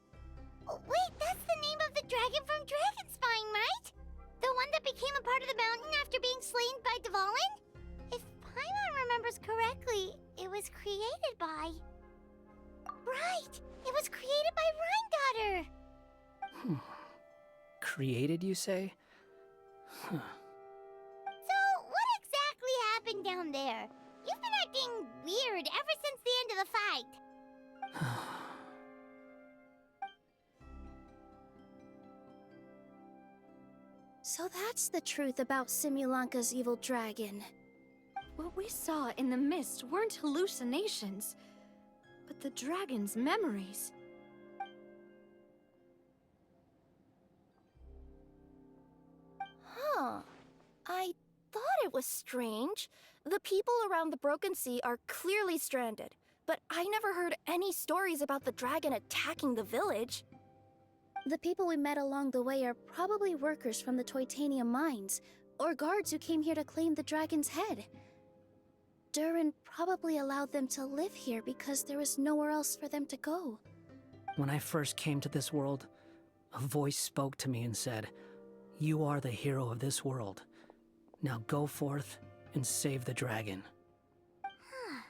Oh, wait, that's the name of the dragon from Dragonspine, right? The one that became a part of the mountain after being slain by Dvalin? If Paimon remembers correctly, it was created by... Right! It was created by Rhine Daughter! Created, you say? Huh. So, what exactly happened down there? You've been acting weird ever since the end of the fight. So that's the truth about Simulanka's evil dragon. What we saw in the mist weren't hallucinations, but the dragon's memories. Huh. I thought it was strange. The people around the Broken Sea are clearly stranded, but I never heard any stories about the dragon attacking the village. The people we met along the way are probably workers from the Titanium mines, or guards who came here to claim the dragon's head. Durin probably allowed them to live here because there was nowhere else for them to go. When I first came to this world, a voice spoke to me and said, "You are the hero of this world. Now go forth and save the dragon." Huh.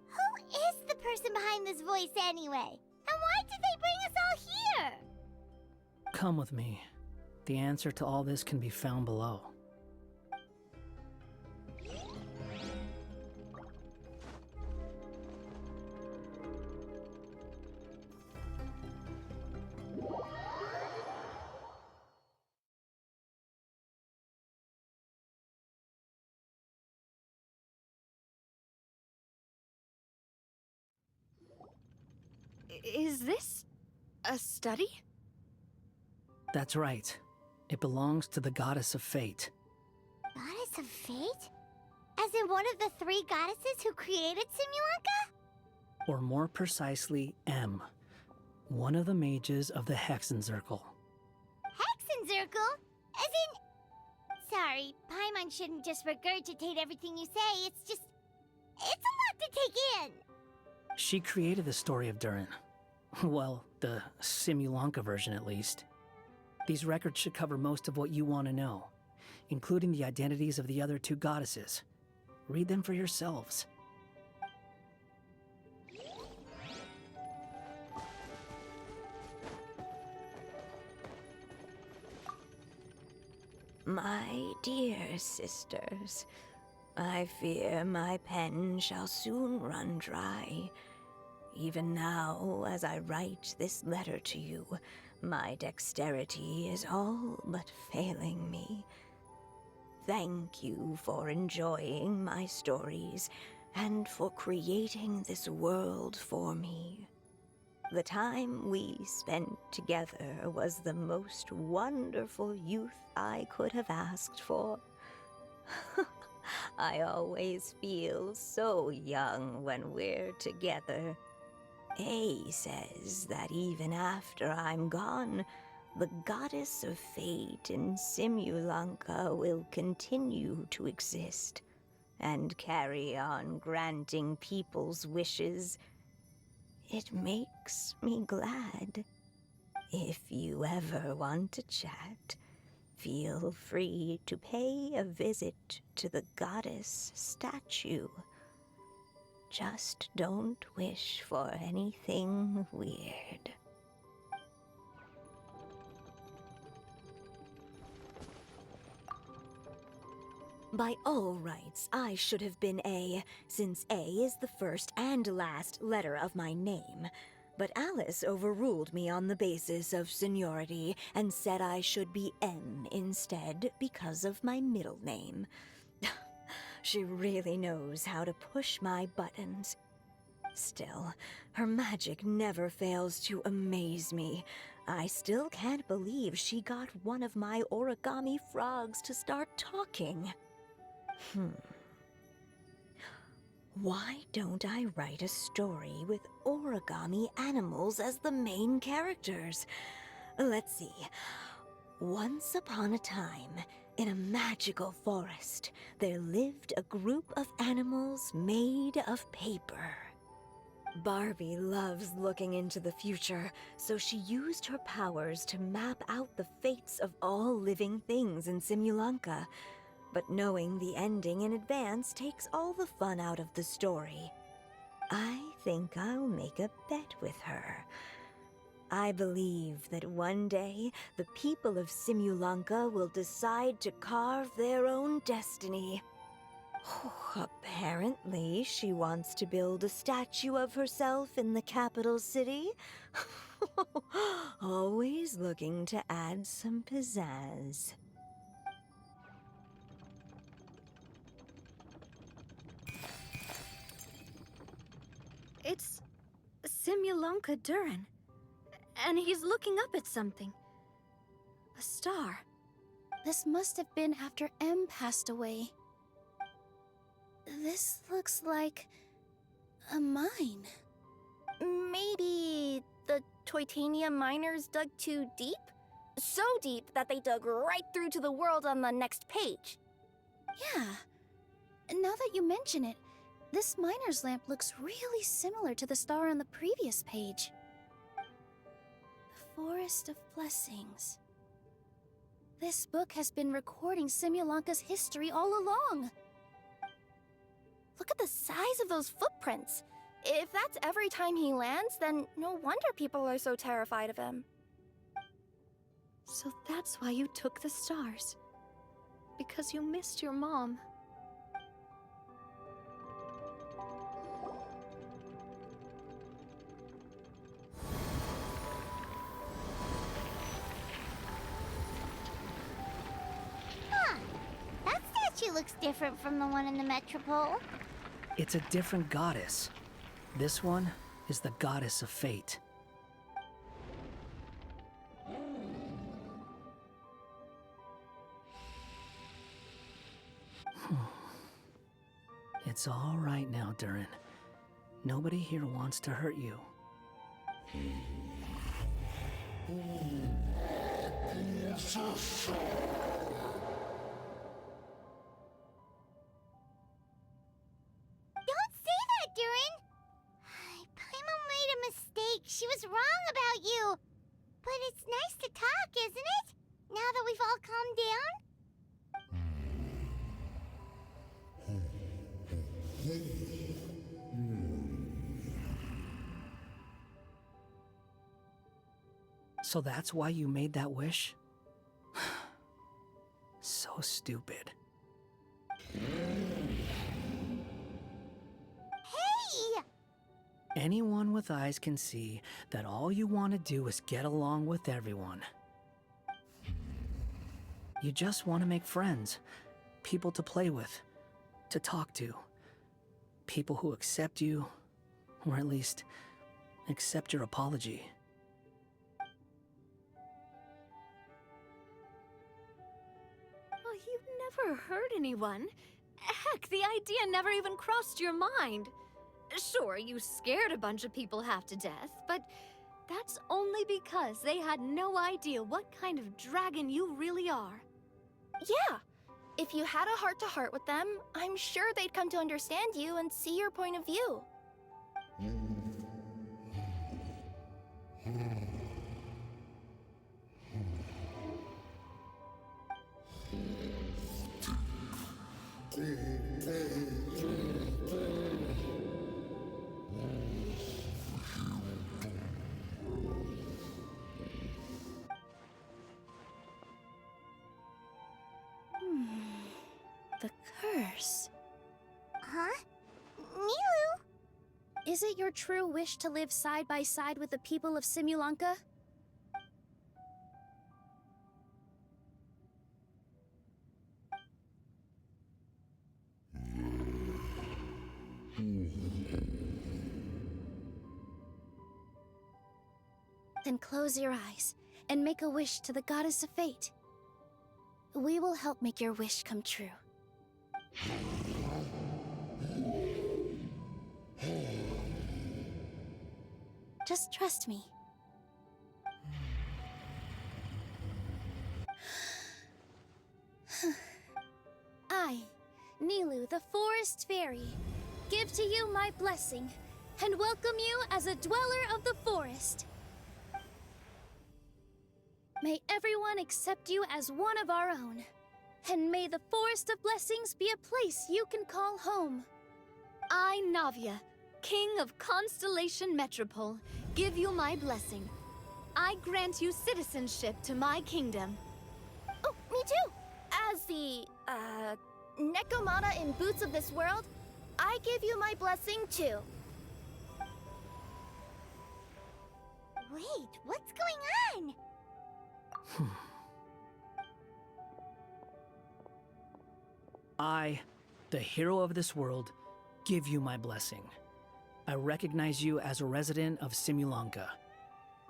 Who is the person behind this voice anyway? And why did they bring us all here? Come with me. The answer to all this can be found below. Is this a study? That's right. It belongs to the Goddess of Fate. Goddess of Fate? As in one of the three goddesses who created Simulanka? Or more precisely, M. One of the mages of the Hexenzirkel. Hexenzirkel? As in... Sorry, Paimon shouldn't just regurgitate everything you say. It's a lot to take in. She created the story of Durin. Well, the Simulanka version at least. These records should cover most of what you want to know, including the identities of the other two goddesses. Read them for yourselves. My dear sisters, I fear my pen shall soon run dry. Even now, as I write this letter to you, my dexterity is all but failing me. Thank you for enjoying my stories and for creating this world for me. The time we spent together was the most wonderful youth I could have asked for. I always feel so young when we're together. A says that even after I'm gone, the Goddess of Fate in Simulanka will continue to exist and carry on granting people's wishes. It makes me glad. If you ever want to chat, feel free to pay a visit to the goddess statue. Just don't wish for anything weird. By all rights, I should have been A, since A is the first and last letter of my name. But Alice overruled me on the basis of seniority and said I should be M instead because of my middle name. She really knows how to push my buttons. Still, her magic never fails to amaze me. I still can't believe she got one of my origami frogs to start talking. Why don't I write a story with origami animals as the main characters? Let's see. Once upon a time, in a magical forest, there lived a group of animals made of paper. Barbie loves looking into the future, so she used her powers to map out the fates of all living things in Simulanka. But knowing the ending in advance takes all the fun out of the story. I think I'll make a bet with her. I believe that one day the people of Simulanka will decide to carve their own destiny. Apparently, she wants to build a statue of herself in the capital city. Always looking to add some pizzazz. It's Simulanka Durin. And he's looking up at something. A star. This must have been after M passed away. This looks like a mine. Maybe the Toitania miners dug too deep? So deep that they dug right through to the world on the next page. Yeah. Now that you mention it, this miner's lamp looks really similar to the star on the previous page. The Forest of Blessings. This book has been recording Simulanka's history all along. Look at the size of those footprints. If that's every time he lands, then no wonder people are so terrified of him. So that's why you took the stars. Because you missed your mom. That statue looks different from the one in the Metropole. It's a different goddess. This one is the goddess of fate. It's all right now, Durin. Nobody here wants to hurt you. Don't say that, Durin! Paimon made a mistake. She was wrong about you. But it's nice to talk, isn't it? Now that we've all calmed down? So that's why you made that wish? So stupid. Hey! Anyone with eyes can see that all you want to do is get along with everyone. You just want to make friends, people to play with, to talk to. People who accept you, or at least accept your apology. Oh, you never hurt anyone. Heck, the idea never even crossed your mind. Sure, you scared a bunch of people half to death, but that's only because they had no idea what kind of dragon you really are. Yeah. If you had a heart-to-heart with them, I'm sure they'd come to understand you and see your point of view. The curse. Huh? Milu? Is it your true wish to live side by side with the people of Simulanka? Then close your eyes and make a wish to the Goddess of Fate. We will help make your wish come true. Just trust me. I, Nilu, the Forest Fairy, give to you my blessing and welcome you as a dweller of the forest. May everyone accept you as one of our own, and may the Forest of Blessings be a place you can call home. I, Navia, King of Constellation Metropole, give you my blessing. I grant you citizenship to my kingdom. Oh, me too! As the, Nekomata in Boots of this world, I give you my blessing too. Wait, what's going on? I, the hero of this world, give you my blessing. I recognize you as a resident of Simulanka.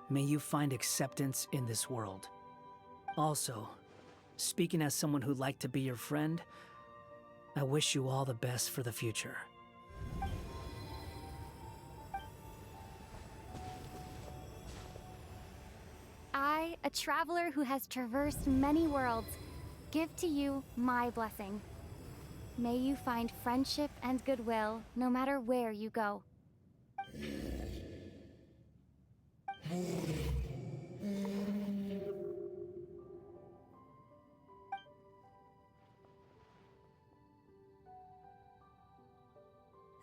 May you find acceptance in this world. Also, speaking as someone who'd like to be your friend, I wish you all the best for the future. I, a traveler who has traversed many worlds, give to you my blessing. May you find friendship and goodwill no matter where you go.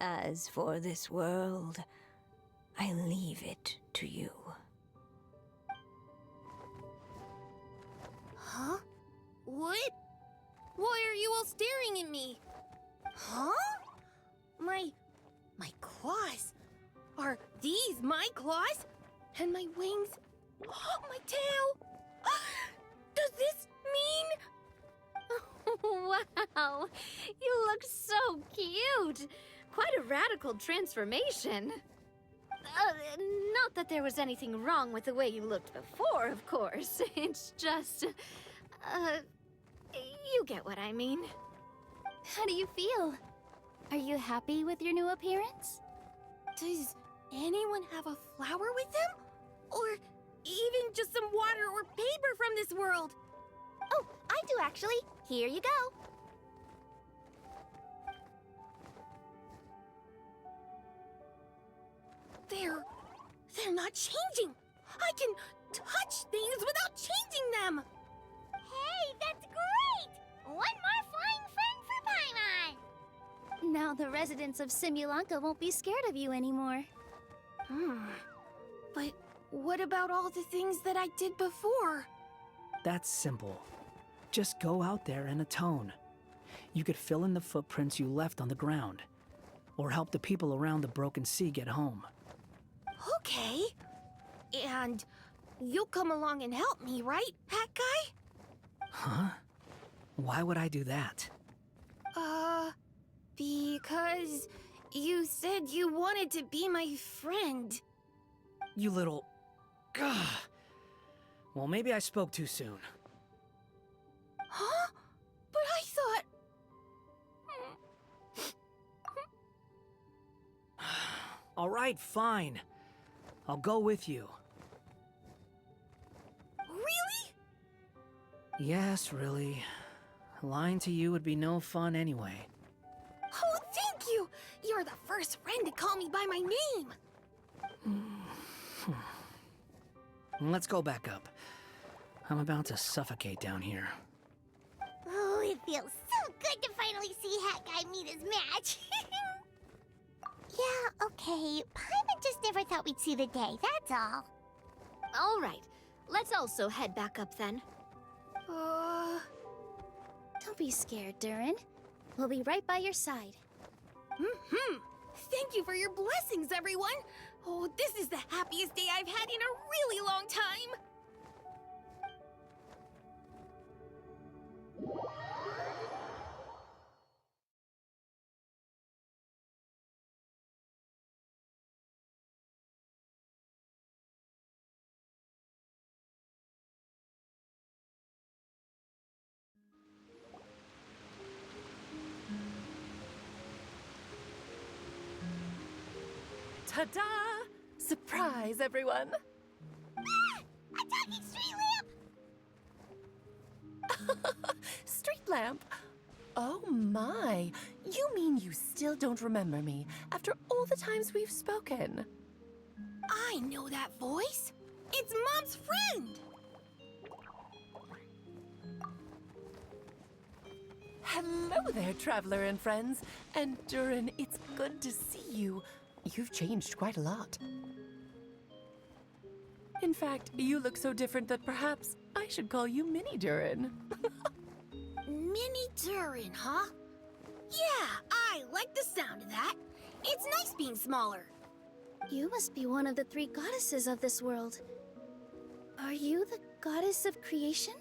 As for this world, I leave it to you. Huh? What? Why are you all staring at me? Huh? My claws? Are these my claws? And my wings? My tail? Does this mean... Wow, you look so cute. Quite a radical transformation. Not that there was anything wrong with the way you looked before, of course. It's just... you get what I mean. How do you feel? Are you happy with your new appearance? Does anyone have a flower with them? Or even just some water or paper from this world? Oh, I do actually. Here you go. They're not changing. I can touch things without changing them. Hey, that's great! One more flying friend for Paimon! Now the residents of Simulanka won't be scared of you anymore. But what about all the things that I did before? That's simple. Just go out there and atone. You could fill in the footprints you left on the ground, or help the people around the Broken Sea get home. Okay. And you'll come along and help me, right, Hat Guy? Huh? Why would I do that? Because you said you wanted to be my friend. You little... Gah. Well, maybe I spoke too soon. Huh? But I thought... All right, fine. I'll go with you. Really? Yes, really. Lying to you would be no fun anyway. Oh, thank you! You're the first friend to call me by my name! Let's go back up. I'm about to suffocate down here. Oh, it feels so good to finally see Hat Guy meet his match. Yeah, okay. Paimon just never thought we'd see the day, that's all. All right, let's also head back up then. Don't be scared, Durin. We'll be right by your side. Thank you for your blessings, everyone! Oh, this is the happiest day I've had in a really long time! Ta-da! Surprise, everyone! Ah! A talking street lamp! Street lamp? Oh my! You mean you still don't remember me after all the times we've spoken? I know that voice! It's Mom's friend! Hello there, traveler and friends. And Durin, it's good to see you. You've changed quite a lot. In fact, you look so different that perhaps I should call you Mini Durin. Mini Durin, huh? Yeah, I like the sound of that. It's nice being smaller. You must be one of the 3 goddesses of this world. Are you the goddess of creation?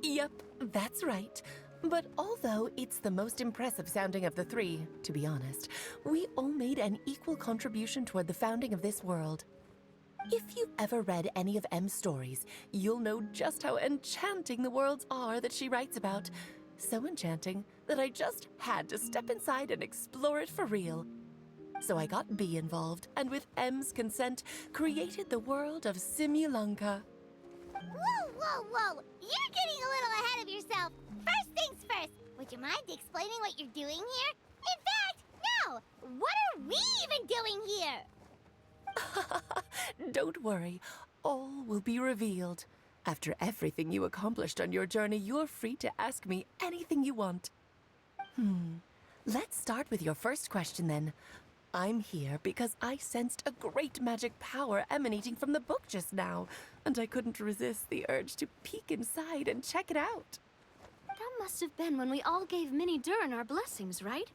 Yep, that's right. But although it's the most impressive sounding of the 3, to be honest, we all made an equal contribution toward the founding of this world. If you've ever read any of M's stories, you'll know just how enchanting the worlds are that she writes about. So enchanting that I just had to step inside and explore it for real. So I got B involved, and with M's consent, created the world of Simulunka. Whoa, whoa, whoa! You're getting a little ahead of yourself. First things first, would you mind explaining what you're doing here? In fact, no! What are we even doing here? Don't worry, all will be revealed. After everything you accomplished on your journey, you're free to ask me anything you want. Let's start with your first question then. I'm here because I sensed a great magic power emanating from the book just now, and I couldn't resist the urge to peek inside and check it out. That must have been when we all gave Mini Durin our blessings, right?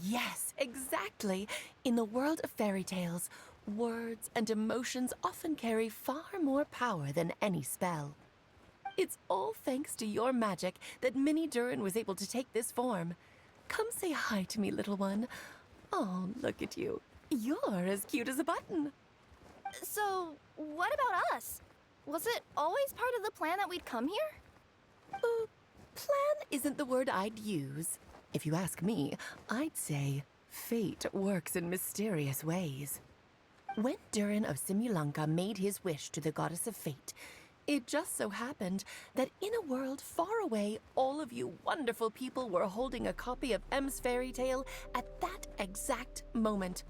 Yes, exactly. In the world of fairy tales, words and emotions often carry far more power than any spell. It's all thanks to your magic that Mini Durin was able to take this form. Come say hi to me, little one. Oh, look at you. You're as cute as a button. So, what about us? Was it always part of the plan that we'd come here? Plan isn't the word I'd use. If you ask me, I'd say fate works in mysterious ways. When Durin of Simulunka made his wish to the goddess of fate, it just so happened that in a world far away, all of you wonderful people were holding a copy of M's fairy tale at that exact moment.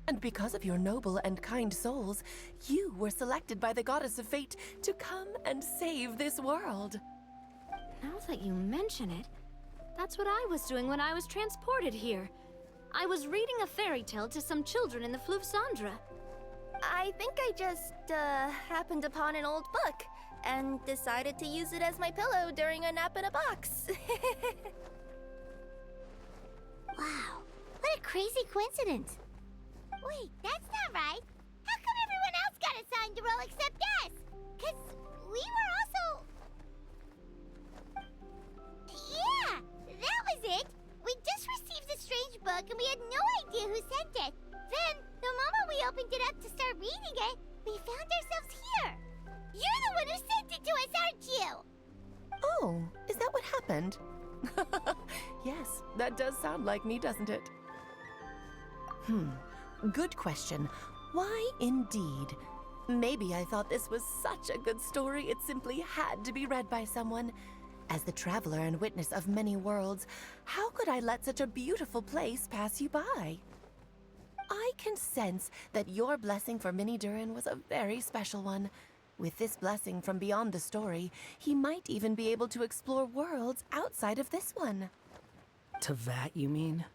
And because of your noble and kind souls, you were selected by the goddess of fate to come and save this world. Now that you mention it, that's what I was doing when I was transported here. I was reading a fairy tale to some children in the Fleuve Cendre. I think I just, happened upon an old book and decided to use it as my pillow during a nap in a box. Wow, what a crazy coincidence. Wait, that's not right. How come everyone else got assigned the role except us? 'Cause we were also... Yeah, that was it. We just received a strange book and we had no idea who sent it. Then, the moment we opened it up to start reading it, we found ourselves here. You're the one who sent it to us, aren't you? Oh, is that what happened? Yes, that does sound like me, doesn't it? Good question. Why indeed? Maybe I thought this was such a good story it simply had to be read by someone. As the traveler and witness of many worlds, how could I let such a beautiful place pass you by? I can sense that your blessing for Mini Durin was a very special one. With this blessing from beyond the story, he might even be able to explore worlds outside of this one. Teyvat, you mean?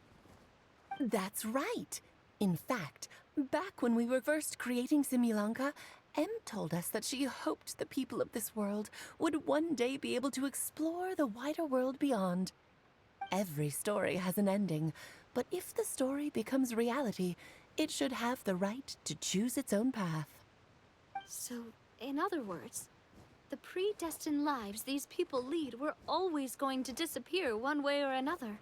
That's right. In fact, back when we were first creating Simulunka, Em told us that she hoped the people of this world would one day be able to explore the wider world beyond. Every story has an ending, But if the story becomes reality, it should have the right to choose its own path. So, in other words, the predestined lives these people lead were always going to disappear one way or another.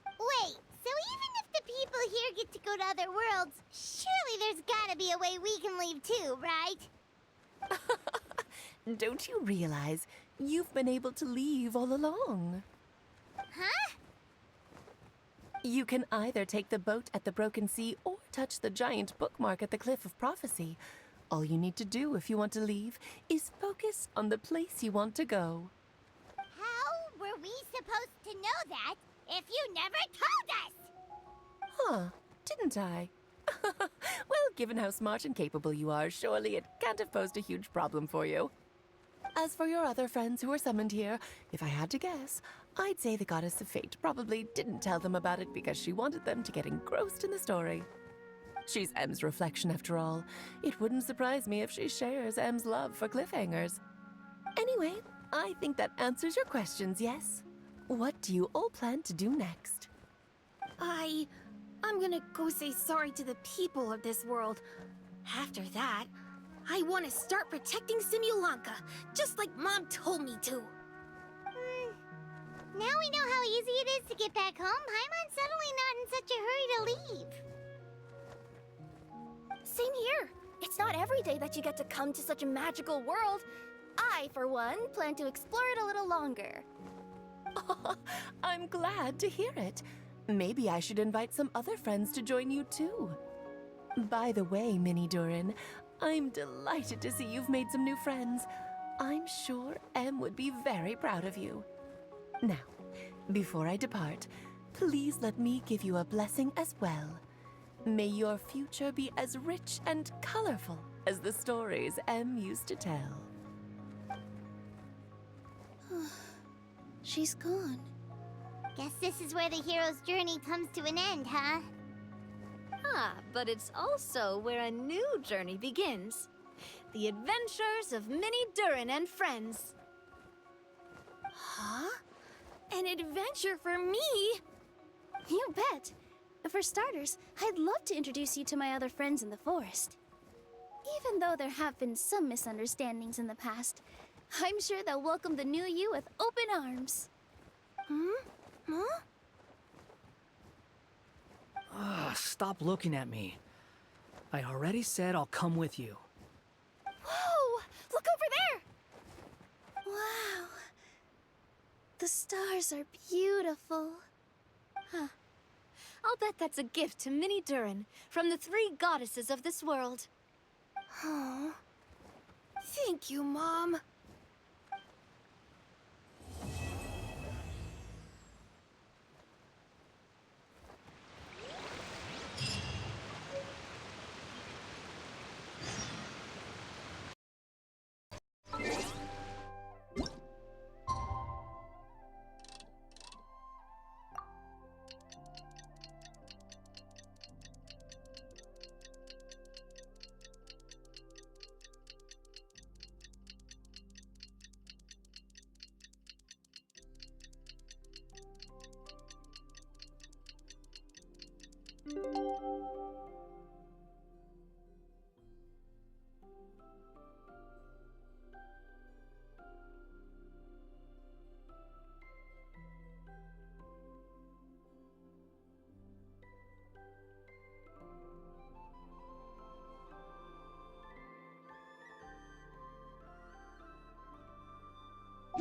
Wait, so even if the people here get to go to other worlds, surely there's gotta be a way we can leave too, right? Don't you realize you've been able to leave all along? Huh? You can either take the boat at the Broken Sea or touch the giant bookmark at the Cliff of Prophecy. All you need to do if you want to leave is focus on the place you want to go. How were we supposed to know that if you never told us? Huh, didn't I? Well, given how smart and capable you are, surely it can't have posed a huge problem for you. As for your other friends who were summoned here, if I had to guess, I'd say the Goddess of Fate probably didn't tell them about it because she wanted them to get engrossed in the story. She's M's reflection, after all. It wouldn't surprise me if she shares M's love for cliffhangers. Anyway, I think that answers your questions, yes? What do you all plan to do next? I'm gonna go say sorry to the people of this world. After that, I want to start protecting Simulanka, just like Mom told me to. Now we know how easy it is to get back home. Paimon's suddenly not in such a hurry to leave. Same here. It's not every day that you get to come to such a magical world. I, for one, plan to explore it a little longer. I'm glad to hear it. Maybe I should invite some other friends to join you too. By the way, Minnie Durin, I'm delighted to see you've made some new friends. I'm sure Em would be very proud of you. Now, before I depart, please let me give you a blessing as well. May your future be as rich and colorful as the stories Em used to tell. She's gone. Guess this is where the hero's journey comes to an end, huh? But it's also where a new journey begins. The adventures of Minnie Durin and friends. Huh? An adventure for me? You bet. For starters, I'd love to introduce you to my other friends in the forest. Even though there have been some misunderstandings in the past, I'm sure they'll welcome the new you with open arms. Huh? Stop looking at me. I already said I'll come with you. Whoa! Look over there! Wow. The stars are beautiful. I'll bet that's a gift to Minnie Durin from the 3 goddesses of this world. Oh. Thank you, Mom.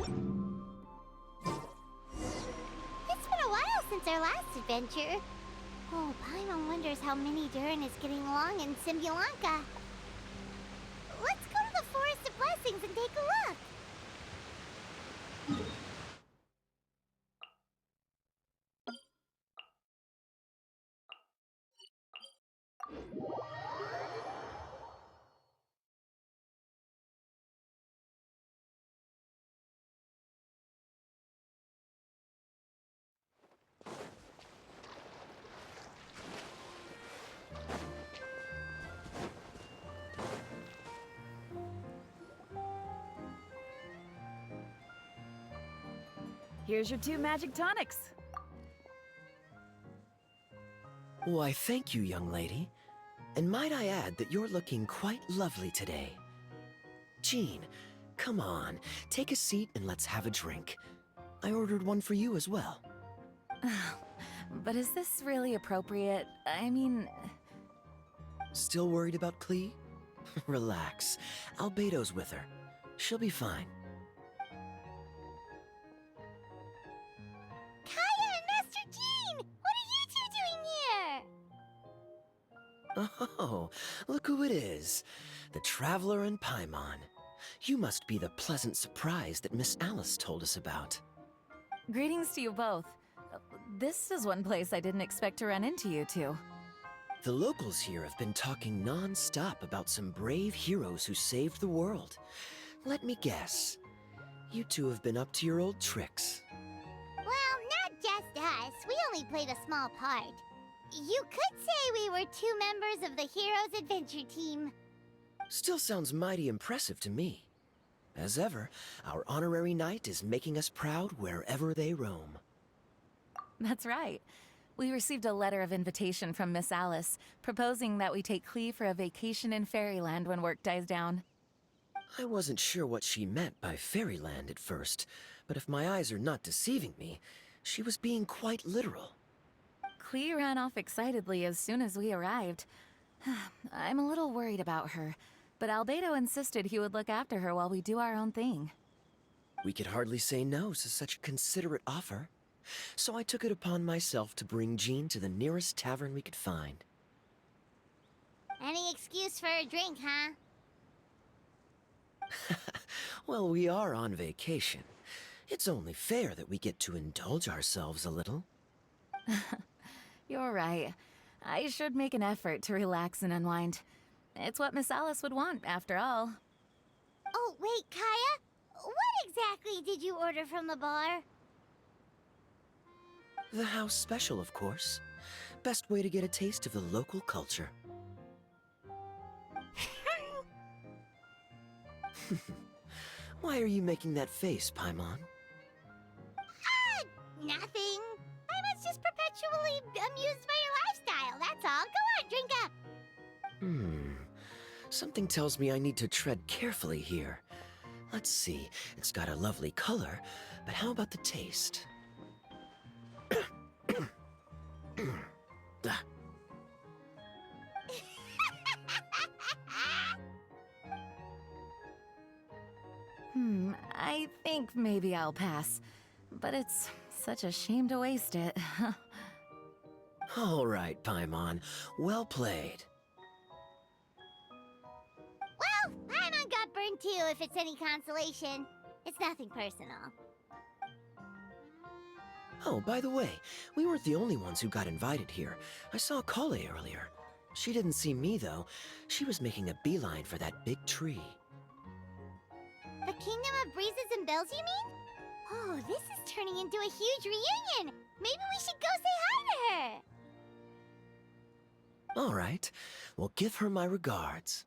It's been a while since our last adventure. Oh, Paimon wonders how Minnie Durin is getting along in Simulanka. Let's go to the Forest of Blessings and take a look. Here's your 2 magic tonics. Why, thank you, young lady. And might I add that you're looking quite lovely today. Jean, come on, take a seat and let's have a drink. I ordered one for you as well. But is this really appropriate? I mean... Still worried about Klee? Relax. Albedo's with her. She'll be fine. Kaya and Master Jean! What are you two doing here? Oh, look who it is. The Traveler and Paimon. You must be the pleasant surprise that Miss Alice told us about. Greetings to you both. This is one place I didn't expect to run into you two. The locals here have been talking non-stop about some brave heroes who saved the world. Let me guess. You two have been up to your old tricks. Well, not just us. We only played a small part. You could say we were 2 members of the Heroes Adventure Team. Still sounds mighty impressive to me. As ever, our honorary knight is making us proud wherever they roam. That's right. We received a letter of invitation from Miss Alice, proposing that we take Klee for a vacation in Fairyland when work dies down. I wasn't sure what she meant by Fairyland at first, but if my eyes are not deceiving me, she was being quite literal. Klee ran off excitedly as soon as we arrived. I'm a little worried about her, but Albedo insisted he would look after her while we do our own thing. We could hardly say no to such a considerate offer, so I took it upon myself to bring Jean to the nearest tavern we could find. Any excuse for a drink, huh? Well, we are on vacation. It's only fair that we get to indulge ourselves a little. You're right. I should make an effort to relax and unwind. It's what Miss Alice would want, after all. Oh, wait, Kaya? What exactly did you order from the bar? The house special, of course. Best way to get a taste of the local culture. Why are you making that face, Paimon? Nothing. I was just perpetually amused by your lifestyle, that's all. Go on, drink up. Something tells me I need to tread carefully here. Let's see, it's got a lovely color, but how about the taste? I think maybe I'll pass. But it's such a shame to waste it. All right, Paimon. Well played. Well, Paimon got burned too, if it's any consolation. It's nothing personal. Oh, by the way, we weren't the only ones who got invited here. I saw Kale earlier. She didn't see me, though. She was making a beeline for that big tree. The Kingdom of Breezes and Bells, you mean? Oh, this is turning into a huge reunion! Maybe we should go say hi to her! All right. Well, give her my regards.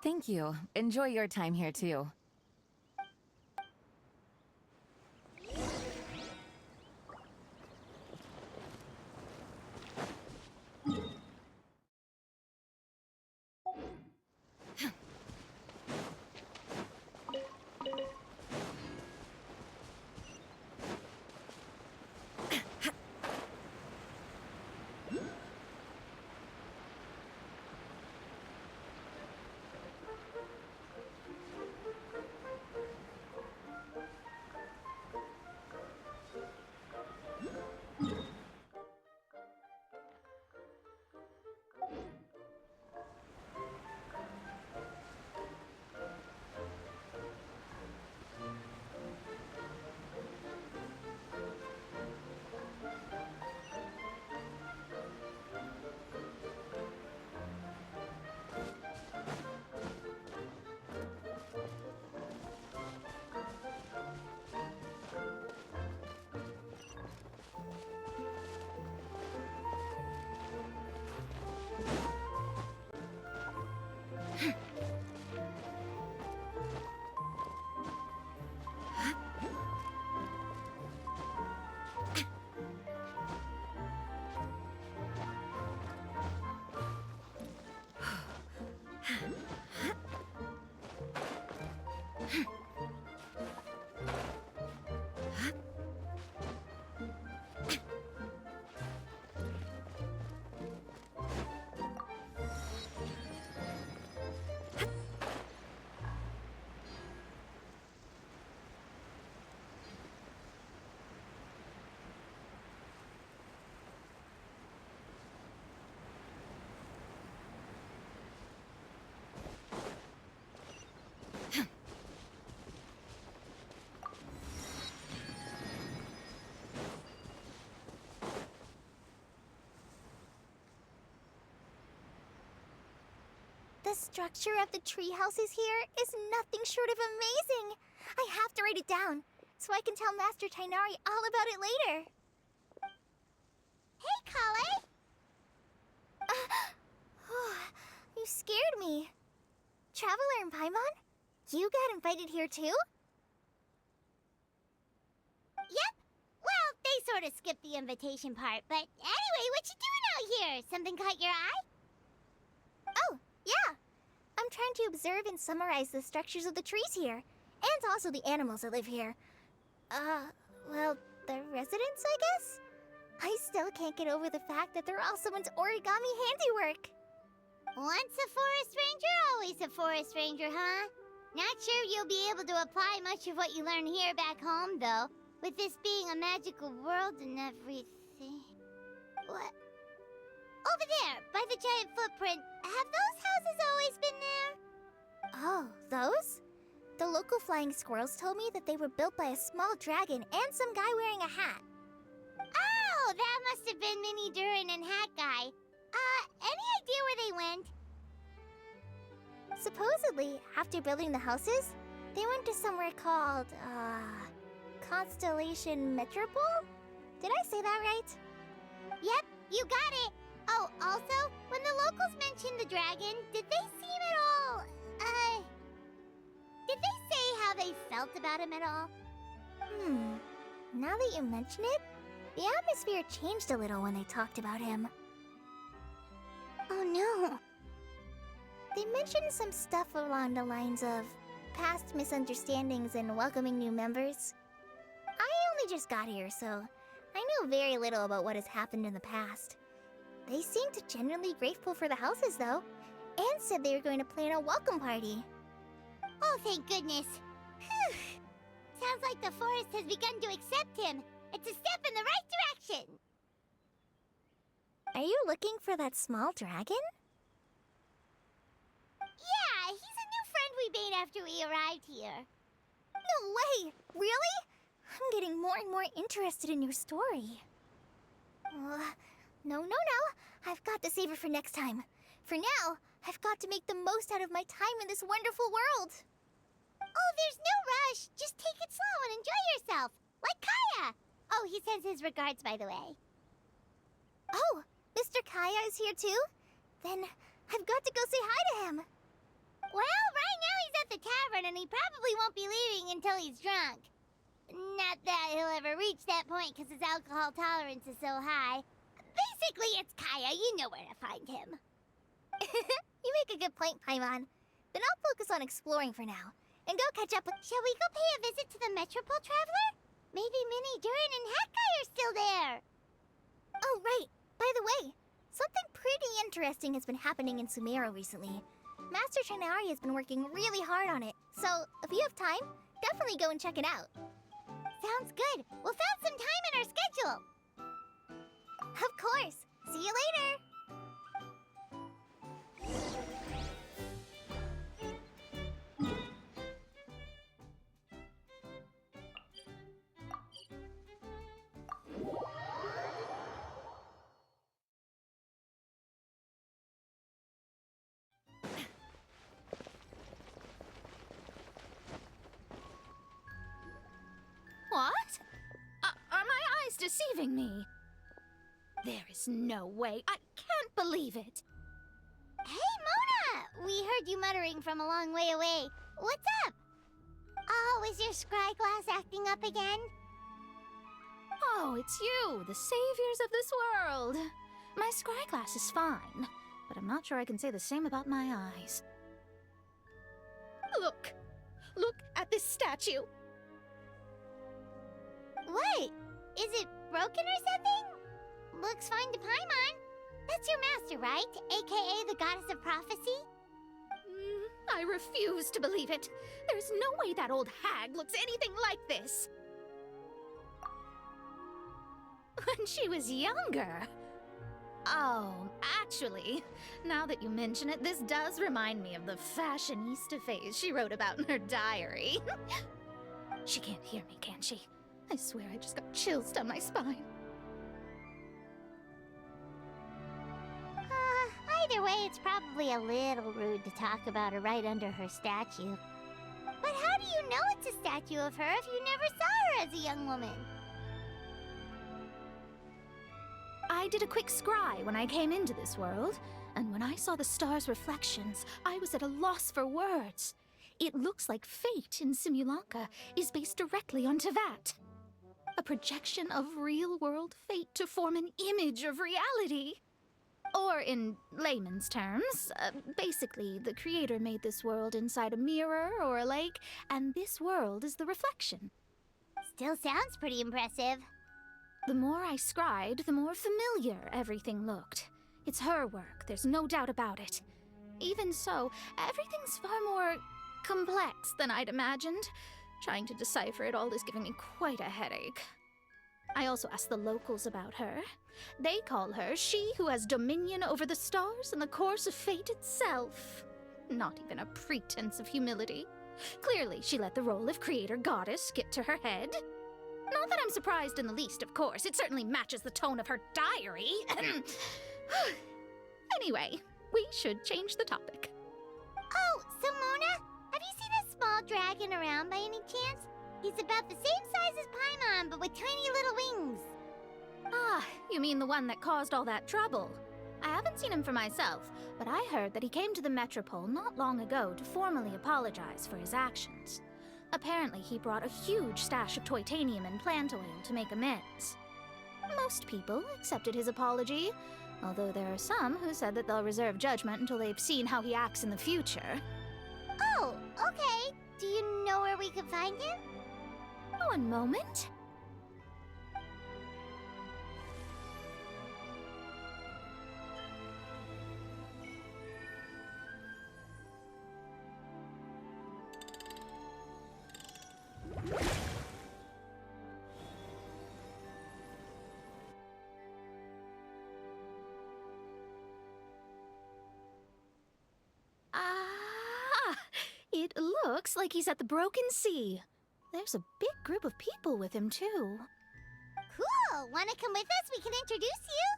Thank you. Enjoy your time here, too. The structure of the tree houses here is nothing short of amazing. I have to write it down so I can tell Master Tainari all about it later. Hey, Kale! You scared me. Traveler and Paimon? You got invited here too? Yep. Well, they sort of skipped the invitation part, but anyway, what you doing out here? Something caught your eye? Oh, yeah. I'm trying to observe and summarize the structures of the trees here, and also the animals that live here. Well, the residents, I guess? I still can't get over the fact that they're all someone's origami handiwork. Once a forest ranger, always a forest ranger, huh? Not sure you'll be able to apply much of what you learn here back home, though, with this being a magical world and everything. What? Over there, by the giant footprint, have those houses always been there? Oh, those? The local flying squirrels told me that they were built by a small dragon and some guy wearing a hat. Oh, that must have been Minnie Durin and Hat Guy. Any idea where they went? Supposedly, after building the houses, they went to somewhere called, Constellation Metropole? Did I say that right? Yep, you got it. Oh, also, when the locals mentioned the dragon, did they seem at all, did they say how they felt about him at all? Now that you mention it, the atmosphere changed a little when they talked about him. Oh no. They mentioned some stuff along the lines of past misunderstandings and welcoming new members. I only just got here, so I know very little about what has happened in the past. They seemed genuinely grateful for the houses, though, and said they were going to plan a welcome party. Oh, thank goodness. Phew. Sounds like the forest has begun to accept him. It's a step in the right direction. Are you looking for that small dragon? Yeah, he's a new friend we made after we arrived here. No way! Really? I'm getting more and more interested in your story. No. I've got to save it for next time. For now, I've got to make the most out of my time in this wonderful world. Oh, there's no rush. Just take it slow and enjoy yourself. Like Kaya. Oh, he sends his regards, by the way. Oh, Mr. Kaya is here too? Then I've got to go say hi to him. Well, right now he's at the tavern and he probably won't be leaving until he's drunk. Not that he'll ever reach that point because his alcohol tolerance is so high. Basically, it's Kaya. You know where to find him. You make a good point, Paimon. Then I'll focus on exploring for now and go catch up with... Shall we go pay a visit to the Metropole Traveler? Maybe Minnie, Durin, and Hat Guy are still there. Oh, right. By the way, something pretty interesting has been happening in Sumeru recently. Master Tainari has been working really hard on it, so if you have time, definitely go and check it out. Sounds good. We'll found some time in our schedule. Of course. See you later. What? Are my eyes deceiving me? There is no way. I can't believe it. Hey, Mona! We heard you muttering from a long way away. What's up? Oh, is your scry glass acting up again? Oh, it's you, the saviors of this world. My scry glass is fine, but I'm not sure I can say the same about my eyes. Look! Look at this statue! What? Is it broken or something? Looks fine to Paimon. That's your master, right? AKA the goddess of prophecy? I refuse to believe it. There's no way that old hag looks anything like this. When she was younger. Oh, actually, now that you mention it, this does remind me of the fashionista phase she wrote about in her diary. She can't hear me, can she? I swear I just got chills down my spine. Either Either way, it's probably a little rude to talk about her right under her statue. But how do you know it's a statue of her if you never saw her as a young woman? I did a quick scry when I came into this world, and when I saw the stars' reflections, I was at a loss for words. It looks like fate in Simulanka is based directly on Tevat. A projection of real-world fate to form an image of reality. Or in layman's terms, basically the creator made this world inside a mirror or a lake, and this world is the reflection. Still sounds pretty impressive. The more I scried, the more familiar everything looked. It's her work, there's no doubt about it. Even so, everything's far more complex than I'd imagined. Trying to decipher it all is giving me quite a headache. I also asked the locals about her. They call her she who has dominion over the stars and the course of fate itself. Not even a pretense of humility. Clearly, she let the role of creator goddess get to her head. Not that I'm surprised in the least, of course. It certainly matches the tone of her diary. Anyway, we should change the topic. Oh, so Mona, have you seen a small dragon around by any chance? He's about the same size as Paimon, but with tiny little wings. Ah, you mean the one that caused all that trouble? I haven't seen him for myself, but I heard that he came to the Metropole not long ago to formally apologize for his actions. Apparently, he brought a huge stash of Toitanium and plant oil to make amends. Most people accepted his apology, although there are some who said that they'll reserve judgment until they've seen how he acts in the future. Oh, okay. Do you know where we can find him? One moment. It looks like he's at the Broken Sea. There's a big group of people with him, too. Cool! Wanna come with us? We can introduce you?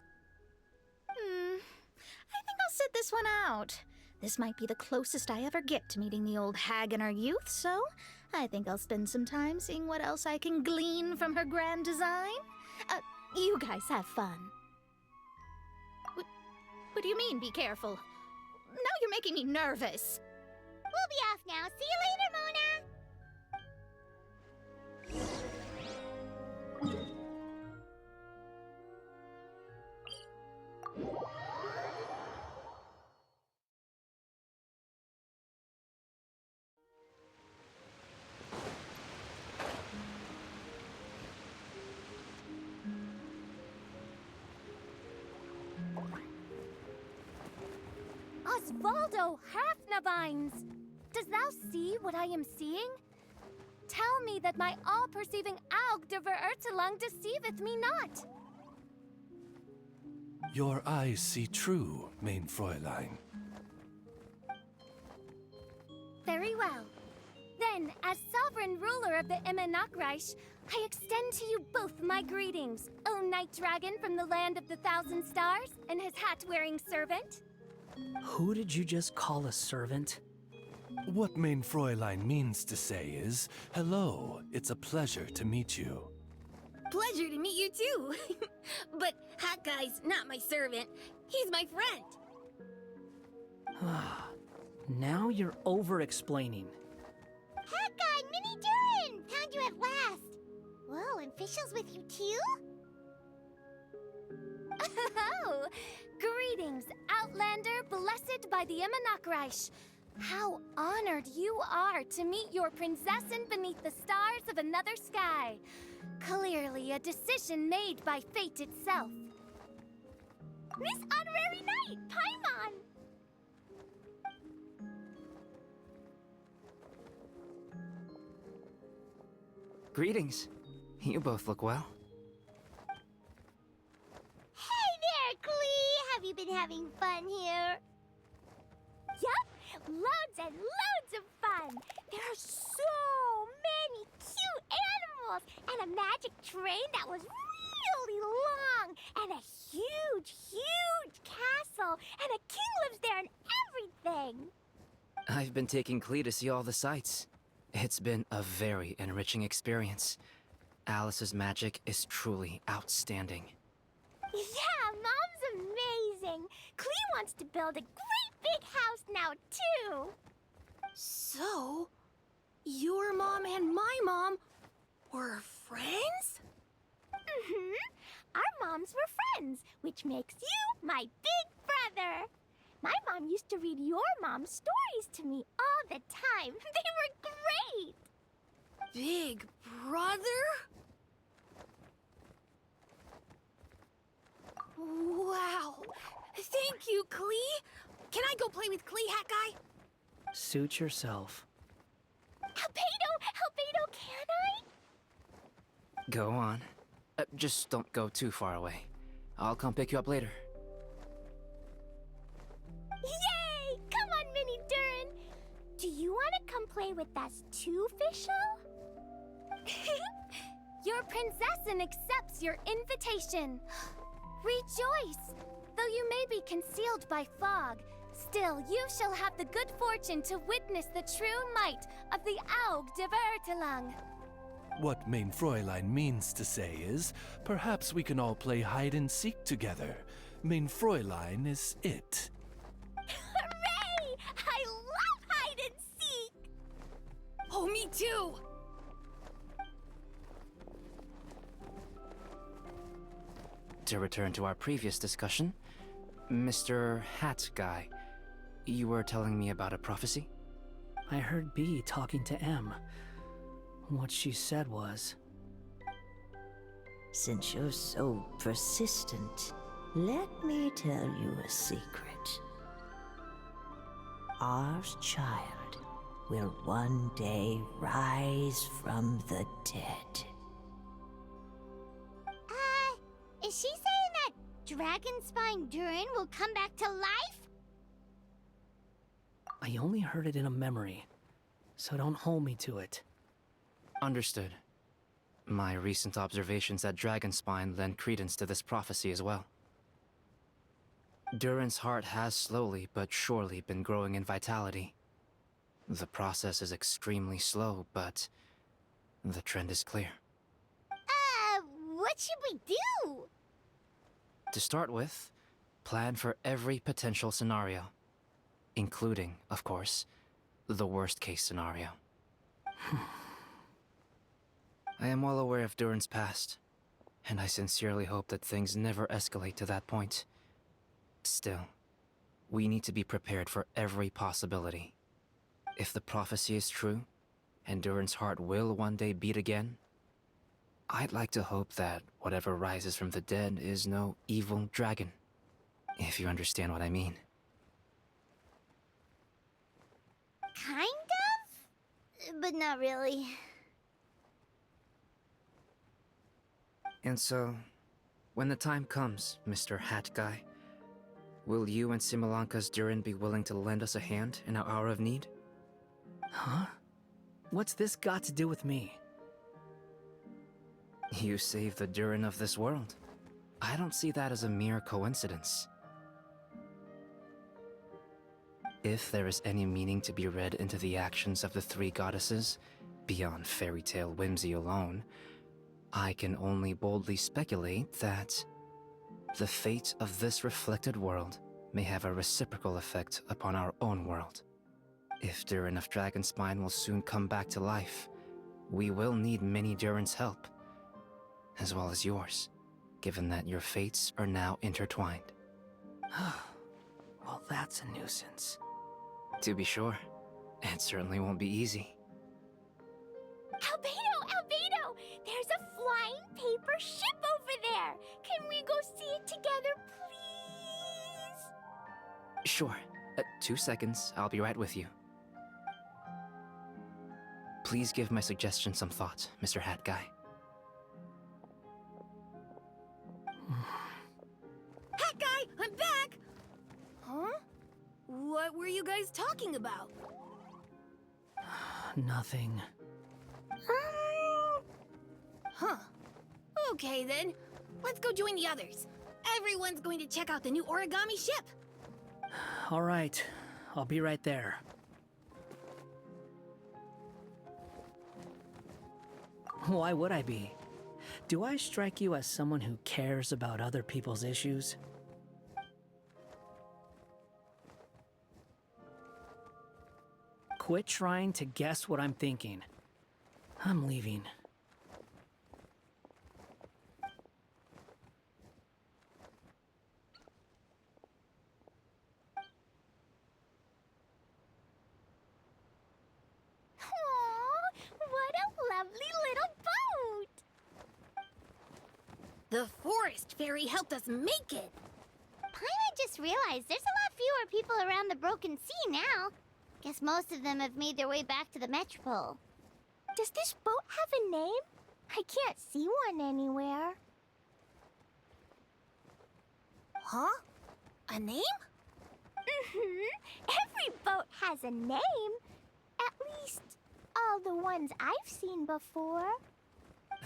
I think I'll sit this one out. This might be the closest I ever get to meeting the old hag in her youth, so I think I'll spend some time seeing what else I can glean from her grand design. You guys have fun. What do you mean, be careful? Now you're making me nervous. We'll be off now. See you later, Mona! Osvaldo Hafnavines! Does thou see what I am seeing? Tell me that my all-perceiving Aug de Verurtelung deceiveth me not. Your eyes see true, mein Fräulein. Very well. Then, as sovereign ruler of the Immenachreich, I extend to you both my greetings, O Night Dragon from the land of the Thousand Stars and his hat-wearing servant. Who did you just call a servant? What mein Fräulein means to say is, hello, it's a pleasure to meet you. Pleasure to meet you too. But Hat Guy's not my servant. He's my friend. Now you're over-explaining. Hat Guy, Mini Durin! Found you at last. Whoa, and Fischl's with you too? Oh, greetings, Outlander blessed by the Immenachreich. How honored you are to meet your prinzessin beneath the stars of another sky. Clearly a decision made by fate itself. Miss Honorary Knight, Paimon! Greetings. You both look well. Hey there, Klee! Have you been having fun here? Yup! Loads and loads of fun! There are so many cute animals! And a magic train that was really long! And a huge, huge castle! And a king lives I've been taking Klee to see all the sights. It's been a very enriching experience. Alice's magic is truly outstanding. Yeah, Mom's amazing. Clee wants to build a great big house now, too. So, your mom and my mom were friends? Mm-hmm. Our moms were friends, which makes you my big brother. My mom used to read your mom's stories to me all the time. They were great. Big brother? Wow. Thank you, Klee. Can I go play with Klee, Hat Guy? Suit yourself. Albedo, can I? Go on. Just don't go too far away. I'll come pick you up later. Yay! Come on, Mini Durin. Do you want to come play with us too, Fischl? Your princessin accepts your invitation. Rejoice! Though you may be concealed by fog, still you shall have the good fortune to witness the true might of the Aug de Vertelang. What Mein Fräulein means to say is, perhaps we can all play hide and seek together. Mein Fräulein is it. Hooray! I love hide and seek! Oh, me too! To return to our previous discussion, Mr. Hat Guy, you were telling me about a prophecy? I heard B talking to M. What she said was... Since you're so persistent, let me tell you a secret. Our child will one day rise from the dead. Is she saying that Dragonspine Durin will come back to life? I only heard it in a memory, so don't hold me to it. Understood. My recent observations at Dragonspine lend credence to this prophecy as well. Durin's heart has slowly but surely been growing in vitality. The process is extremely slow, but the trend is clear. What should we do? To start with, plan for every potential scenario, including, of course, the worst-case scenario. I am well aware of Durin's past, and I sincerely hope that things never escalate to that point. Still, we need to be prepared for every possibility. If the prophecy is true, and Durin's heart will one day beat again, I'd like to hope that whatever rises from the dead is no evil dragon, if you understand what I mean. Kind of? But not really. And so, when the time comes, Mr. Hat Guy, will you and Similanka's Durin be willing to lend us a hand in our hour of need? Huh? What's this got to do with me? You saved the Durin of this world. I don't see that as a mere coincidence. If there is any meaning to be read into the actions of the three goddesses, beyond fairy tale whimsy alone, I can only boldly speculate that the fate of this reflected world may have a reciprocal effect upon our own world. If Durin of Dragonspine will soon come back to life, we will need many Durin's help, as well as yours, given that your fates are now intertwined. Well, that's a nuisance. To be sure, it certainly won't be easy. Albedo! There's a flying paper ship over there! Can we go see it together, please? Sure. 2 seconds, I'll be right with you. Please give my suggestion some thought, Mr. Hat Guy. Hat Guy, I'm back! Huh? What were you guys talking about? Nothing. Huh. Okay then. Let's go join the others. Everyone's going to check out the new origami ship. All right, I'll be right there. Why would I be? Do I strike you as someone who cares about other people's issues? Quit trying to guess what I'm thinking. I'm leaving. What a lovely little boat! The forest fairy helped us make it. Paimon just realized there's a lot fewer people around the Broken Sea now. Guess most of them have made their way back to the Metropole. Does this boat have a name? I can't see one anywhere. Huh? A name? Every boat has a name. At least, all the ones I've seen before.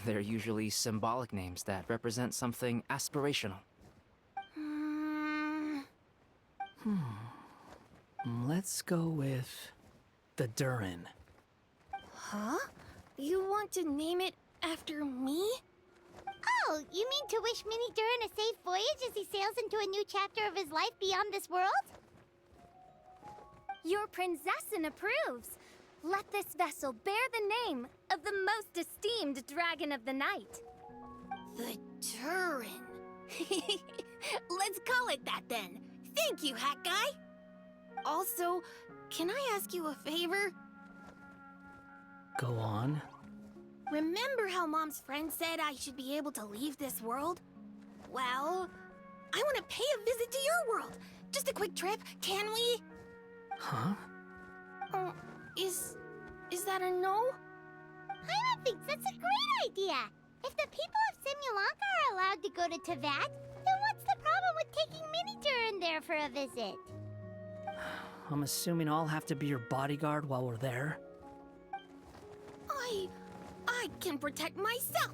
They're usually symbolic names that represent something aspirational. Let's go with the Durin. Huh? You want to name it after me? Oh, you mean to wish Mini Durin a safe voyage as he sails into a new chapter of his life beyond this world? Your princessin approves. Let this vessel bear the name of the most esteemed dragon of the night. The Turin. Let's call it that then. Thank you, Hat Guy. Also, can I ask you a favor? Go on. Remember how Mom's friend said I should be able to leave this world? Well, I want to pay a visit to your world. Just a quick trip, can we? Huh? Is that a no? Paimon thinks that's a great idea. If the people of Simulanka are allowed to go to Teyvat, then what's the problem with taking Mini Durin there for a visit? I'm assuming I'll have to be your bodyguard while we're there. I can protect myself.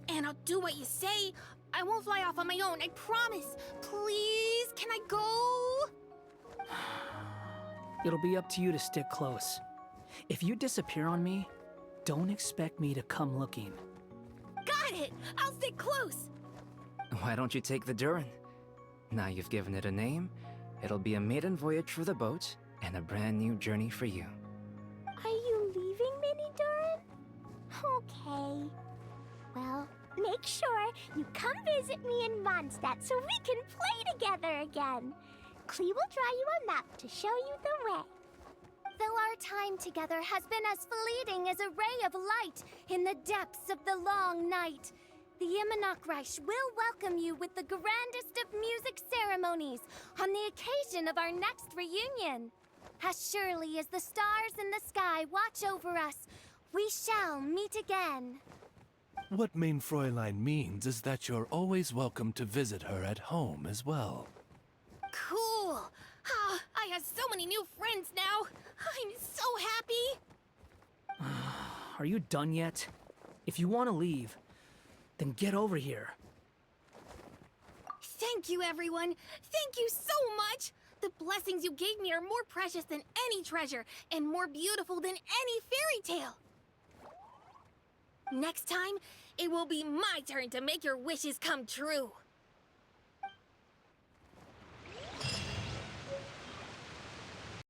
And I'll do what you say. I won't fly off on my own, I promise. Please, can I go? It'll be up to you to stick close. If you disappear on me, don't expect me to come looking. Got it! I'll stick close! Why don't you take the Durin? Now you've given it a name, it'll be a maiden voyage for the boat and a brand new journey for you. Are you leaving, Mini Durin? Okay. Well, make sure you come visit me in Mondstadt so we can play together again. Klee will draw you a map to show you the way. Though our time together has been as fleeting as a ray of light in the depths of the long night, the Imanakreich will welcome you with the grandest of music ceremonies on the occasion of our next reunion. As surely as the stars in the sky watch over us, we shall meet again. What Main Fräulein means is that you're always welcome to visit her at home as well. Cool! Ah, I have so many new friends now! I'm so happy! Are you done yet? If you want to leave, then get over here. Thank you, everyone! Thank you so much! The blessings you gave me are more precious than any treasure, and more beautiful than any fairy tale! Next time, it will be my turn to make your wishes come true!